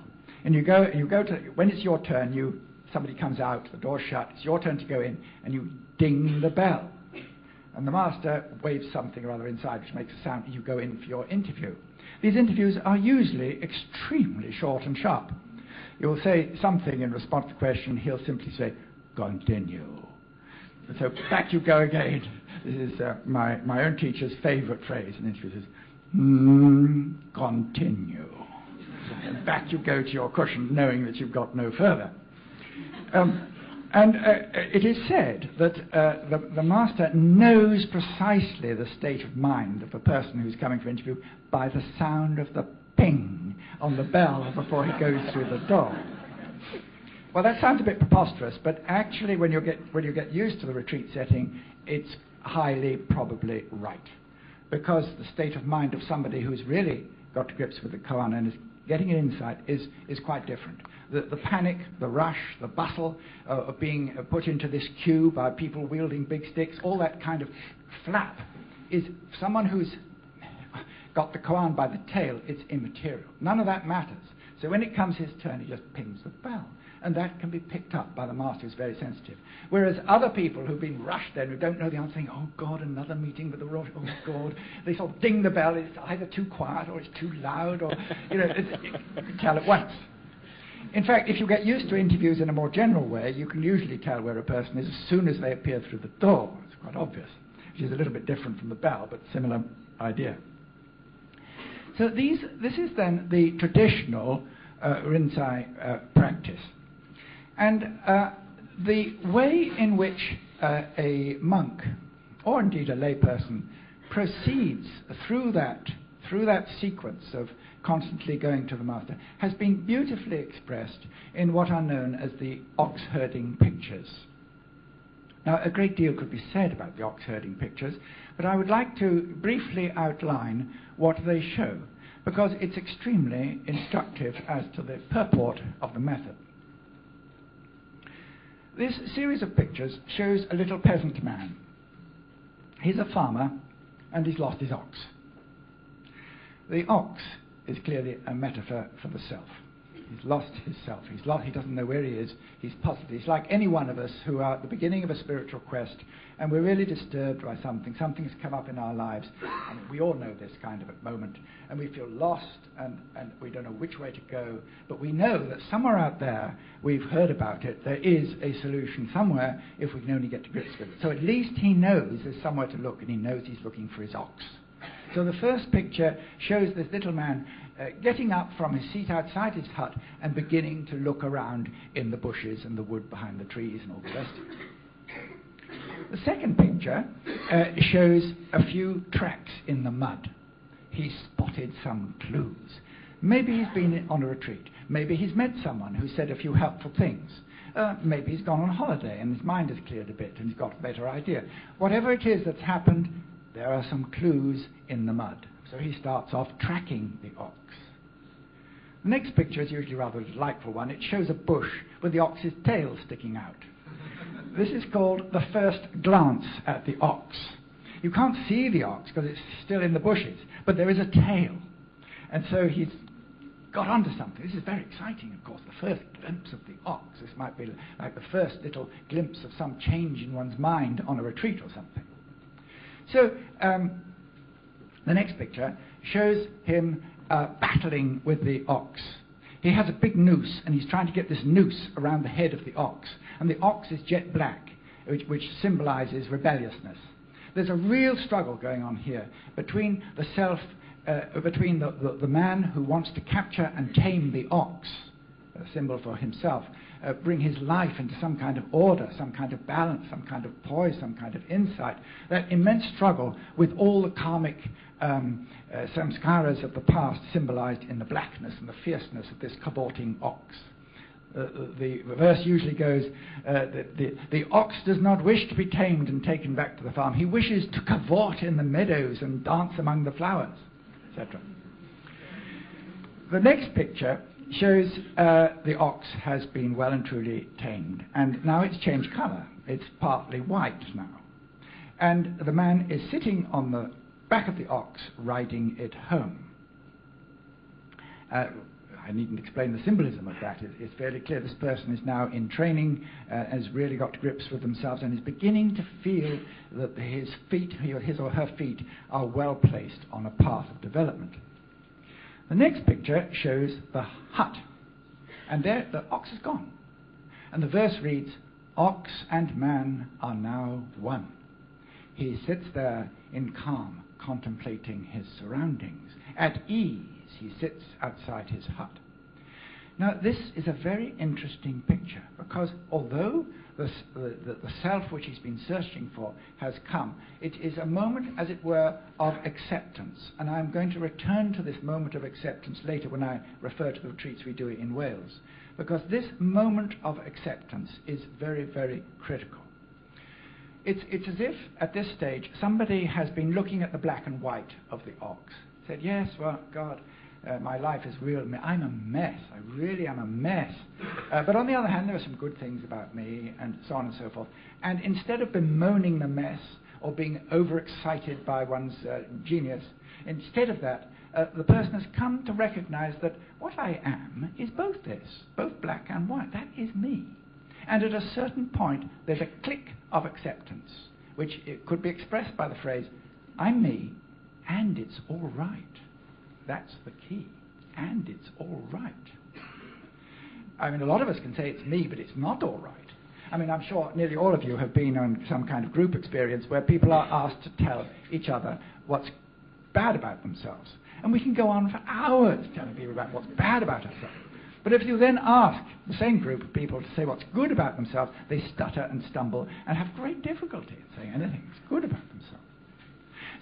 And you go to, when it's your turn, somebody comes out, the door's shut, it's your turn to go in, and you ding the bell. And the master waves something or other inside, which makes a sound, and you go in for your interview. These interviews are usually extremely short and sharp. You'll say something in response to the question, he'll simply say, "Continue." And so back you go again. This is my own teacher's favorite phrase in interviews is, "Continue." And back you go to your cushion, knowing that you've got no further. And it is said that the master knows precisely the state of mind of a person who's coming for interview by the sound of the ping on the bell before he goes through the door. Well, that sounds a bit preposterous, but actually when you get used to the retreat setting, it's highly probably right. Because the state of mind of somebody who's really got to grips with the koan and is getting an insight is quite different. The panic, the rush, the bustle of being put into this queue by people wielding big sticks, all that kind of flap is someone who's got the koan by the tail, it's immaterial. None of that matters. So when it comes his turn, he just pings the bell. And that can be picked up by the master, who's very sensitive. Whereas other people who've been rushed then, who don't know the answer, think, oh God, another meeting with the Rosh, oh God. They sort of ding the bell, it's either too quiet or it's too loud, or, you can tell at once. In fact, if you get used to interviews in a more general way, you can usually tell where a person is as soon as they appear through the door. It's quite obvious, which is a little bit different from the bell, but similar idea. So this is then the traditional Rinzai practice. And the way in which a monk, or indeed a layperson, proceeds through that sequence of constantly going to the master has been beautifully expressed in what are known as the ox herding pictures. Now, a great deal could be said about the ox herding pictures, but I would like to briefly outline what they show, because it's extremely instructive as to the purport of the method. This series of pictures shows a little peasant man. He's a farmer, and he's lost his ox. The ox is clearly a metaphor for the self. He's lost his self. He doesn't know where he is. He's puzzled. He's like any one of us who are at the beginning of a spiritual quest, and we're really disturbed by something. Something's come up in our lives. I mean, we all know this kind of a moment, and we feel lost, and we don't know which way to go. But we know that somewhere out there, we've heard about it, there is a solution somewhere if we can only get to grips with it. So at least he knows there's somewhere to look, and he knows he's looking for his ox. So the first picture shows this little man getting up from his seat outside his hut and beginning to look around in the bushes and the wood behind the trees and all the rest of it. The second picture shows a few tracks in the mud. He's spotted some clues. Maybe he's been on a retreat. Maybe he's met someone who said a few helpful things. Maybe he's gone on holiday and his mind has cleared a bit and he's got a better idea. Whatever it is that's happened, there are some clues in the mud. So he starts off tracking the ox. The next picture is usually rather a delightful one. It shows a bush with the ox's tail sticking out. This is called the first glance at the ox. You can't see the ox because it's still in the bushes, but there is a tail. And so he's got onto something. This is very exciting, of course, the first glimpse of the ox. This might be like the first little glimpse of some change in one's mind on a retreat or something. So the next picture shows him battling with the ox. He has a big noose, and he's trying to get this noose around the head of the ox. And the ox is jet black, which symbolizes rebelliousness. There's a real struggle going on here between the self, between the man who wants to capture and tame the ox, a symbol for himself, bring his life into some kind of order, some kind of balance, some kind of poise, some kind of insight. That immense struggle with all the karmic samskaras of the past symbolized in the blackness and the fierceness of this cavorting ox. The verse usually goes, the ox does not wish to be tamed and taken back to the farm. He wishes to cavort in the meadows and dance among the flowers, etc. The next picture shows the ox has been well and truly tamed, and now it's changed colour. It's partly white now. And the man is sitting on the back of the ox, riding it home. I needn't explain the symbolism of that. It's fairly clear. This person is now in training, has really got to grips with themselves, and is beginning to feel that his or her feet are well placed on a path of development. The next picture shows the hut, and there the ox is gone. And the verse reads, "Ox and man are now one." He sits there in calm, contemplating his surroundings. At ease, he sits outside his hut. Now, this is a very interesting picture, because although the self which he's been searching for has come, it is a moment, as it were, of acceptance. And I'm going to return to this moment of acceptance later when I refer to the retreats we do in Wales, because this moment of acceptance is very, very critical. It's as if, at this stage, somebody has been looking at the black and white of the ox, said, yes, well, God, my life is real. I'm a mess. I really am a mess. But on the other hand, there are some good things about me, and so on and so forth. And instead of bemoaning the mess or being overexcited by one's genius, instead of that, the person has come to recognize that what I am is both this, both black and white. That is me. And at a certain point, there's a click of acceptance, which it could be expressed by the phrase, I'm me, and it's all right. That's the key. And it's all right. I mean, a lot of us can say it's me, but it's not all right. I mean, I'm sure nearly all of you have been on some kind of group experience where people are asked to tell each other what's bad about themselves. And we can go on for hours telling people about what's bad about ourselves. But if you then ask the same group of people to say what's good about themselves, they stutter and stumble and have great difficulty in saying anything that's good about themselves.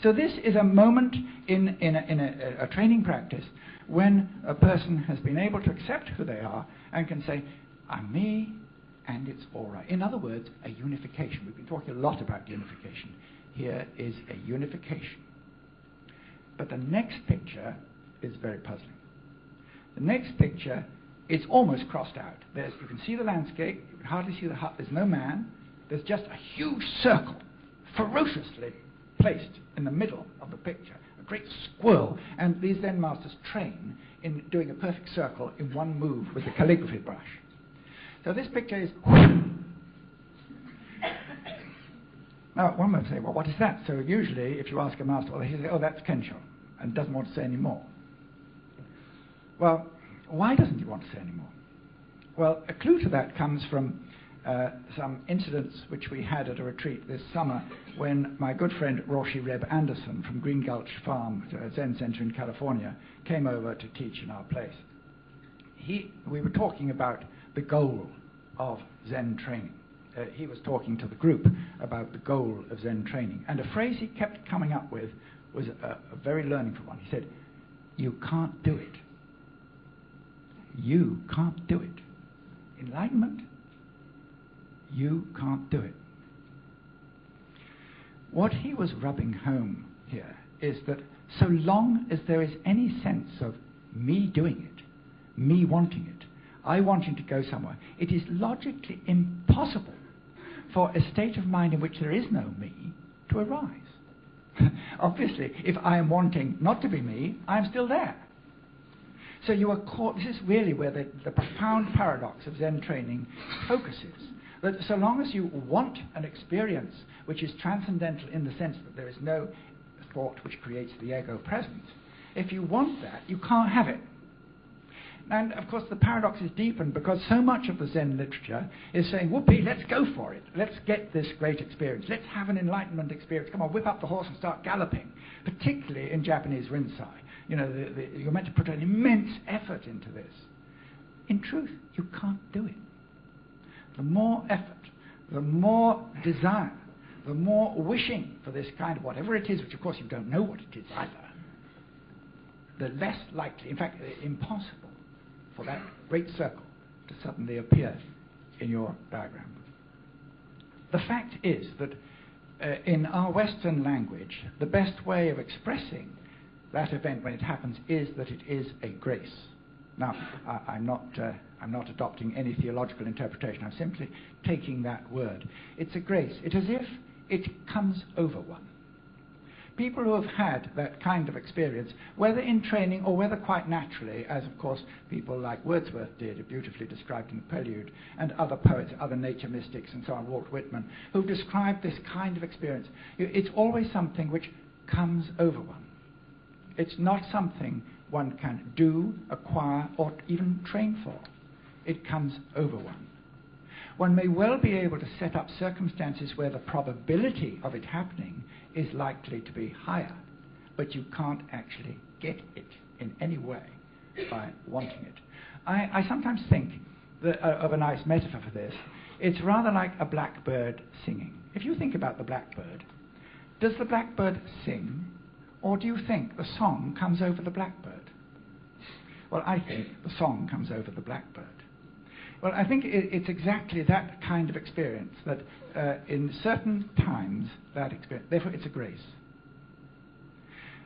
So this is a moment in a training practice when a person has been able to accept who they are and can say, I'm me, and it's all right. In other words, a unification. We've been talking a lot about unification. Here is a unification. But the next picture is very puzzling. The next picture is almost crossed out. You can see the landscape, you can hardly see the hut, there's no man, there's just a huge circle, ferociously placed in the middle of the picture, a great squirrel, and these Zen masters train in doing a perfect circle in one move with the calligraphy brush. So this picture is... Now, one might say, well, what is that? So usually, if you ask a master, well, he'll say, oh, that's Kensho, and doesn't want to say any more. Well, why doesn't he want to say any more? Well, a clue to that comes from some incidents which we had at a retreat this summer when my good friend Roshi Reb Anderson from Green Gulch Farm, a Zen center in California, came over to teach in our place. We were talking about the goal of Zen training. He was talking to the group about the goal of Zen training. And a phrase he kept coming up with was a very learningful one. He said, you can't do it. You can't do it. Enlightenment, you can't do it. What he was rubbing home here is that so long as there is any sense of me doing it, me wanting it, I wanting to go somewhere, it is logically impossible for a state of mind in which there is no me to arise. Obviously, if I am wanting not to be me, I am still there. So you are caught. This is really where the profound paradox of Zen training focuses. That so long as you want an experience which is transcendental in the sense that there is no thought which creates the ego present, if you want that, you can't have it. And of course the paradox is deepened because so much of the Zen literature is saying, whoopee, let's go for it. Let's get this great experience. Let's have an enlightenment experience. Come on, whip up the horse and start galloping. Particularly in Japanese Rinzai. You know, you're meant to put an immense effort into this. In truth, you can't do it. The more effort, the more desire, the more wishing for this kind of whatever it is, which of course you don't know what it is either, the less likely, in fact, impossible, for that great circle to suddenly appear in your diagram. The fact is that in our Western language, the best way of expressing that event when it happens is that it is a grace. Now, I'm not adopting any theological interpretation. I'm simply taking that word. It's a grace. It's as if it comes over one. People who have had that kind of experience, whether in training or whether quite naturally, as of course people like Wordsworth did, beautifully described in the Prelude, and other poets, other nature mystics and so on, Walt Whitman, who've described this kind of experience, it's always something which comes over one. It's not something one can do, acquire, or even train for. It comes over one. One may well be able to set up circumstances where the probability of it happening is likely to be higher, but you can't actually get it in any way by wanting it. I sometimes think that, of a nice metaphor for this. It's rather like a blackbird singing. If you think about the blackbird, does the blackbird sing, or do you think the song comes over the blackbird? Well, I think the song comes over the blackbird. Well, I think it's exactly that kind of experience, that in certain times, that experience, therefore it's a grace.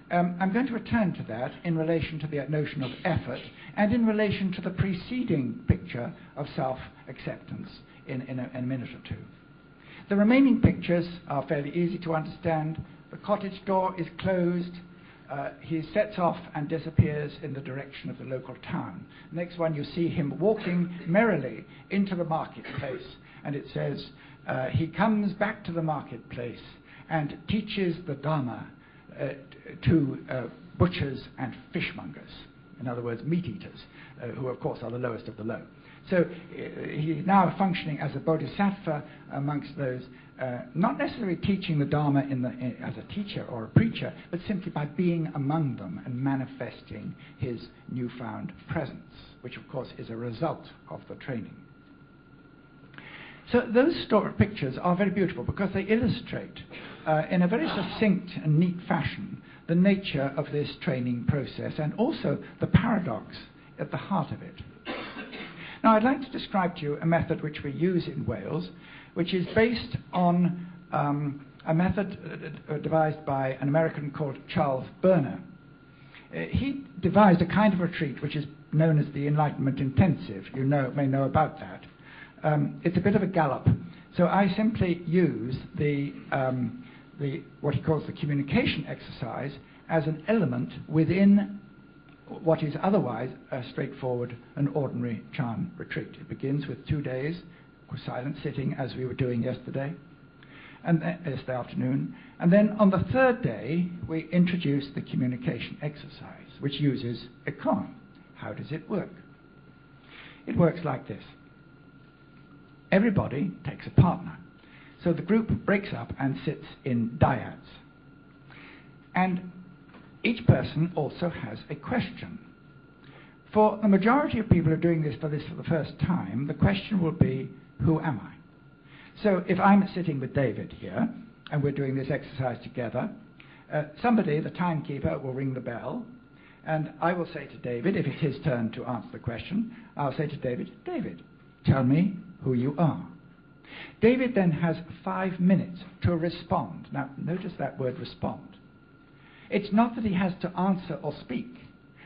I'm going to return to that in relation to the notion of effort and in relation to the preceding picture of self-acceptance in a minute or two. The remaining pictures are fairly easy to understand. The cottage door is closed. he sets off and disappears in the direction of the local town. Next one, you see him walking merrily into the marketplace, and it says, he comes back to the marketplace and teaches the Dharma to butchers and fishmongers, in other words, meat eaters, who of course are the lowest of the low. So he's now functioning as a bodhisattva amongst those, not necessarily teaching the Dharma as a teacher or a preacher, but simply by being among them and manifesting his newfound presence, which of course is a result of the training. So those pictures are very beautiful because they illustrate in a very succinct and neat fashion the nature of this training process and also the paradox at the heart of it. Now I'd like to describe to you a method which we use in Wales, which is based on a method devised by an American called Charles Berner. He devised a kind of retreat which is known as the Enlightenment Intensive. You may know about that. It's a bit of a gallop. So I simply use what he calls the communication exercise as an element within what is otherwise a straightforward and ordinary Chan retreat. It begins with 2 days silent sitting, as we were doing yesterday, and yesterday afternoon. And then on the third day, we introduce the communication exercise, which uses a koan. How does it work? It works like this. Everybody takes a partner. So the group breaks up and sits in dyads. And each person also has a question. For the majority of people who are doing this for the first time, the question will be, who am I? So if I'm sitting with David here, and we're doing this exercise together, somebody, the timekeeper, will ring the bell, and I will say to David, if it's his turn to answer the question, I'll say to David, David, tell me who you are. David then has 5 minutes to respond. Now, notice that word respond. It's not that he has to answer or speak,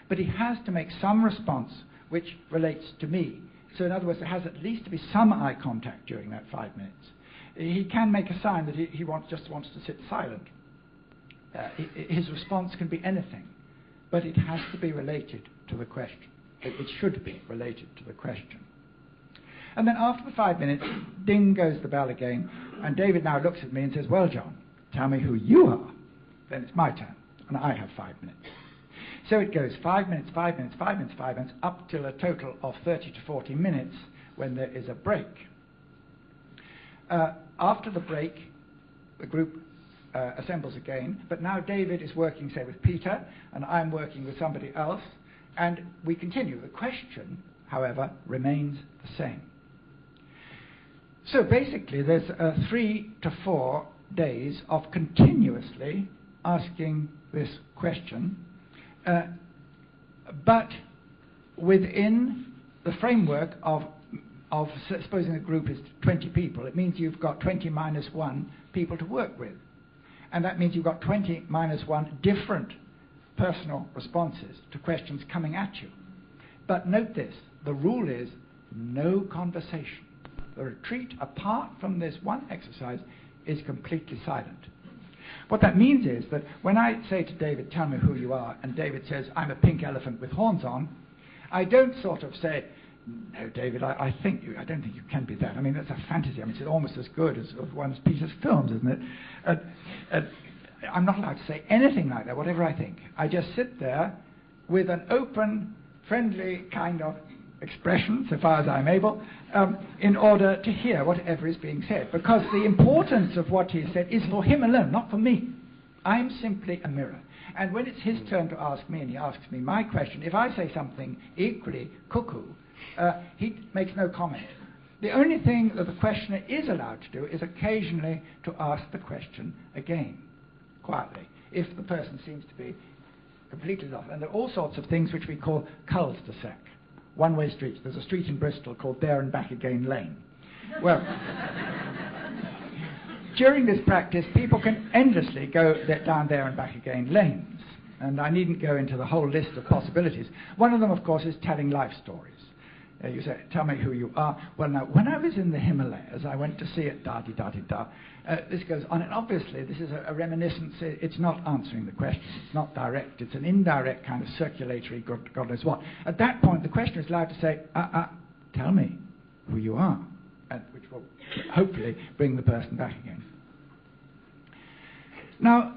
but he has to make some response which relates to me. So in other words, there has at least to be some eye contact during that 5 minutes. He can make a sign that he just wants to sit silent. His response can be anything, but it has to be related to the question. It should be related to the question. And then after the 5 minutes, ding goes the bell again, and David now looks at me and says, well, John, tell me who you are. Then it's my turn, and I have 5 minutes. So it goes 5 minutes, 5 minutes, 5 minutes, 5 minutes, up till a total of 30 to 40 minutes when there is a break. After the break, the group assembles again, but now David is working, say, with Peter, and I'm working with somebody else, and we continue. The question, however, remains the same. So basically, there's 3 to 4 days of continuously asking this question, but within the framework of supposing the group is 20 people, it means you've got 20 minus 1 people to work with. And that means you've got 20 minus 1 different personal responses to questions coming at you. But note this, the rule is no conversation. The retreat, apart from this one exercise, is completely silent. What that means is that when I say to David, tell me who you are, and David says, I'm a pink elephant with horns on, I don't sort of say, no, David, I don't think you can be that. I mean, that's a fantasy. I mean, it's almost as good as one of Peter's films, isn't it? I'm not allowed to say anything like that, whatever I think. I just sit there with an open, friendly kind of expression, so far as I'm able, in order to hear whatever is being said. Because the importance of what he said is for him alone, not for me. I'm simply a mirror. And when it's his turn to ask me, and he asks me my question, if I say something equally cuckoo, he makes no comment. The only thing that the questioner is allowed to do is occasionally to ask the question again, quietly, if the person seems to be completely lost. And there are all sorts of things which we call cul-de-sac, one-way streets. There's a street in Bristol called There and Back Again Lane. Well, during this practice, people can endlessly go down There and Back Again lanes. And I needn't go into the whole list of possibilities. One of them, of course, is telling life stories. You say, tell me who you are. Well, now, when I was in the Himalayas, I went to see it, da-di-da-di-da. This goes on, and obviously this is a reminiscence. It's not answering the question. It's not direct. It's an indirect kind of circulatory, God knows what. At that point, the question is allowed to say, tell me who you are, which will hopefully bring the person back again. Now,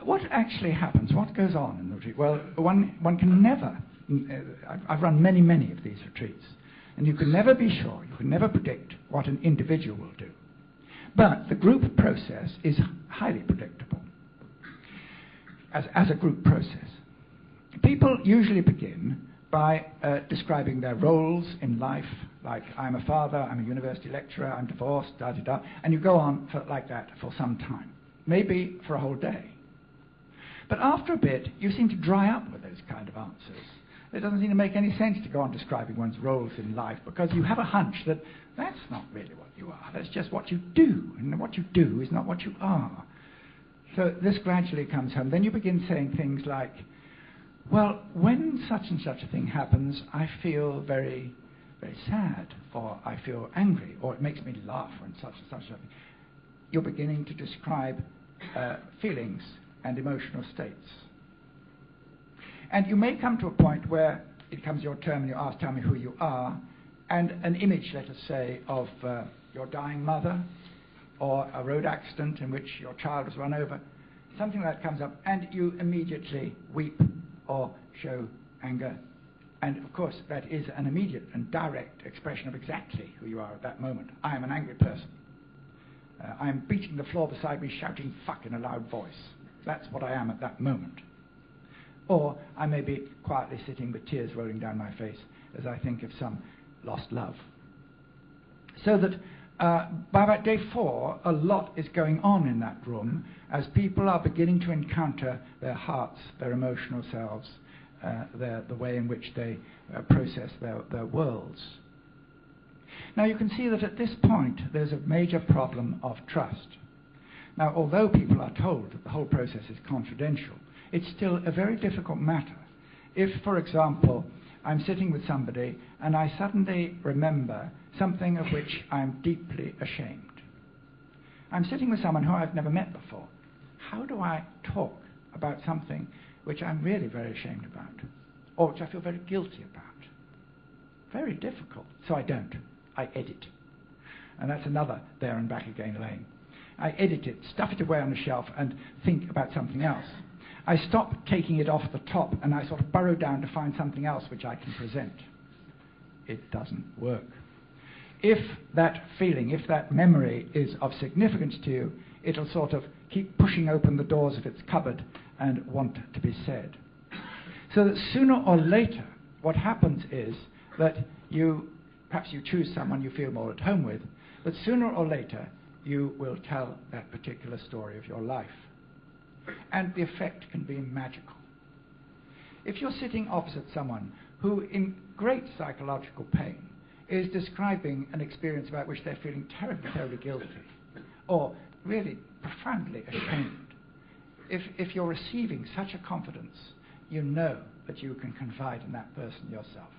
what actually happens? What goes on in the retreat? Well, one can never... I've run many of these retreats, and you can never be sure, you can never predict what an individual will do. But the group process is highly predictable as a group process. People usually begin by describing their roles in life, like I'm a father, I'm a university lecturer, I'm divorced, da-da-da, and you go on like that for some time, maybe for a whole day. But after a bit, you seem to dry up with those kind of answers. It doesn't seem to make any sense to go on describing one's roles in life, because you have a hunch that that's not really what you are. That's just what you do, and what you do is not what you are. So this gradually comes home. Then you begin saying things like, well, when such and such a thing happens, I feel very, very sad, or I feel angry, or it makes me laugh when such and such a thing. You're beginning to describe feelings and emotional states. And you may come to a point where it comes your turn and you ask, tell me who you are, and an image, let us say, of your dying mother, or a road accident in which your child was run over, something like that comes up, and you immediately weep or show anger. And of course, that is an immediate and direct expression of exactly who you are at that moment. I am an angry person. I am beating the floor beside me, shouting fuck in a loud voice. That's what I am at that moment. Or I may be quietly sitting with tears rolling down my face as I think of some lost love. So that by about day 4, a lot is going on in that room as people are beginning to encounter their hearts, their emotional selves, the way in which they process their worlds. Now you can see that at this point there's a major problem of trust. Now, although people are told that the whole process is confidential, it's still a very difficult matter. If, for example, I'm sitting with somebody and I suddenly remember something of which I'm deeply ashamed. I'm sitting with someone who I've never met before. How do I talk about something which I'm really very ashamed about, or which I feel very guilty about? Very difficult. So I don't. I edit. And that's another there and back again lane. I edit it, stuff it away on the shelf, and think about something else. I stop taking it off the top, and I sort of burrow down to find something else which I can present. It doesn't work. If that feeling, if that memory is of significance to you, it'll sort of keep pushing open the doors of its cupboard and want to be said. So that sooner or later, what happens is that perhaps you choose someone you feel more at home with, but sooner or later, you will tell that particular story of your life. And the effect can be magical. If you're sitting opposite someone who, in great psychological pain, is describing an experience about which they're feeling terribly, terribly guilty, or really profoundly ashamed, if you're receiving such a confidence, you know that you can confide in that person yourself.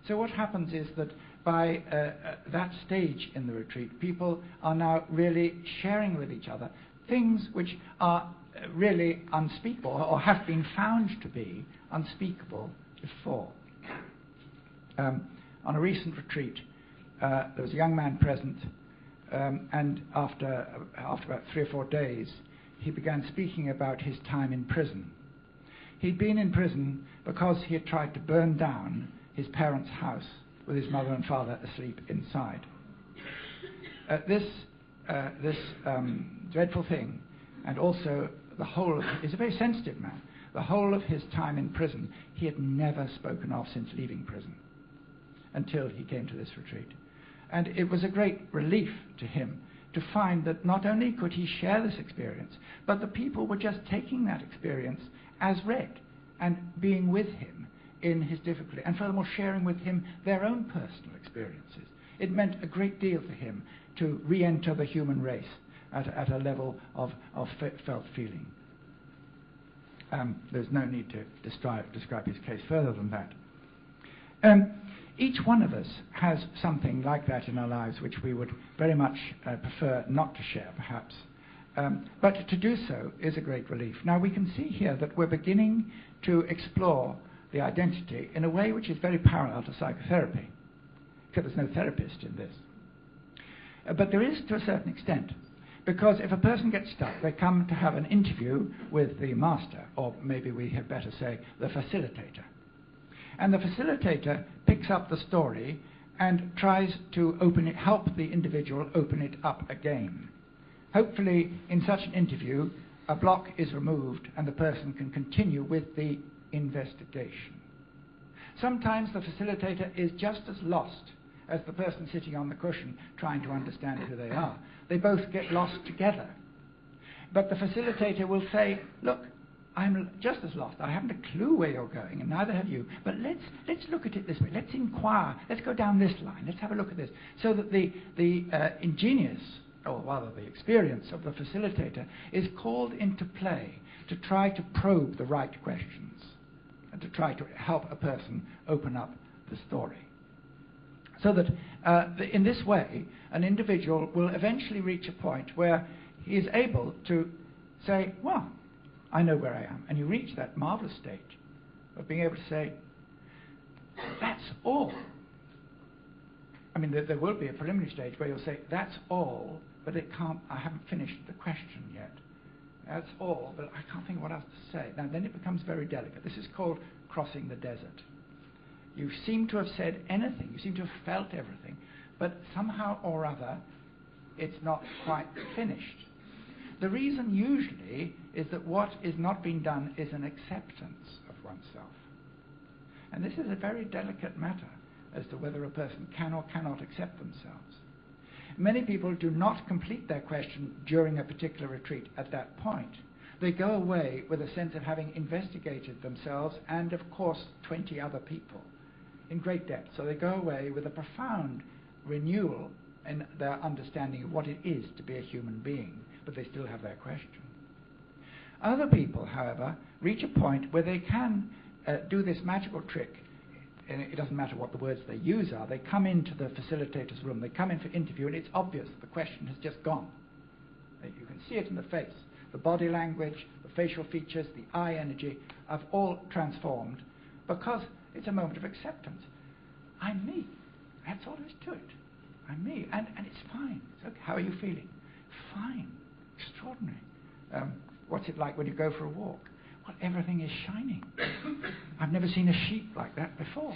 So what happens is that by that stage in the retreat, people are now really sharing with each other things which are really unspeakable, or have been found to be unspeakable before. On a recent retreat, there was a young man present, and after about 3 or 4 days, he began speaking about his time in prison. He'd been in prison because he had tried to burn down his parents' house with his mother and father asleep inside. This dreadful thing, and also he's a very sensitive man, the whole of his time in prison he had never spoken of since leaving prison, until he came to this retreat. And it was a great relief to him to find that not only could he share this experience, but the people were just taking that experience as read and being with him in his difficulty, and furthermore sharing with him their own personal experiences. It meant a great deal to him to re-enter the human race at a level of felt feeling. There's no need to describe his case further than that. Each one of us has something like that in our lives which we would very much prefer not to share, perhaps. But to do so is a great relief. Now, we can see here that we're beginning to explore the identity in a way which is very parallel to psychotherapy, except there's no therapist in this. But there is to a certain extent, because if a person gets stuck, they come to have an interview with the master, or maybe we had better say the facilitator. And the facilitator picks up the story and tries to help the individual open it up again. Hopefully, in such an interview, a block is removed and the person can continue with the investigation. Sometimes the facilitator is just as lost as the person sitting on the cushion trying to understand who they are. They both get lost together. But the facilitator will say, look, I'm just as lost. I haven't a clue where you're going, and neither have you. But let's look at it this way. Let's inquire. Let's go down this line. Let's have a look at this. So that the ingenious, or rather the experience of the facilitator is called into play to try to probe the right questions and to try to help a person open up the story. So that in this way, an individual will eventually reach a point where he is able to say, well, I know where I am. And you reach that marvelous state of being able to say, that's all. I mean, there will be a preliminary stage where you'll say, that's all, but I haven't finished the question yet. That's all, but I can't think of what else to say. Now, then it becomes very delicate. This is called crossing the desert. You seem to have said anything. You seem to have felt everything. But somehow or other, it's not quite finished. The reason usually is that what is not being done is an acceptance of oneself. And this is a very delicate matter as to whether a person can or cannot accept themselves. Many people do not complete their question during a particular retreat at that point. They go away with a sense of having investigated themselves and, of course, 20 other people in great depth. So they go away with a profound renewal in their understanding of what it is to be a human being, but they still have their question. Other people, however, reach a point where they can do this magical trick, and it doesn't matter what the words they use are. They come into the facilitator's room, they come in for interview, and it's obvious the question has just gone. You can see it in the face. The body language, the facial features, the eye energy have all transformed because it's a moment of acceptance. I'm me. That's all there is to it. I'm me, and it's fine. It's okay. How are you feeling? Fine. Extraordinary. What's it like when you go for a walk? Well, everything is shining. I've never seen a sheep like that before.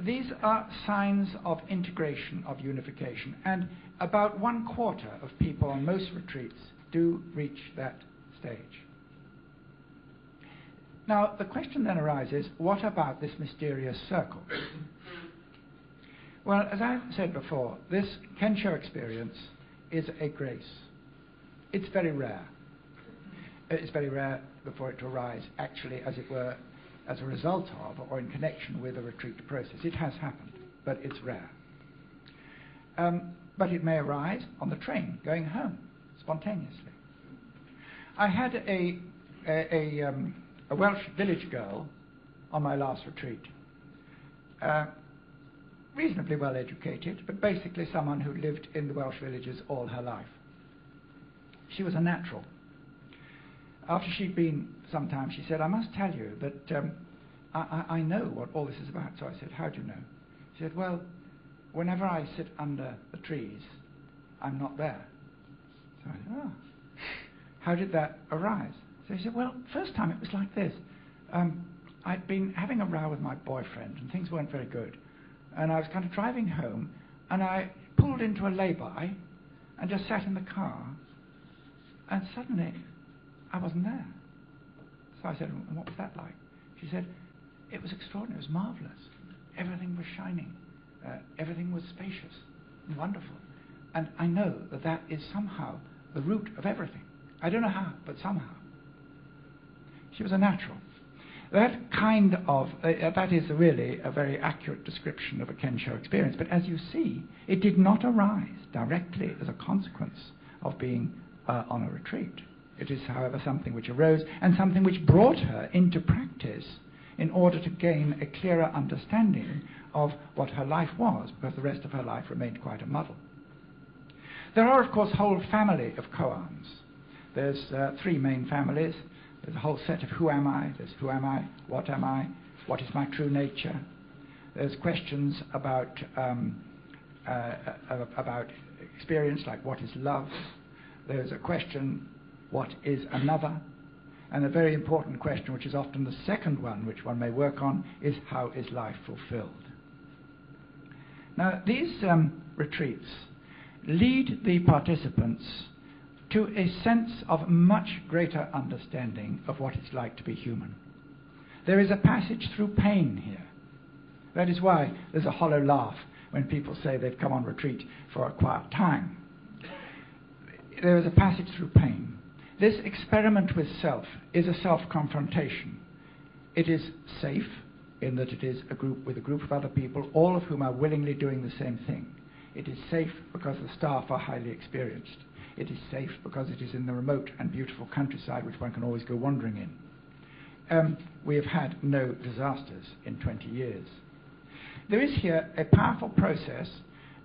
These are signs of integration, of unification, and about 1/4 of people on most retreats do reach that stage. Now, the question then arises, what about this mysterious circle? Well, as I said before, this Kensho experience is a grace. It's very rare. It's very rare for it to arise, actually, as it were, as a result of or in connection with a retreat process. It has happened, but it's rare. But it may arise on the train going home, spontaneously. I had a Welsh village girl on my last retreat. Reasonably well educated, but basically someone who lived in the Welsh villages all her life. She was a natural. After she'd been some time, she said, I must tell you that I know what all this is about. So I said, how do you know? She said, well, whenever I sit under the trees, I'm not there. So I said, oh. How did that arise? So she said, well, first time it was like this. I'd been having a row with my boyfriend, and things weren't very good. And I was kind of driving home, and I pulled into a lay-by and just sat in the car, and suddenly I wasn't there. So I said, and what was that like? She said, it was extraordinary, it was marvelous. Everything was shining. Everything was spacious and wonderful. And I know that that is somehow the root of everything. I don't know how, but somehow. She was a natural. That kind of, that is really a very accurate description of a Kensho experience. But as you see, it did not arise directly as a consequence of being on a retreat. It is, however, something which arose and something which brought her into practice in order to gain a clearer understanding of what her life was, because the rest of her life remained quite a muddle. There are, of course, a whole family of koans. There's 3 main families. There's a whole set of who am I? There's who am I? What is my true nature? There's questions about experience, like what is love? There's a question, what is another? And a very important question, which is often the second one, which one may work on, is how is life fulfilled? Now, these retreats lead the participants to a sense of much greater understanding of what it's like to be human. There is a passage through pain here. That is why there's a hollow laugh when people say they've come on retreat for a quiet time. There is a passage through pain. This experiment with self is a self-confrontation. It is safe in that it is a group with a group of other people, all of whom are willingly doing the same thing. It is safe because the staff are highly experienced. It is safe because it is in the remote and beautiful countryside which one can always go wandering in. We have had no disasters in 20 years. There is here a powerful process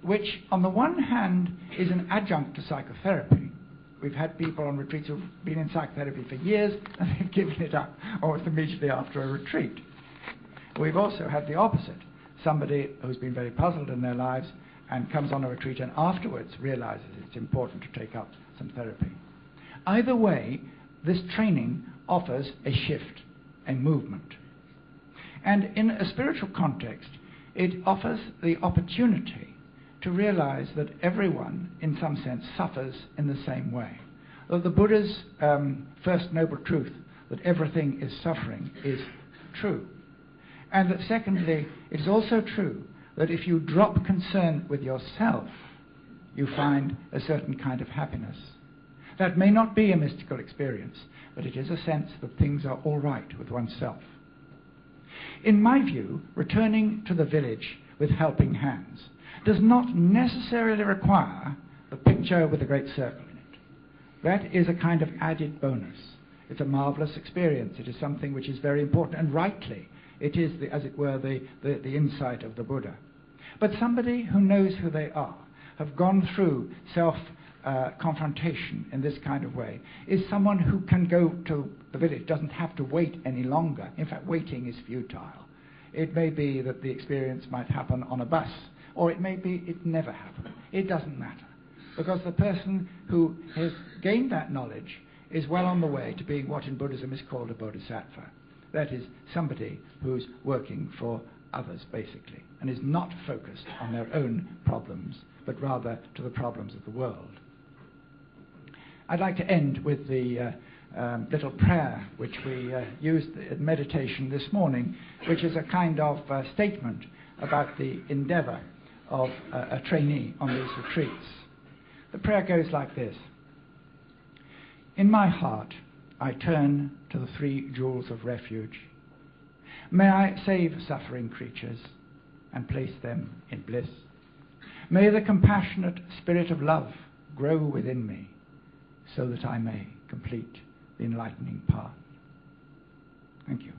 which, on the one hand, is an adjunct to psychotherapy. We've had people on retreats who've been in psychotherapy for years and they've given it up almost immediately after a retreat. We've also had the opposite. Somebody who's been very puzzled in their lives and comes on a retreat and afterwards realizes it's important to take up some therapy. Either way, this training offers a shift, a movement. And in a spiritual context, it offers the opportunity to realize that everyone, in some sense, suffers in the same way. That the Buddha's first noble truth, that everything is suffering, is true. And that secondly, it is also true that if you drop concern with yourself, you find a certain kind of happiness. That may not be a mystical experience, but it is a sense that things are all right with oneself. In my view, returning to the village with helping hands does not necessarily require the picture with a great circle in it. That is a kind of added bonus. It's a marvelous experience. It is something which is very important, and rightly, it is, as it were, the insight of the Buddha. But somebody who knows who they are, have gone through self-confrontation in this kind of way, is someone who can go to the village, doesn't have to wait any longer. In fact, waiting is futile. It may be that the experience might happen on a bus, or it may be it never happened. It doesn't matter, because the person who has gained that knowledge is well on the way to being what in Buddhism is called a bodhisattva. That is, somebody who's working for others, basically, and is not focused on their own problems, but rather to the problems of the world. I'd like to end with the little prayer which we used in meditation this morning, which is a kind of statement about the endeavor of a trainee on these retreats. The prayer goes like this. In my heart, I turn to the 3 jewels of refuge. May I save suffering creatures and place them in bliss. May the compassionate spirit of love grow within me so that I may complete the enlightening path. Thank you.